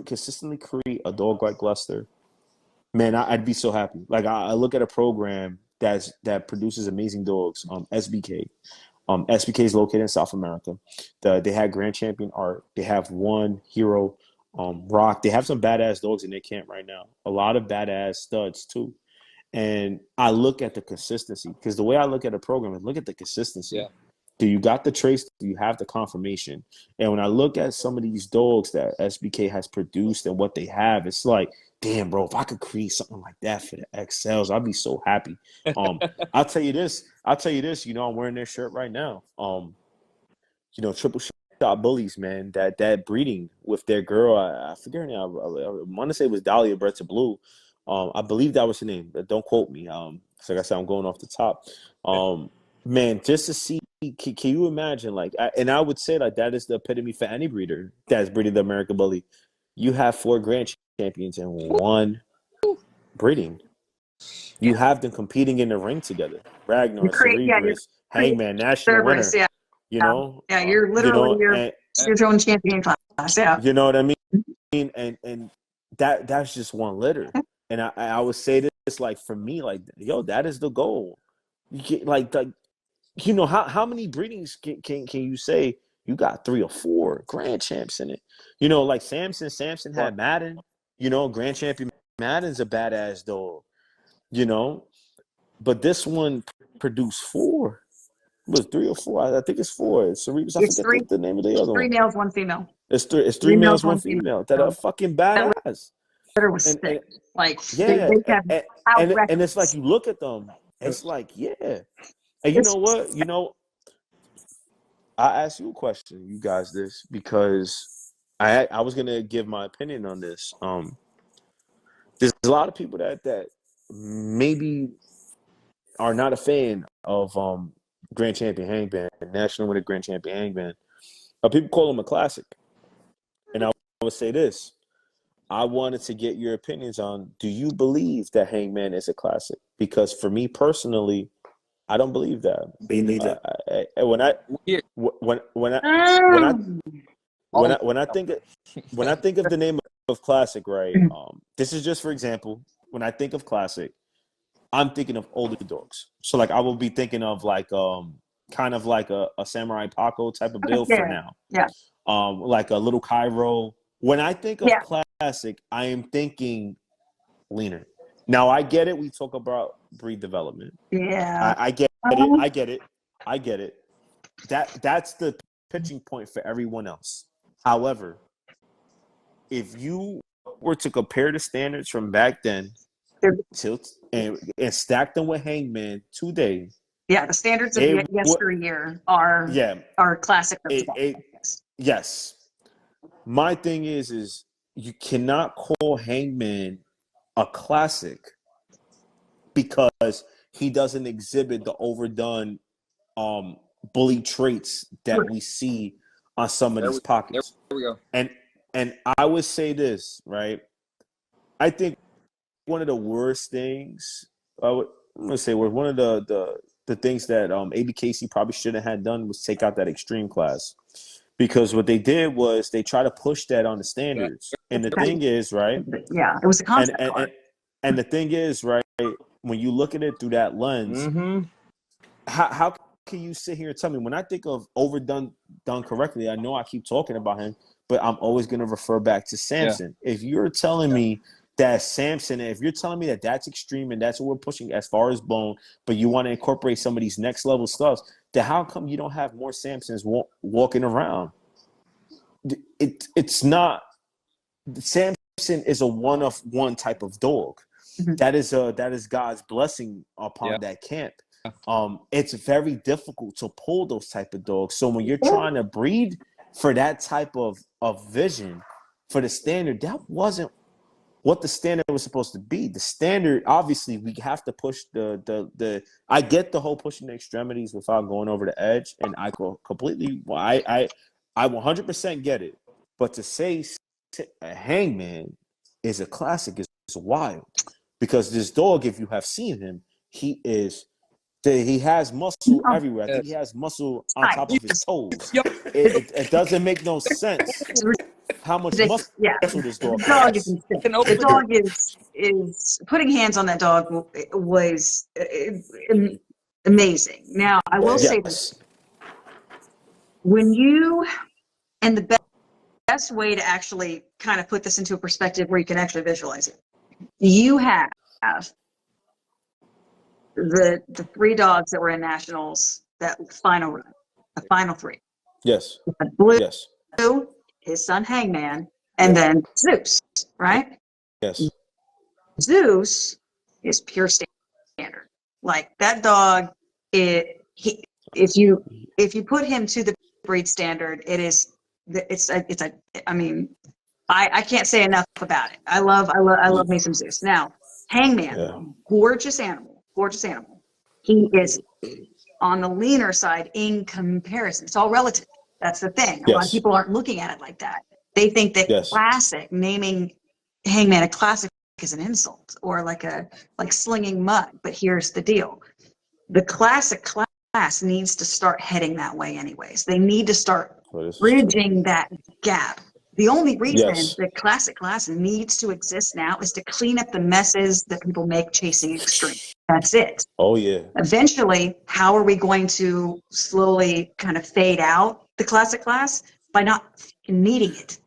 consistently create a dog like Lester, man, I'd be so happy. Like I look at a program that produces amazing dogs. SBK. SBK is located in South America. They had Grand Champion Art. They have one Hero, Rock. They have some badass dogs in their camp right now. A lot of badass studs too. And I look at the consistency, because the way I look at a program is look at the consistency. Yeah. Do you got the trace? Do you have the confirmation? And when I look at some of these dogs that SBK has produced and what they have, it's like, damn, bro, if I could create something like that for the XLs, I'd be so happy. I'll tell you this, you know, I'm wearing their shirt right now. You know, triple shot bullies, man, that breeding with their girl, I forget her name. I want to say it was Dahlia Bred to Blue. I believe that was her name, but don't quote me. So like I said, I'm going off the top. Man, just to see, can you imagine, like, and I would say like that is the epitome for any breeder that's breeding the American Bully. You have 4 grand champions in one breeding. You have them competing in the ring together. Ragnar, You're Cerebrus, Hangman, national winner. Cerberus, yeah. You know, Yeah, you're literally and your own champion class. Yeah. you know what I mean. And that's just one litter. And I would say this, like, for me, like, yo, that is the goal. You get, like you know, how many breedings can you say you got 3 or 4 grand champs in it? You know, like Samson had Madden. You know, grand champion Madden's a badass dog. You know, but this one produced 4. It was 3 or 4. I think it's 4. Cerebrus, I It's forget the name of the other 3 one. males, 1 female. It's 3 3 males, males, 1 1 female that are fucking That badass. litter was And sick. Like yeah, they have out and it's like records. you look at them, it's like, yeah. And you know what? You know, I asked you a question, you guys, this because I was gonna give my opinion on this. There's a lot of people that maybe are not a fan of Grand Champion Hangman, National Winner Grand Champion Hangman. People call him a classic. And I would say this. I wanted to get your opinions on, do you believe that Hangman is a classic? Because for me personally, I don't believe that. Me neither. When I think of the name of classic, right? This is just for example. When I think of classic, I'm thinking of older dogs. So like I will be thinking of like kind of like a Samurai Paco type of build for now. Yeah. Like a little Cairo. When I think of classic, I am thinking leaner. Now I get it. We talk about breed development. Yeah. I get it. I get it. That's the pitching point for everyone else. However, if you were to compare the standards from back then and stack them with Hangman today. Yeah, the standards of yesteryear are classic. Yes. My thing is you cannot call Hangman a classic because he doesn't exhibit the overdone bully traits that we see on some of these pockets. There we go. And I would say this, right? I think one of the worst things one of the things that ABKC probably shouldn't have done was take out that extreme class, because what they did was they try to push that on the standards. And the thing is, right? Yeah, it was a concept car. And the thing is, right, when you look at it through that lens, how can you sit here and tell me, when I think of overdone done correctly, I know I keep talking about him, but I'm always going to refer back to Samson. Yeah. If you're telling me that Samson, if you're telling me that that's extreme and that's what we're pushing as far as bone, but you want to incorporate some of these next level stuff, then how come you don't have more Samsons walking around? It's not. Samson is a one of one type of dog. Mm-hmm. That is God's blessing upon that camp. It's very difficult to pull those type of dogs. So when you're trying to breed for that type of vision for the standard, that wasn't what the standard was supposed to be. The standard, obviously, we have to push the. I get the whole pushing the extremities without going over the edge, and I completely. Well, I 100% get it. But to say a Hangman is a classic is wild, because this dog, if you have seen him, he has muscle everywhere. I think he has muscle on top of his toes. It doesn't make no sense how much muscle Yeah, this dog the dog is has. insane. The dog is putting hands on that dog was amazing. Now, I will say this: when you, and the best way to actually kind of put this into a perspective where you can actually visualize it, you have the 3 dogs that were in nationals, that final run, the final 3. Yes. Blue, Yes. his son Hangman, and then Zeus, right? Yes. Zeus is pure standard. Like that dog, if you put him to the breed standard, I mean, I can't say enough about it. I love me some Zeus. Now, Hangman, gorgeous animal. He is on the leaner side in comparison. It's all relative. That's the thing. A lot of people aren't looking at it like that. They think that classic, naming Hangman a classic, is an insult, or like slinging mud. But here's the deal: the classic class needs to start heading that way anyways. They need to start bridging that gap. The only reason the classic class needs to exist now is to clean up the messes that people make chasing extreme. That's it. Oh yeah. Eventually, how are we going to slowly kind of fade out the classic class? By not needing it.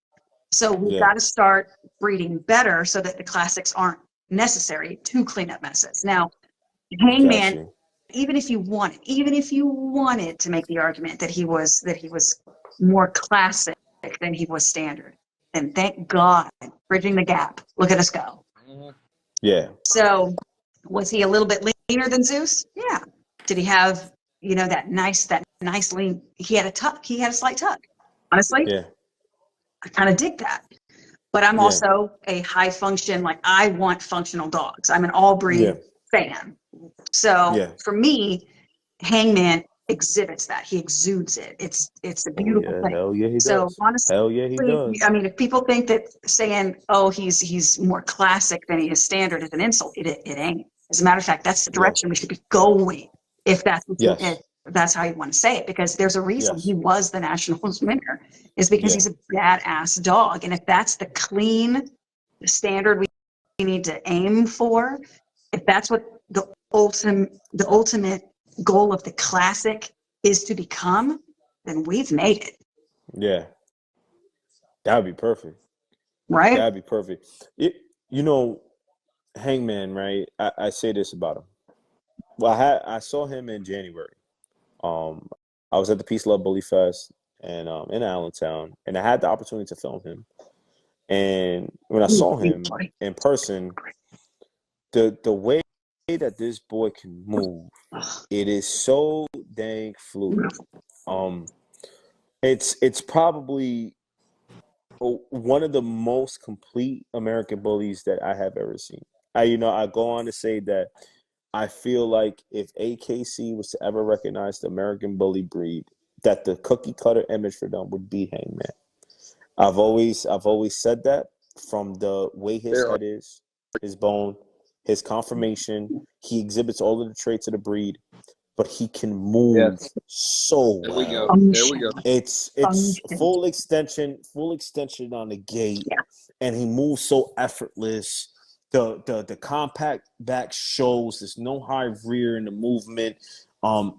So we've got to start breeding better so that the classics aren't necessary to clean up messes. Now, Hangman, even if you wanted to make the argument that he was more classic than he was standard, then thank God, bridging the gap. Look at us go. Yeah. So, was he a little bit leaner than Zeus? Yeah. Did he have that nice lean? He had a tuck. He had a slight tuck. Honestly, I kind of dig that. But I'm also a high function, like I want functional dogs. I'm an all breed fan. So for me, Hangman exhibits that. He exudes it. It's a beautiful thing. Hell yeah, he so does. Honestly, hell yeah, he does. I mean, if people think that saying, "Oh, he's more classic than he is standard," is an insult, it ain't. As a matter of fact, that's the direction we should be going. If that's if that's how you want to say it, because there's a reason he was the Nationals winner, is because he's a badass dog, and if that's the clean standard we need to aim for, if that's what the ultimate goal of the classic is to become, then we've made it. Yeah. That would be perfect. Right? That would be perfect. Hangman, right? I say this about him. Well, I saw him in January. I was at the Peace Love Bully Fest and in Allentown, and I had the opportunity to film him. And when I saw him in person, the way that this boy can move, it is so dang fluid. It's probably one of the most complete American bullies that I have ever seen. I go on to say that I feel like if AKC was to ever recognize the American bully breed, that the cookie cutter image for them would be Hangman. I've always said that, from the way his head is, his bone, his conformation. He exhibits all of the traits of the breed, but he can move so well. There we go. It's full extension on the gate, and he moves so effortless. The compact back shows. There's no high rear in the movement.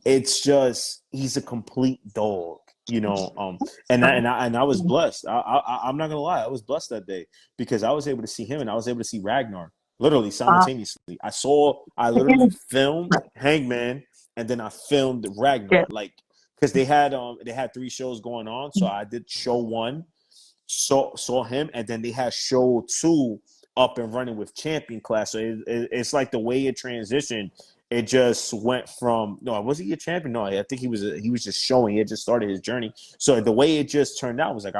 It's just, he's a complete dog, and I was blessed. I'm not gonna lie, I was blessed that day, because I was able to see him and I was able to see Ragnar literally simultaneously. I literally filmed Hangman and then I filmed Ragnar, because they had 3 shows going on, so I did show 1, saw him, and then they had show 2 up and running with champion class. So it's like the way it transitioned. It just went from, no, was he a champion? No, I think he was just showing. He had just started his journey. So the way it just turned out was like,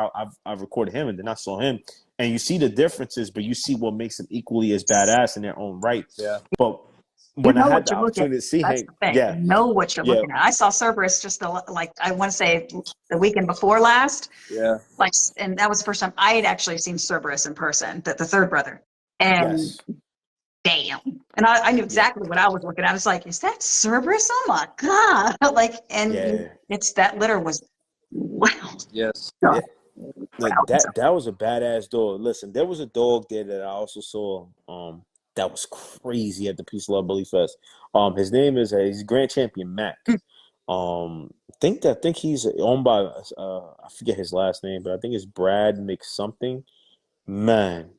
I've recorded him, and then I saw him, and you see the differences, but you see what makes them equally as badass in their own right. Yeah. But You when I know had what the you're looking at. opportunity to see That's him, the thing. yeah, You know what you're yeah, looking at. I saw Cerberus just like I want to say the weekend before last. Yeah. Like, and that was the first time I had actually seen Cerberus in person, the third brother. And yes, damn. And I knew yeah, exactly what I was looking at. I was like, is that Cerberus? Oh my God. Like, and yeah, it's that litter was wow. Yes. yeah. Like Wow. So, that was a badass dog. Listen, there was a dog there that I also saw. That was crazy at the Peace Love Bully Fest. His name is he's Grand Champion Mac. I think he's owned by I forget his last name, but I think it's Brad McSomething. Man,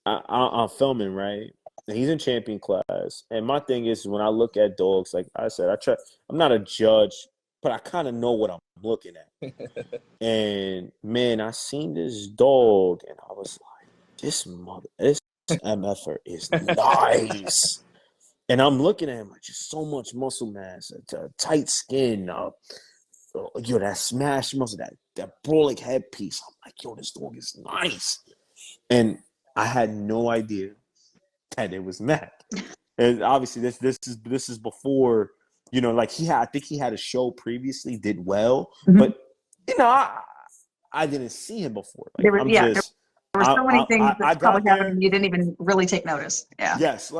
I'm filming, right? And he's in champion class. And my thing is when I look at dogs, like I said, I'm not a judge, but I kind of know what I'm looking at. And man, I seen this dog and I was like, this MFer is nice. And I'm looking at him like just so much muscle mass, a tight skin, that smash muscle, that brolic headpiece. I'm like, yo, this dog is nice. And I had no idea that it was Mac. And obviously this is before, like I think he had a show previously, did well, but I didn't see him before. Like there were so many things that I probably got happened there. and you didn't even really take notice. Yeah. Yes,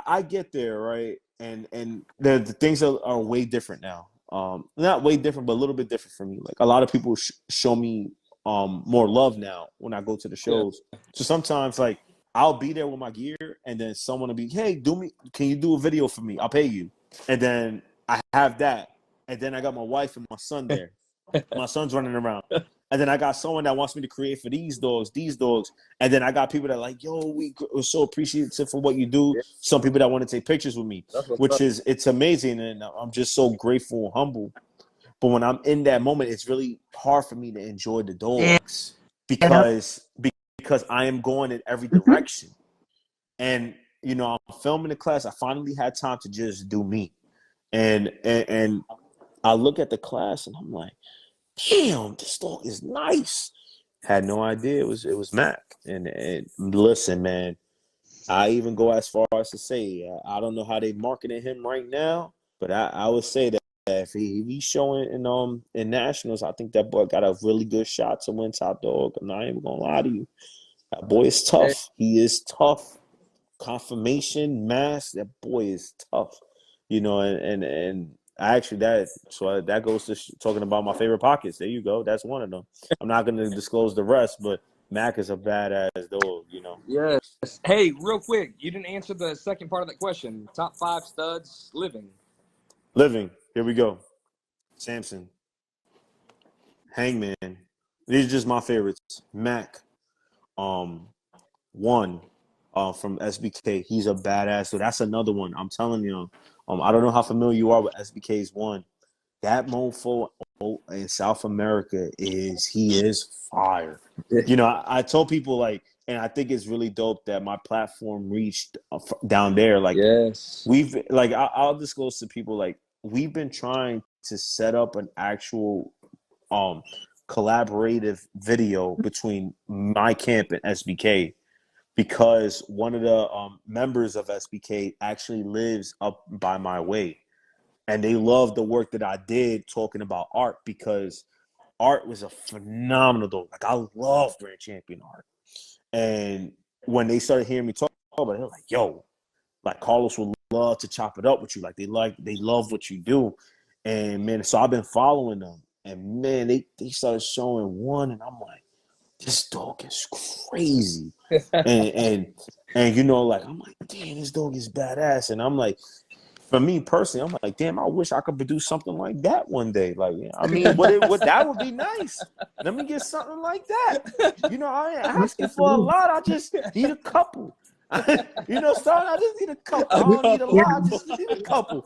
I get there, right, and the things are way different now. Not way different, but a little bit different for me. Like a lot of people show me more love now when I go to the shows. Yeah. So sometimes like I'll be there with my gear, and then someone will be, hey, can you do a video for me? I'll pay you. And then I have that, and then I got my wife and my son there. My son's running around. And then I got someone that wants me to create for these dogs. And then I got people that are like, yo, we're so appreciative for what you do. Yeah. Some people that want to take pictures with me, it's amazing. And I'm just so grateful and humble. But when I'm in that moment, it's really hard for me to enjoy the dogs because I am going in every direction. And, I'm filming the class. I finally had time to just do me. And I look at the class and I'm like, damn, this dog is nice. Had no idea it was Mac. And listen, man, I even go as far as to say I don't know how they marketing him right now, but I would say that if he's showing in nationals, I think that boy got a really good shot to win top dog. I'm not even gonna lie to you. That boy is tough. He is tough. Confirmation, mass. That boy is tough. And actually that goes to talking about my favorite pockets. There you go. That's one of them. I'm not going to disclose the rest, but Mac is a badass dog. Yes. Hey, real quick, you didn't answer the second part of that question. Top 5 studs living. Here we go. Samson, Hangman. These are just my favorites. Mac, one, from SBK. He's a badass. So that's another one. I'm telling you. I don't know how familiar you are with SBK's one. That mofo in South America is fire. I told people like, and I think it's really dope that my platform reached down there. Like, yes, I'll disclose to people like we've been trying to set up an actual collaborative video between my camp and SBK because one of the members of SBK actually lives up by my way. And they loved the work that I did talking about Art because Art was a phenomenal dog. Like I love Grand Champion Art. And when they started hearing me talk about it, they're like, yo, like Carlos would love to chop it up with you. Like they love what you do. And man, so I've been following them. And man, they started showing one and I'm like, this dog is crazy. and like I'm like, damn, this dog is badass. And I'm like, for me personally, I'm like, damn, I wish I could produce something like that one day. Like, I mean, what that would be nice. Let me get something like that. I ain't asking for a lot. I just need a couple. Son, I just need a couple. I don't need a lot. I just need a couple.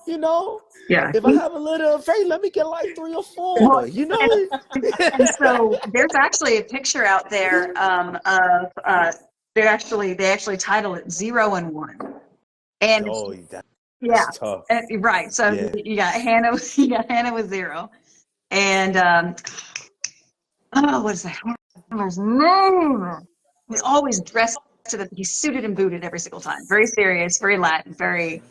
Yeah. If I have a little faith, let me get like 3 or 4. Well, and so there's actually a picture out there of they actually title it 0 and 1. And that's tough. Right. So you got Hannah with 0. And what is that? Hannah's name? He's always dressed to the, he's suited and booted every single time. Very serious, very Latin, very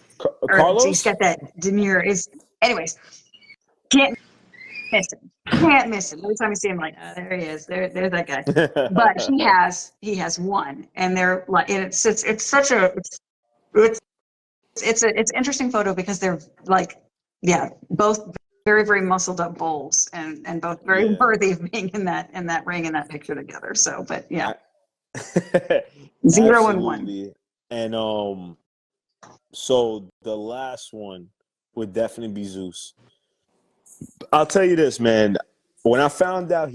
earnest. He's Carlos? got that demure. Anyways, can't miss him. Can't miss him. Every time you see him, like, oh, there he is. There's that guy. But he has one, and they're like, and it's such a it's an interesting photo because they're like, yeah, both very, very muscled up bulls, and both very Yeah. worthy of being in that ring in that picture together. So, but yeah, I- 0 and 1. Absolutely. And so the last one would definitely be Zeus. I'll tell you this, man. When I found out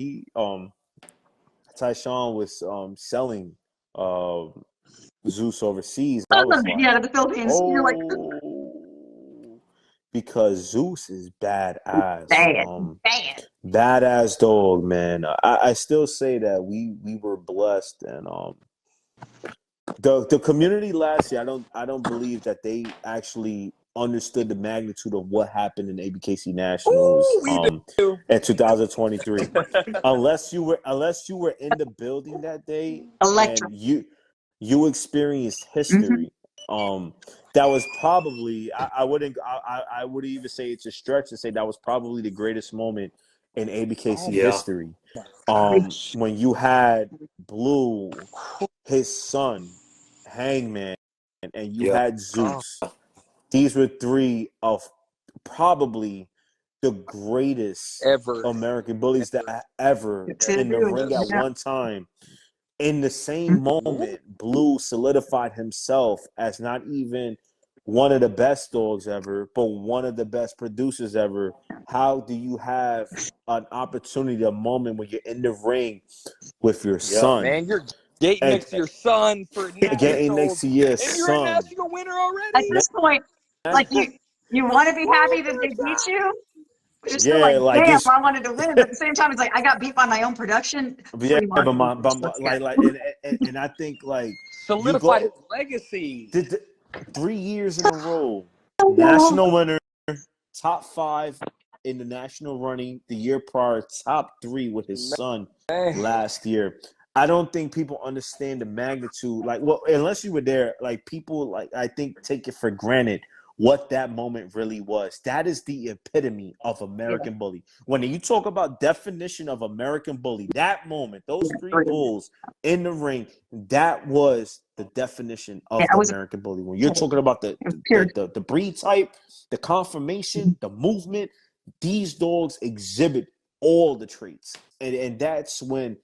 Tyshawn was selling Zeus overseas, I was like, Yeah, to the Philippines. You're like, oh, because Zeus is badass. bad. Badass dog, man. I still say that we were blessed, and the community last year, I don't believe that they actually understood the magnitude of what happened in ABKC Nationals Ooh, we do. in 2023. unless you were in the building that day Electric. and you experienced history. That was probably I would even say it's a stretch to say that was probably the greatest moment in ABKC Yeah. history. When you had Blue, his son, Hangman, and you Yeah. had Zeus. These were three of probably the greatest Ever. American bullies that ever To in the agree with ring you, at yeah. one time. In the same moment, Blue solidified himself as not even one of the best dogs ever, but one of the best producers ever. How do you have an opportunity, a moment when you're in the ring with your son? Man, you're getting And next to your son for getting next nationals, to your and you're a son. national winner already. At this point, like you want to be happy that they beat you, but you're still like, like damn, it's I wanted to win. But at the same time, it's like I got beat by my own production. yeah, 3 but months. Let's go. and I think like you Solidified his go legacy. 3 years in a row, national winner, top 5 in the national running the year prior, top 3 with his son last year. I don't think people understand the magnitude. Like, well, unless you were there, like people, like I think take it for granted what that moment really was. That is the epitome of American bully. When you talk about definition of American bully, that moment, those 3 bulls in the ring, that was the definition of the American bully. When you're talking about the breed type, the conformation, the movement, these dogs exhibit all the traits. And that's when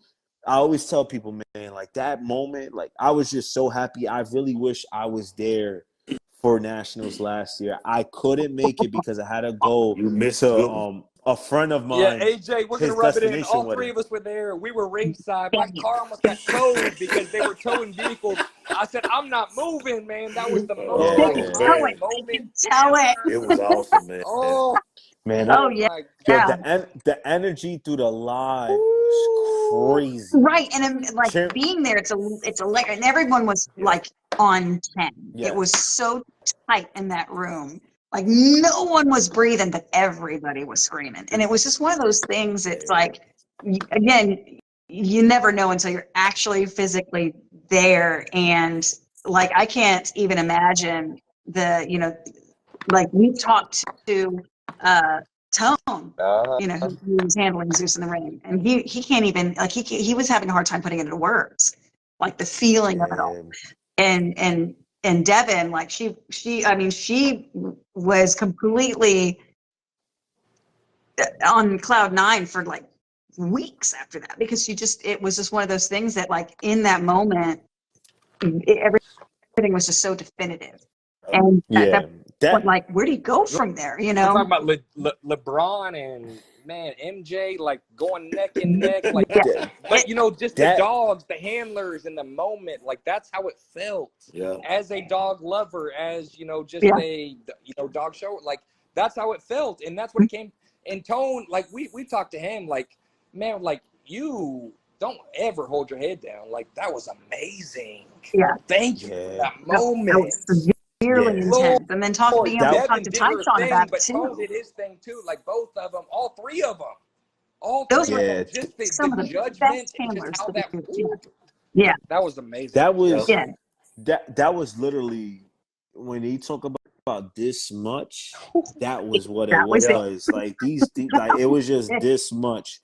I always tell people, man, like that moment, like I was just so happy. I really wish I was there for Nationals last year. I couldn't make it because I had to go You missed to a friend of Yeah, mine. AJ, we're gonna His rub it in. destination All 3 wedding. of us were there. We were ringside. My car almost got towed because they were towing vehicles. I said, "I'm not moving, man." That was the most Yeah. iconic moment. Tell it. It was awesome, man. Oh, Man, Oh yeah. my yo, Yeah. the energy through the live was crazy. Right, and like being there, it's electric, and everyone was like on 10. Yeah. It was so tight in that room. Like no one was breathing, but everybody was screaming, and it was just one of those things. It's like, again, you never know until you're actually physically there, and like I can't even imagine like we talked to Tone, who was handling Zeus in the ring, and he can't even like he was having a hard time putting it into words, like the feeling of it all. And Devin, like she was completely on cloud 9 for like weeks after that, because it was just one of those things that like in that moment everything was just so definitive, and like where do you go from there? We're talking about LeBron and man MJ like going neck and neck, like but just the dogs, the handlers in the moment, like that's how it felt. As a dog lover, as a dog show, like that's how it felt, and that's what it came. And Tone, like we talked to him, like man, like you don't ever hold your head down, like that was amazing. Thank you for that moment. Really intense. And then being able to talk to Tyshawn about it but too. Tone did his thing too, like both of them, all 3 of them, Those were just some of the the judgment best and just handlers how to that do. Yeah. That was amazing. That was Yeah. that was literally when he talk about this much. That was what it That was it. was. Like like it was just this much.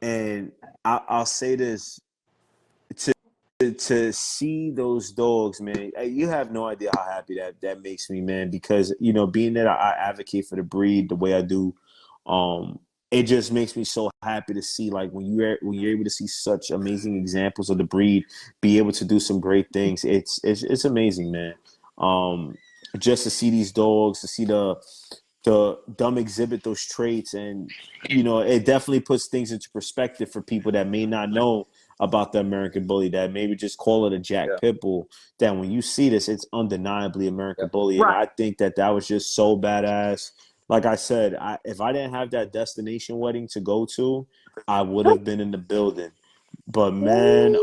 And I'll say this to see those dogs, man. You have no idea how happy that makes me, man. Because being that I advocate for the breed the way I do, it just makes me so happy to see like when you're able to see such amazing examples of the breed be able to do some great things. It's amazing, man. Just to see these dogs, to see them exhibit those traits, and it definitely puts things into perspective for people that may not know about the American Bully, that maybe just call it a Jack Pit Bull. That when you see this, it's undeniably American Bully, and Right. I think that was just so badass. Like I said, if I didn't have that destination wedding to go to, I would have been in the building. But man,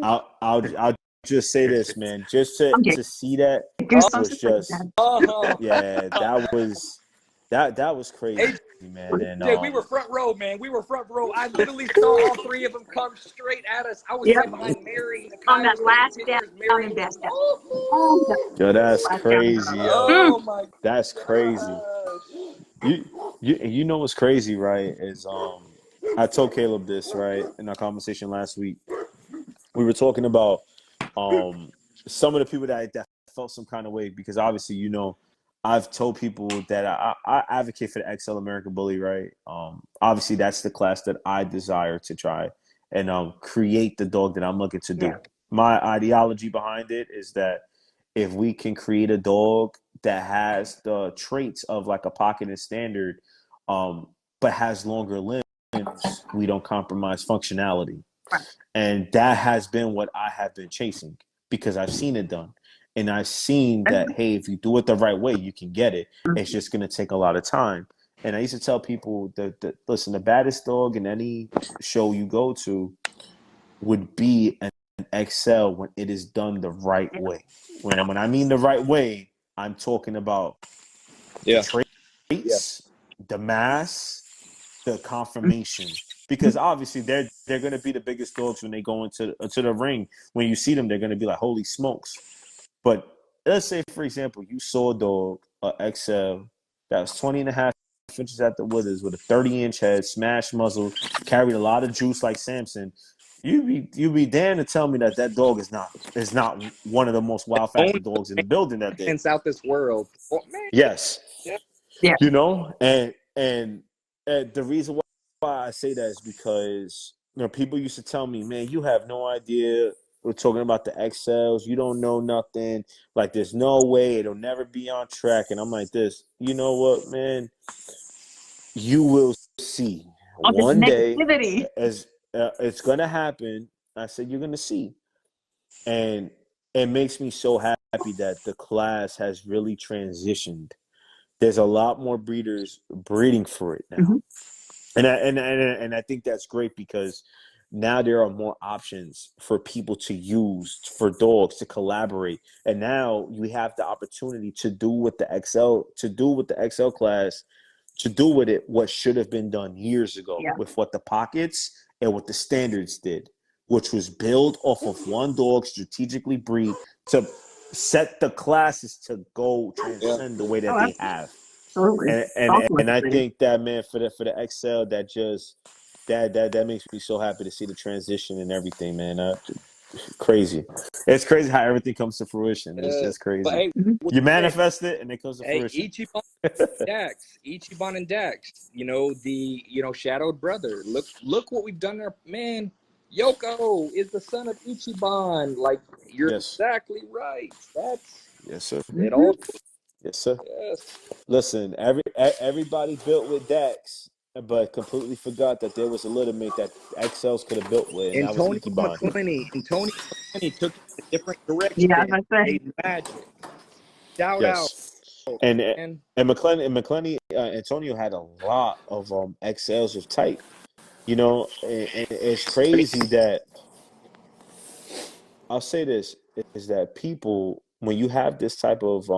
I'll just say this, man, just I'm to getting see that goosebumps. was Just like just that. yeah, that was crazy, man. And AJ, we were front row, man. We were front row. I literally saw all three of them come straight at us. I was Yep. right behind Mary and the On guy that was taking last step pictures. down Mary and was, best step. Oh, the yo, that's last down and crazy, best. yo. oh my That's crazy. gosh. You know what's crazy, right? Is I told Caleb this, right, in our conversation last week. We were talking about some of the people that felt some kind of way, because obviously, I've told people that I advocate for the XL American Bully, right? Obviously, that's the class that I desire to try and create the dog that I'm looking to do. Yeah. My ideology behind it is that if we can create a dog that has the traits of like a pocket and standard, but has longer limbs, we don't compromise functionality. Right. And that has been what I have been chasing, because I've seen it done. And I've seen that, hey, if you do it the right way, you can get it. It's just going to take a lot of time. And I used to tell people that listen, the baddest dog in any show you go to would be an XL when it is done the right way. When I mean the right way, I'm talking about the traits, the mass, the confirmation. Because obviously they're going to be the biggest dogs when they go into the ring. When you see them, they're going to be like, holy smokes. But let's say, for example, you saw a dog, a XL, that was 20 and a half inches at the withers with a 30-inch head, smashed muzzle, carried a lot of juice like Samson. You'd be damned to tell me that dog is not one of the most wild, fastest dogs in the building that day. Hence out this world. Oh, man. Yes. Yeah. Yeah. And the reason why I say that is because people used to tell me, man, you have no idea. We're talking about the XLs. You don't know nothing. Like, there's no way it'll never be on track. And I'm like this. You know what, man? You will see All this one day, negativity. as it's gonna happen. I said you're gonna see, and it makes me so happy that the class has really transitioned. There's a lot more breeders breeding for it now. Mm-hmm. And I think that's great, because now there are more options for people to use, for dogs to collaborate. And now you have the opportunity to do with the XL class, to do with it what should have been done years ago, Yeah. with what the pockets and what the standards did, which was build off of one dog, strategically breed to set the classes to go transcend the way that they have. Absolutely. And I think that, man, for the XL, that makes me so happy to see the transition and everything, man. Crazy. It's crazy how everything comes to fruition. It's just crazy. But hey, You manifest it and it comes to hey, fruition. Ichiban and Dax, the shadowed brother. Look what we've done there, man. Yoko is the son of Ichiban. Like, you're exactly right. That's yes, sir. it all. Yes, sir. Yes. Listen, everybody built with Dax, but completely forgot that there was a little mate that XLs could have built with, and that was Antonio Ichiban. McClenny took it a different direction. Yeah, I Made magic. Shout out. And McClenny, Antonio had a lot of XLs with type. And it's crazy that I'll say this is that people, when you have this type of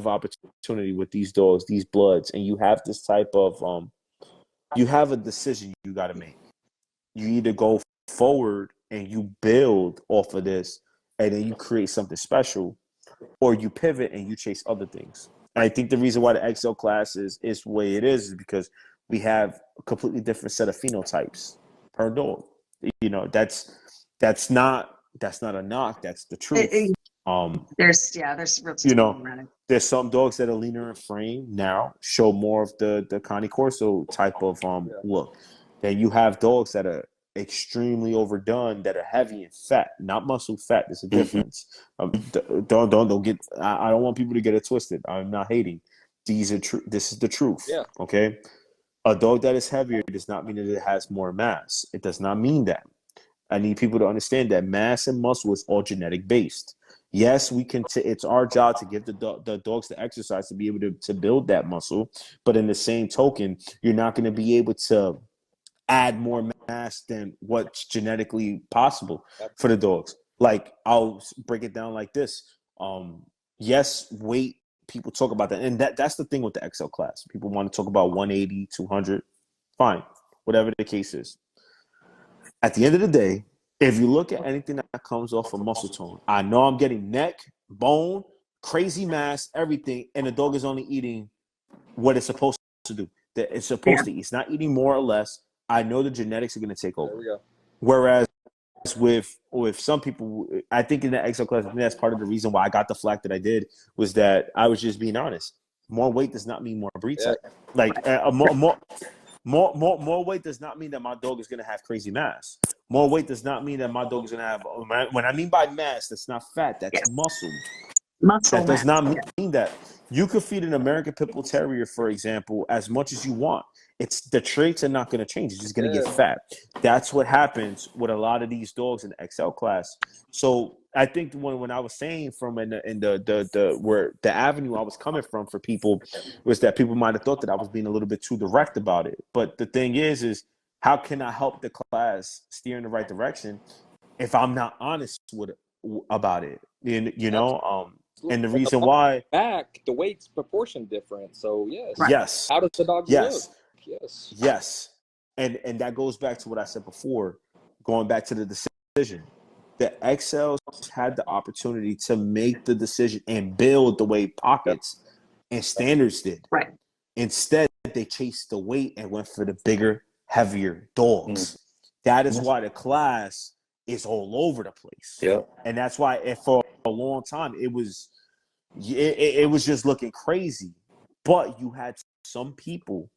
opportunity with these dogs, these bloods, and you have this type of you have a decision you got to make. You either go forward and you build off of this, and then you create something special, or you pivot and you chase other things. And I think the reason why the XL class is the way it is because we have a completely different set of phenotypes per dog. You know, that's not a knock. That's the truth. There's you know, there's some dogs that are leaner in frame now, show more of the Connie Corso type of look. Then you have dogs that are extremely overdone, that are heavy in fat, not muscle fat. There's a difference. Don't get. I don't want people to get it twisted. I'm not hating. These are true. This is the truth. Yeah. Okay. A dog that is heavier does not mean that it has more mass. It does not mean that. I need people to understand that mass and muscle is all genetic based. Yes, we can. It's our job to give the dogs the exercise to be able to build that muscle. But in the same token, you're not going to be able to add more mass than what's genetically possible for the dogs. Like, I'll break it down like this. Yes, weight. People talk about that, and that's the thing with the XL class. People want to talk about 180, 200. Fine, whatever the case is. At the end of the day, if you look at anything that comes off of muscle tone, I know I'm getting neck, bone, crazy mass, everything, and the dog is only eating what it's supposed to do. That it's supposed to eat. It's not eating more or less. I know the genetics are going to take over. There we go. Whereas with some people, I think in the XL class, I think that's part of the reason why I got the flack that I did, was that I was just being honest. More weight does not mean more breed type. Like more weight does not mean that my dog is going to have crazy mass. More weight does not mean that my dog is going to have. When I mean by mass, that's not fat. That's muscle. That does not mean that. You could feed an American Pit Bull Terrier, for example, as much as you want. It's the traits are not going to change. It's just going to get fat. That's what happens with a lot of these dogs in the XL class. So I think when I was saying from in the where the avenue I was coming from for people was that people might have thought that I was being a little bit too direct about it. But the thing is how can I help the class steer in the right direction if I'm not honest about it? And and the reason why the weight's proportion different. So yes, how does the dog look? Yes. And that goes back to what I said before, going back to the decision. The XLs had the opportunity to make the decision and build the way Pockets and Standards did. Right. Instead, they chased the weight and went for the bigger, heavier dogs. That is why the class is all over the place. Yeah. And that's why for a long time it was just looking crazy. But you had some people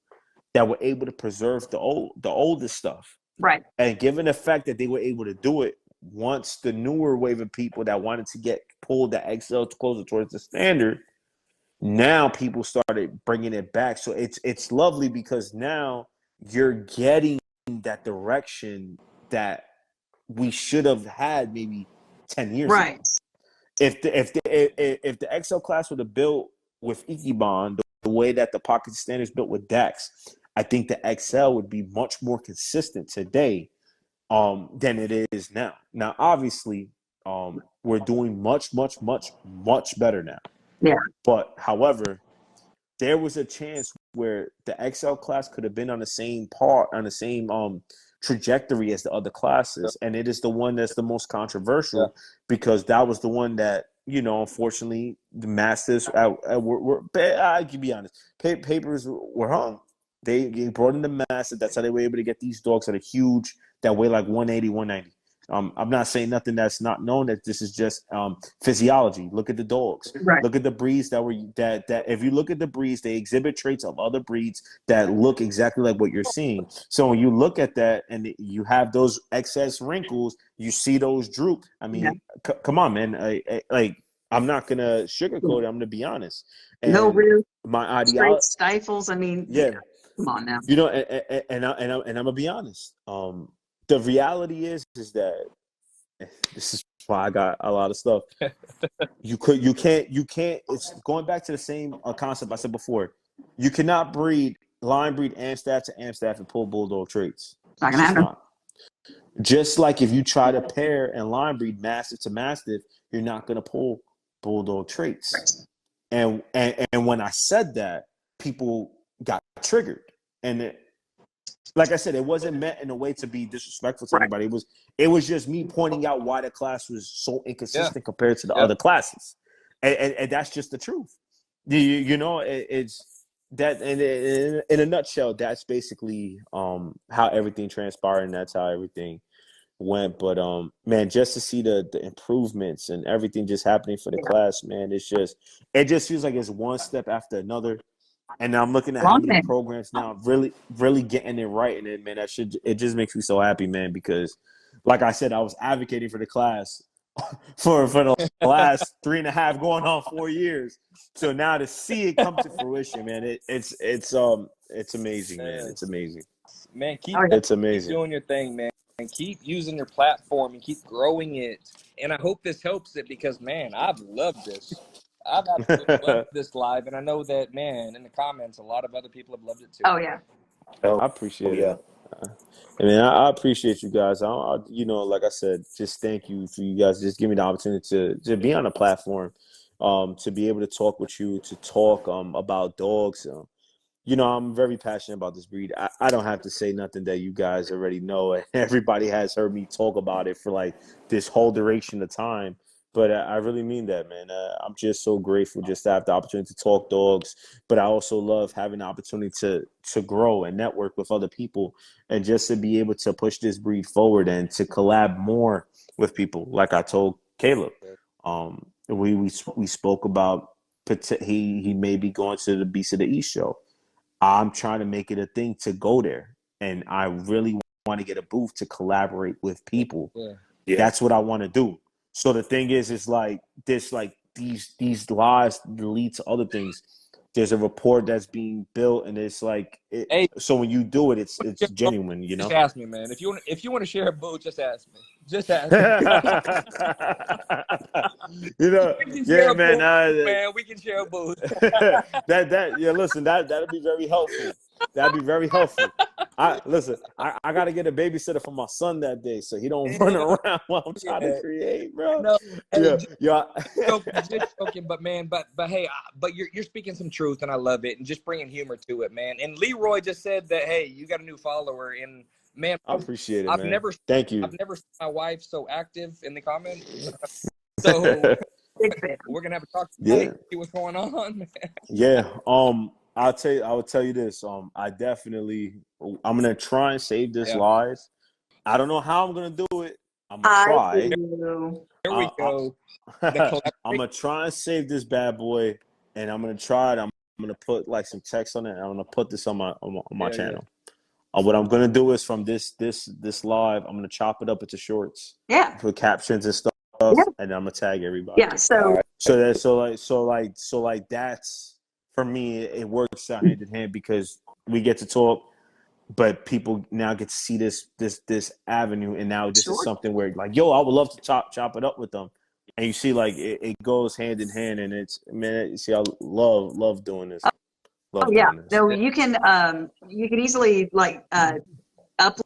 that were able to preserve the older stuff. Right. And given the fact that they were able to do it, once the newer wave of people that wanted to get pulled the XL closer towards the standard, now people started bringing it back. So it's lovely because now you're getting that direction that we should have had maybe 10 years ago. If the XL class would have built with Ichiban the way that the Pocket Standards built with Dax, I think the XL would be much more consistent today than it is now. Now, obviously, we're doing much better now. Yeah. But however, there was a chance where the XL class could have been on the same trajectory as the other classes, and it is the one that's the most controversial because that was the one that, unfortunately, the masters I can be honest, papers were hung. They brought in the master. That's how they were able to get these dogs that are huge, that weigh like 180, 190. I'm not saying nothing that's not known. That this is just physiology. Look at the dogs. Right. Look at the breeds that if you look at the breeds, they exhibit traits of other breeds that look exactly like what you're seeing. So when you look at that and you have those excess wrinkles, you see those droop. I mean, come on, man. Like, I'm not gonna sugarcoat it. I'm gonna be honest. And no real my straight stifles. I mean, come on now. And I'm gonna be honest. The reality is that this is why I got a lot of stuff. You can't. It's going back to the same concept I said before. You cannot line breed Amstaff to Amstaff and pull bulldog traits. Not gonna happen. Just like if you try to pair and line breed Mastiff to Mastiff, you're not gonna pull bulldog traits. And when I said that, people got triggered, and like I said, it wasn't meant in a way to be disrespectful to anybody. It was just me pointing out why the class was so inconsistent compared to the other classes, and that's just the truth. You know, it's that in a nutshell. That's basically how everything transpired, and that's how everything went. But man, just to see the improvements and everything just happening for the class, man, it just feels like it's one step after another. And I'm looking at how many programs now really getting it right. And man, it just makes me so happy, man, because like I said, I was advocating for the class for the last 3.5 going on 4 years. So now to see it come to fruition, man, it's amazing, man. It's amazing. Man, it's amazing. Keep doing your thing, man. And keep using your platform and keep growing it. And I hope this helps it because, man, I've loved this. I've absolutely loved this live. And I know that, man, in the comments, a lot of other people have loved it too. Oh, yeah. I appreciate it. I mean, I appreciate you guys. You know, like I said, just thank you for you guys. Just give me the opportunity to be on a platform, to be able to talk with you, to talk about dogs. You know, I'm very passionate about this breed. I don't have to say nothing that you guys already know. Everybody has heard me talk about it for like this whole duration of time. But I really mean that, man. I'm just so grateful just to have the opportunity to talk dogs. But I also love having the opportunity to grow and network with other people and just to be able to push this breed forward and to collab more with people. Like I told Caleb, we spoke about he may be going to the Beast of the East show. I'm trying to make it a thing to go there. And I really want to get a booth to collaborate with people. Yeah. That's what I want to do. So the thing is, it's like this, like these lives lead to other things. There's a rapport that's being built, and it's like, so when you do it, it's genuine, you know. Just ask me, man. If you want to share a booth, just ask me. Just ask me. You know, yeah, man. Man, we can share a booth. Yeah. Listen, that'd be very helpful. That'd be very helpful. I gotta get a babysitter for my son that day, so he don't run around while I'm trying to create, bro. No, yeah. Just joking, but man, but hey, but you're speaking some truth, and I love it, and just bringing humor to it, man. And Leroy just said that, hey, you got a new follower, and man, I appreciate it, man. Thank you. I've never seen my wife so active in the comments. So we're gonna have to talk to see what's going on, man. Yeah. I will tell you this. I'm gonna try and save this live. I don't know how I'm gonna do it. I'm gonna try. Here we go. I'm gonna try and save this bad boy, and I'm gonna try it. I'm gonna put like some text on it, and I'm gonna put this on my channel. What I'm gonna do is from this live, I'm gonna chop it up into shorts. Yeah. For captions and stuff, and I'm gonna tag everybody. Yeah. So that's, for me, it works out hand in hand because we get to talk, but people now get to see this avenue, and now this is something where like, yo, I would love to chop it up with them, and you see like it goes hand in hand, and it's, man, you see, I love doing this. So you can easily like upload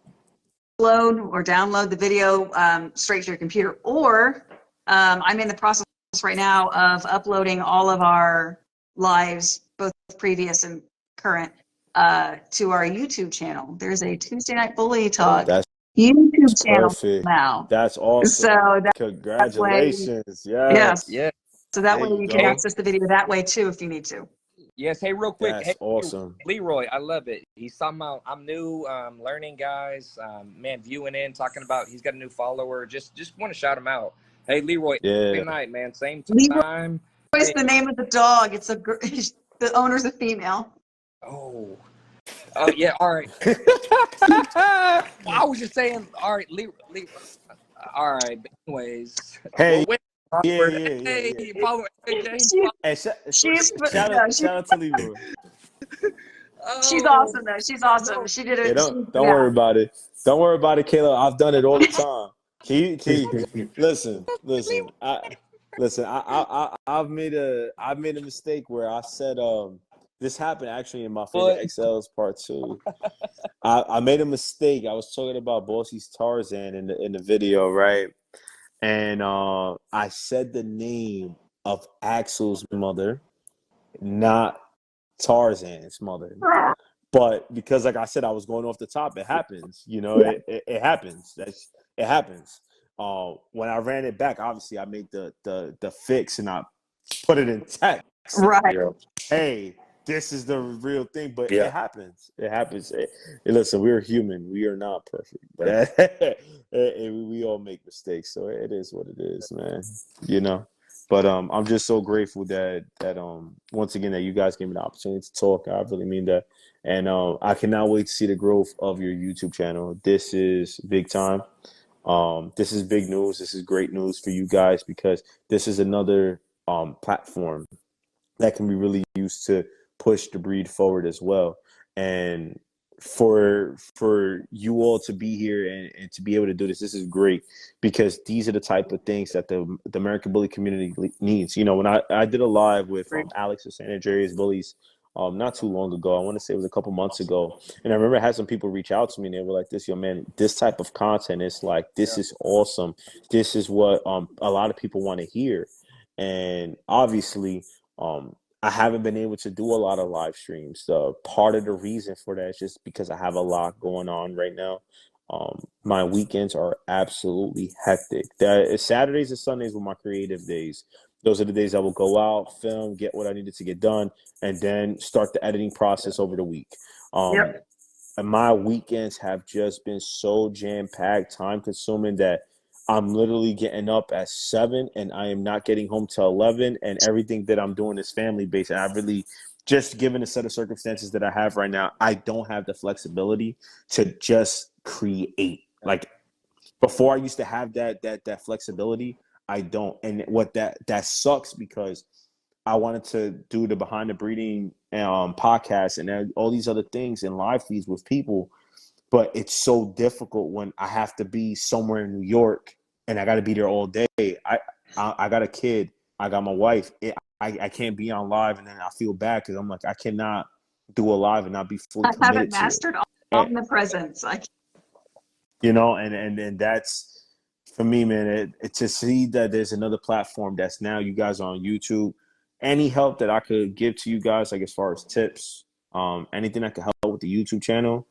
or download the video straight to your computer, or I'm in the process right now of uploading all of our lives, both previous and current, to our YouTube channel. There's a Tuesday Night Bully Talk YouTube channel now. That's awesome. So congratulations. Yes. So that there way you can access the video that way too if you need to. Yes. Hey, real quick. That's awesome. Leroy, I love it. He's talking about, I'm new, learning, guys. Man, viewing in, talking about he's got a new follower. Just want to shout him out. Hey, Leroy, good night, man. Same time. Leroy's the name of the dog. It's the owner's a female. Oh, yeah. All right. I was just saying. All right, Leroy. All right. But anyways. Hey. Hey, follow shout out to Leroy. She's awesome though. She's awesome. She did it. Don't worry about it. Don't worry about it, Kayla. I've done it all the time. Listen. I've made a mistake where I said this happened actually in my favorite XLs part 2. I made a mistake. I was talking about Bossy's Tarzan in the video, right? And I said the name of Axel's mother, not Tarzan's mother. But because, like I said, I was going off the top, it happens. You know, it happens. It happens. When I ran it back, obviously I made the fix and I put it in text. Right. Yeah. Hey, this is the real thing, but Yeah. it happens. It happens. Listen, we're human. We are not perfect. We all make mistakes, so it is what it is, man. You know. But I'm just so grateful that once again that you guys gave me the opportunity to talk. I really mean that, and I cannot wait to see the growth of your YouTube channel. This is big time. This is big news. This is great news for you guys because this is another platform that can be really used to push the breed forward as well. And for you all to be here and to be able to do this is great because these are the type of things that the American bully community needs. You know, when I did a live with Alex of San Andreas Bullies not too long ago, I want to say it was a couple months ago, and I remember I had some people reach out to me and they were like, "This, yo, man, this type of content is like, this is awesome. This is what a lot of people want to hear." And obviously, I haven't been able to do a lot of live streams. Part of the reason for that is just because I have a lot going on right now. My weekends are absolutely hectic. Saturdays and Sundays were my creative days. Those are the days I will go out, film, get what I needed to get done, and then start the editing process over the week. And my weekends have just been so jam-packed, time-consuming that I'm literally getting up at 7 and I am not getting home till 11, and everything that I'm doing is family-based. And I really, just given the set of circumstances that I have right now, I don't have the flexibility to just create. Like before I used to have that flexibility, I don't. And what that sucks because I wanted to do the Behind the Breeding podcast and all these other things and live feeds with people, but it's so difficult when I have to be somewhere in New York and I got to be there all day. I got a kid, I got my wife. I can't be on live and then I feel bad because I'm like I cannot do a live and not be fully I committed haven't to it. mastered omnipresence. You know, and that's for me, man. It to see that there's another platform that's now you guys are on YouTube. Any help that I could give to you guys, like as far as tips, anything that could help with the YouTube channel,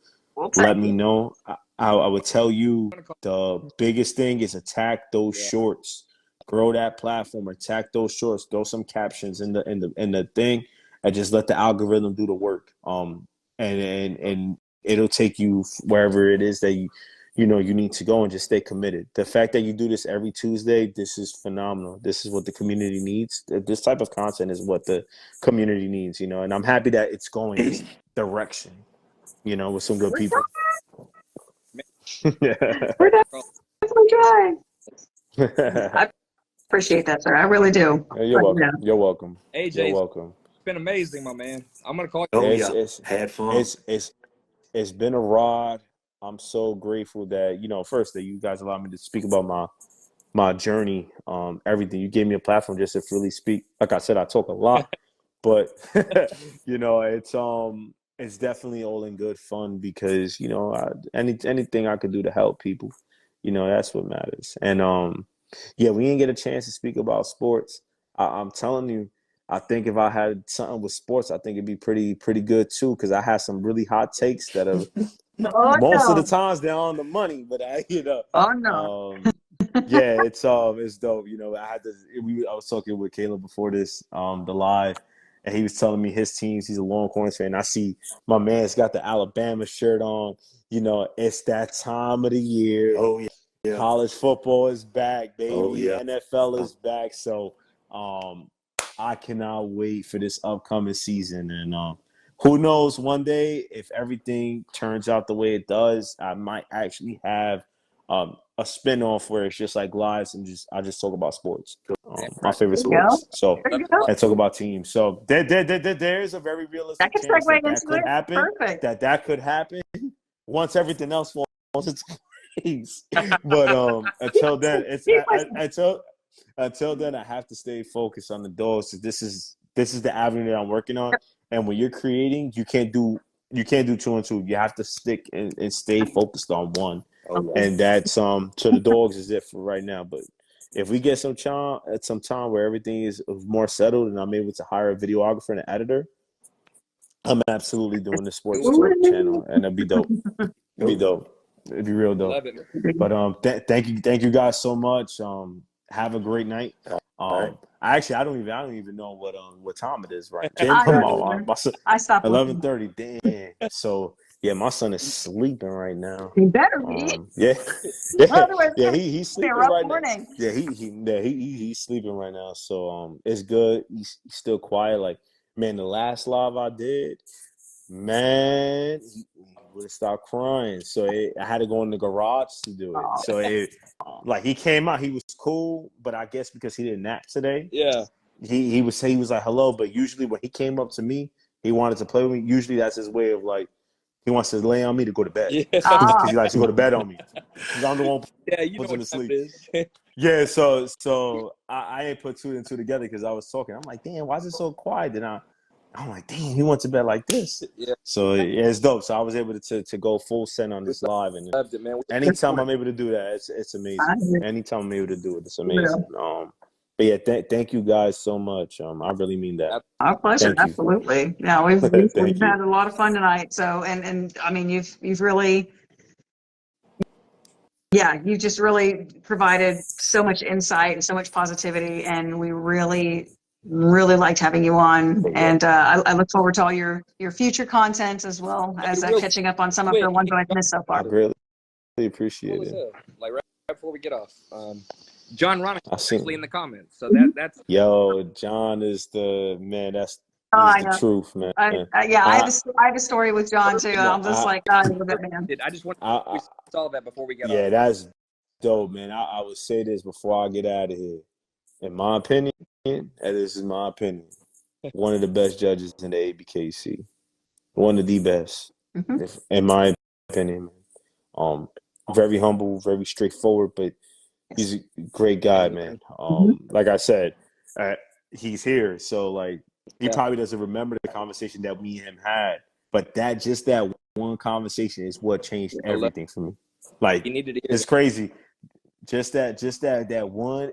let me know. I would tell you the biggest thing is attack those shorts, grow that platform, attack those shorts, throw some captions in the thing, and just let the algorithm do the work. And it'll take you wherever it is that you know you need to go, and just stay committed. The fact that you do this every Tuesday, this is phenomenal. This is what the community needs. This type of content is what the community needs, you know, and I'm happy that it's going this direction, you know, with some good people. We're definitely trying. I appreciate that, sir. I really do. You're welcome. You're welcome. AJ, You're welcome. It's been amazing, my man. I'm gonna call you. Oh yeah, had fun. It's been a ride. I'm so grateful that, you know, first that you guys allowed me to speak about my journey, everything. You gave me a platform just to really speak. Like I said, I talk a lot, but you know, it's definitely all in good fun because, you know, anything I could do to help people, you know, that's what matters. And yeah, we didn't get a chance to speak about sports. I'm telling you, I think if I had something with sports, I think it'd be pretty good too, because I had some really hot takes that are most of the times they're on the money, but you know, yeah, it's dope. You know, I was talking with Caleb before this, the live, and he was telling me his teams. He's a Longhorns fan. I see my man's got the Alabama shirt on. You know, it's that time of the year. Oh yeah. College football is back, baby. Oh, yeah. NFL is back. So, I cannot wait for this upcoming season. And who knows, one day, if everything turns out the way it does, I might actually have a spinoff where it's just like lives and I just talk about sports, my favorite sports. So, and talk about teams. So there is a very realistic chance that could happen. Perfect. That could happen once everything else falls into place. But until then, until then, I have to stay focused on the dogs. This is the avenue that I'm working on. And when you're creating, you can't do 2 and 2. You have to stick and stay focused on one. And that's so the dogs is it for right now. But if we get some time where everything is more settled and I'm able to hire a videographer and an editor, I'm absolutely doing the sports Do talk it. channel, and it'd be dope. It'd be dope. It'd be real dope. Love it. But thank you guys so much. Have a great night. All right. I don't even know what time it is right now. I Come don't on, either. my son, I stopped looking. 11:30. Damn. So yeah, my son is sleeping right now. He better be. Yeah, Otherwise, it's yeah, gonna he's be a sleeping rough right now. morning. Yeah, he's sleeping right now. So it's good. He's still quiet. Like, man, the last live I did, man, he would have stopped crying. So I had to go in the garage to do it. Oh, So like, he came out, he was cool, but I guess because he didn't nap today, Yeah. he was like hello. But usually when he came up to me, he wanted to play with me. Usually that's his way of, like, he wants to lay on me to go to bed Yeah. because he likes to go to bed on me because I'm the one Yeah, who you know puts him what to time sleep. it is. Yeah, so I ain't put two and two together because I was talking. I'm like, damn, why is it so quiet? Then I'm like, damn, he went to bed like this. Yeah. So yeah, it's dope. So I was able to go full send on this live, and Loved it, man. anytime I'm able to do that, it's amazing. Anytime I'm able to do it, it's amazing. But yeah, thank you guys so much. I really mean that. our pleasure. Thank you. Absolutely. Yeah, we've Thank you. had a lot of fun tonight. So, and I mean, you've really, yeah, you just really provided so much insight and so much positivity, and we really liked having you on. And I look forward to all your future content, as well as Real catching up on some of quick, the ones that I've missed so I far. greatly appreciate cool as it. hell. Like right before we get off, John Ronick I is seen actually in the comments. So Mm-hmm. that's Yo, John is the man. Oh, He's I the know. truth, man. Yeah, I have a story with John too. No, I'm just like, I love it, man. I just want I, to saw that before we get yeah, off. that's dope, man. I would say this before I get out of here. In my opinion, and this is my opinion, one of the best judges in the ABKC. One of the best, Mm-hmm. in my opinion. Very humble, very straightforward, but he's a great guy, man. Like I said, he's here, so like he probably doesn't remember the conversation that me and him had, but that one conversation is what changed everything for me. Like, You needed to hear it's crazy. Just that one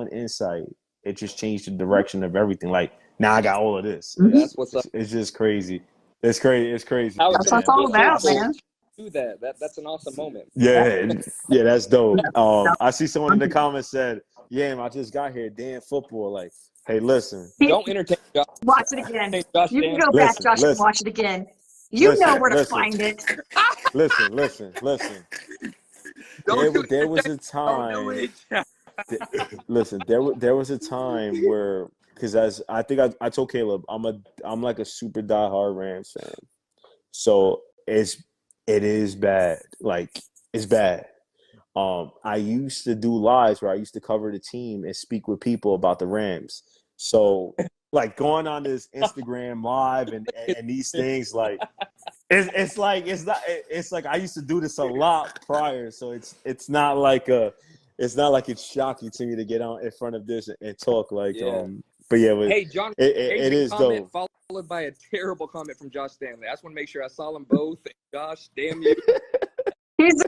insight, it just changed the direction of everything. Like, now I got all of this. That's what's up. It's just crazy. It's crazy. It's crazy. How That's what it's all about, man. Do that. That's an awesome moment. Yeah, that's dope. Yeah. I see someone in the comments said, "Yeah, I just got here. Damn football." Like, hey, listen. Don't entertain Josh. Watch it again. Josh You can Dan. go back, Listen, Josh, and listen. watch it again. You know where to Listen. find it. Listen. There was a time. Listen, there was a time where, because as I think I told Caleb, I'm like a super diehard Rams fan. So it is bad. Like, it's bad. I used to do lives where I used to cover the team and speak with people about the Rams. So, like, going on this Instagram live and these things, like, it's like I used to do this a lot prior. So it's not like it's shocking to me to get on in front of this and talk, like, but yeah, Hey, John, it is comment dope. followed by a terrible comment from Josh Stanley. I just want to make sure I saw them both. Josh, damn you. He's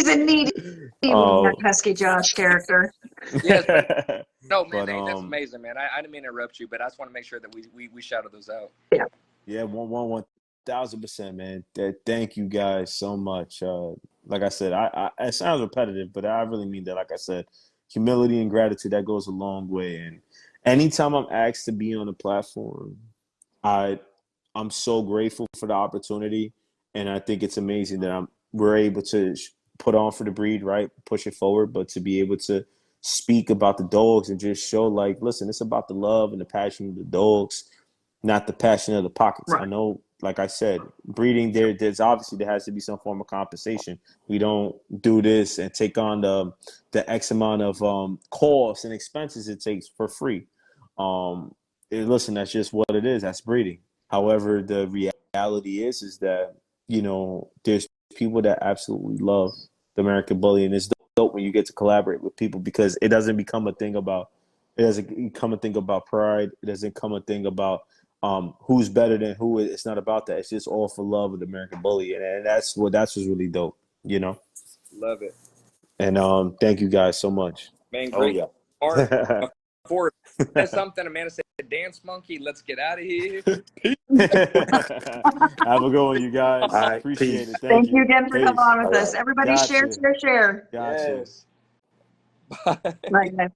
a needy that pesky Josh character. Yes, no, man, But, hey, that's amazing, man. I didn't mean to interrupt you, but I just want to make sure that we shouted those out. Yeah, 1,000%, man. Thank you guys so much. Like I said, I it sounds repetitive, but I really mean that. Like I said, humility and gratitude, that goes a long way. And anytime I'm asked to be on a platform, I'm so grateful for the opportunity, and I think it's amazing that we're able to put on for the breed, right? Push it forward, but to be able to speak about the dogs and just show, like, listen, it's about the love and the passion of the dogs, not the passion of the pockets. Right. I know, like I said, breeding, there's obviously there has to be some form of compensation. We don't do this and take on the X amount of costs and expenses it takes for free. Listen, that's just what it is. That's breeding. However, the reality is that, you know, there's people that absolutely love the American Bully, and it's dope when you get to collaborate with people, because it doesn't become a thing about pride. It doesn't come a thing about who's better than who. It's not about that. It's just all for love of the American Bully, and that's what's really dope, you know. Love it. And thank you guys so much. Man, great. Oh, yeah. Before, that's something Amanda said, dance monkey. Let's get out of here. Have a good one, you guys. All right, Appreciate peace. it. Thank Thank you you. again for coming Peace. on with All us. right. Everybody share, Gotcha. share, share. Gotcha. Yes. Bye. Bye, guys.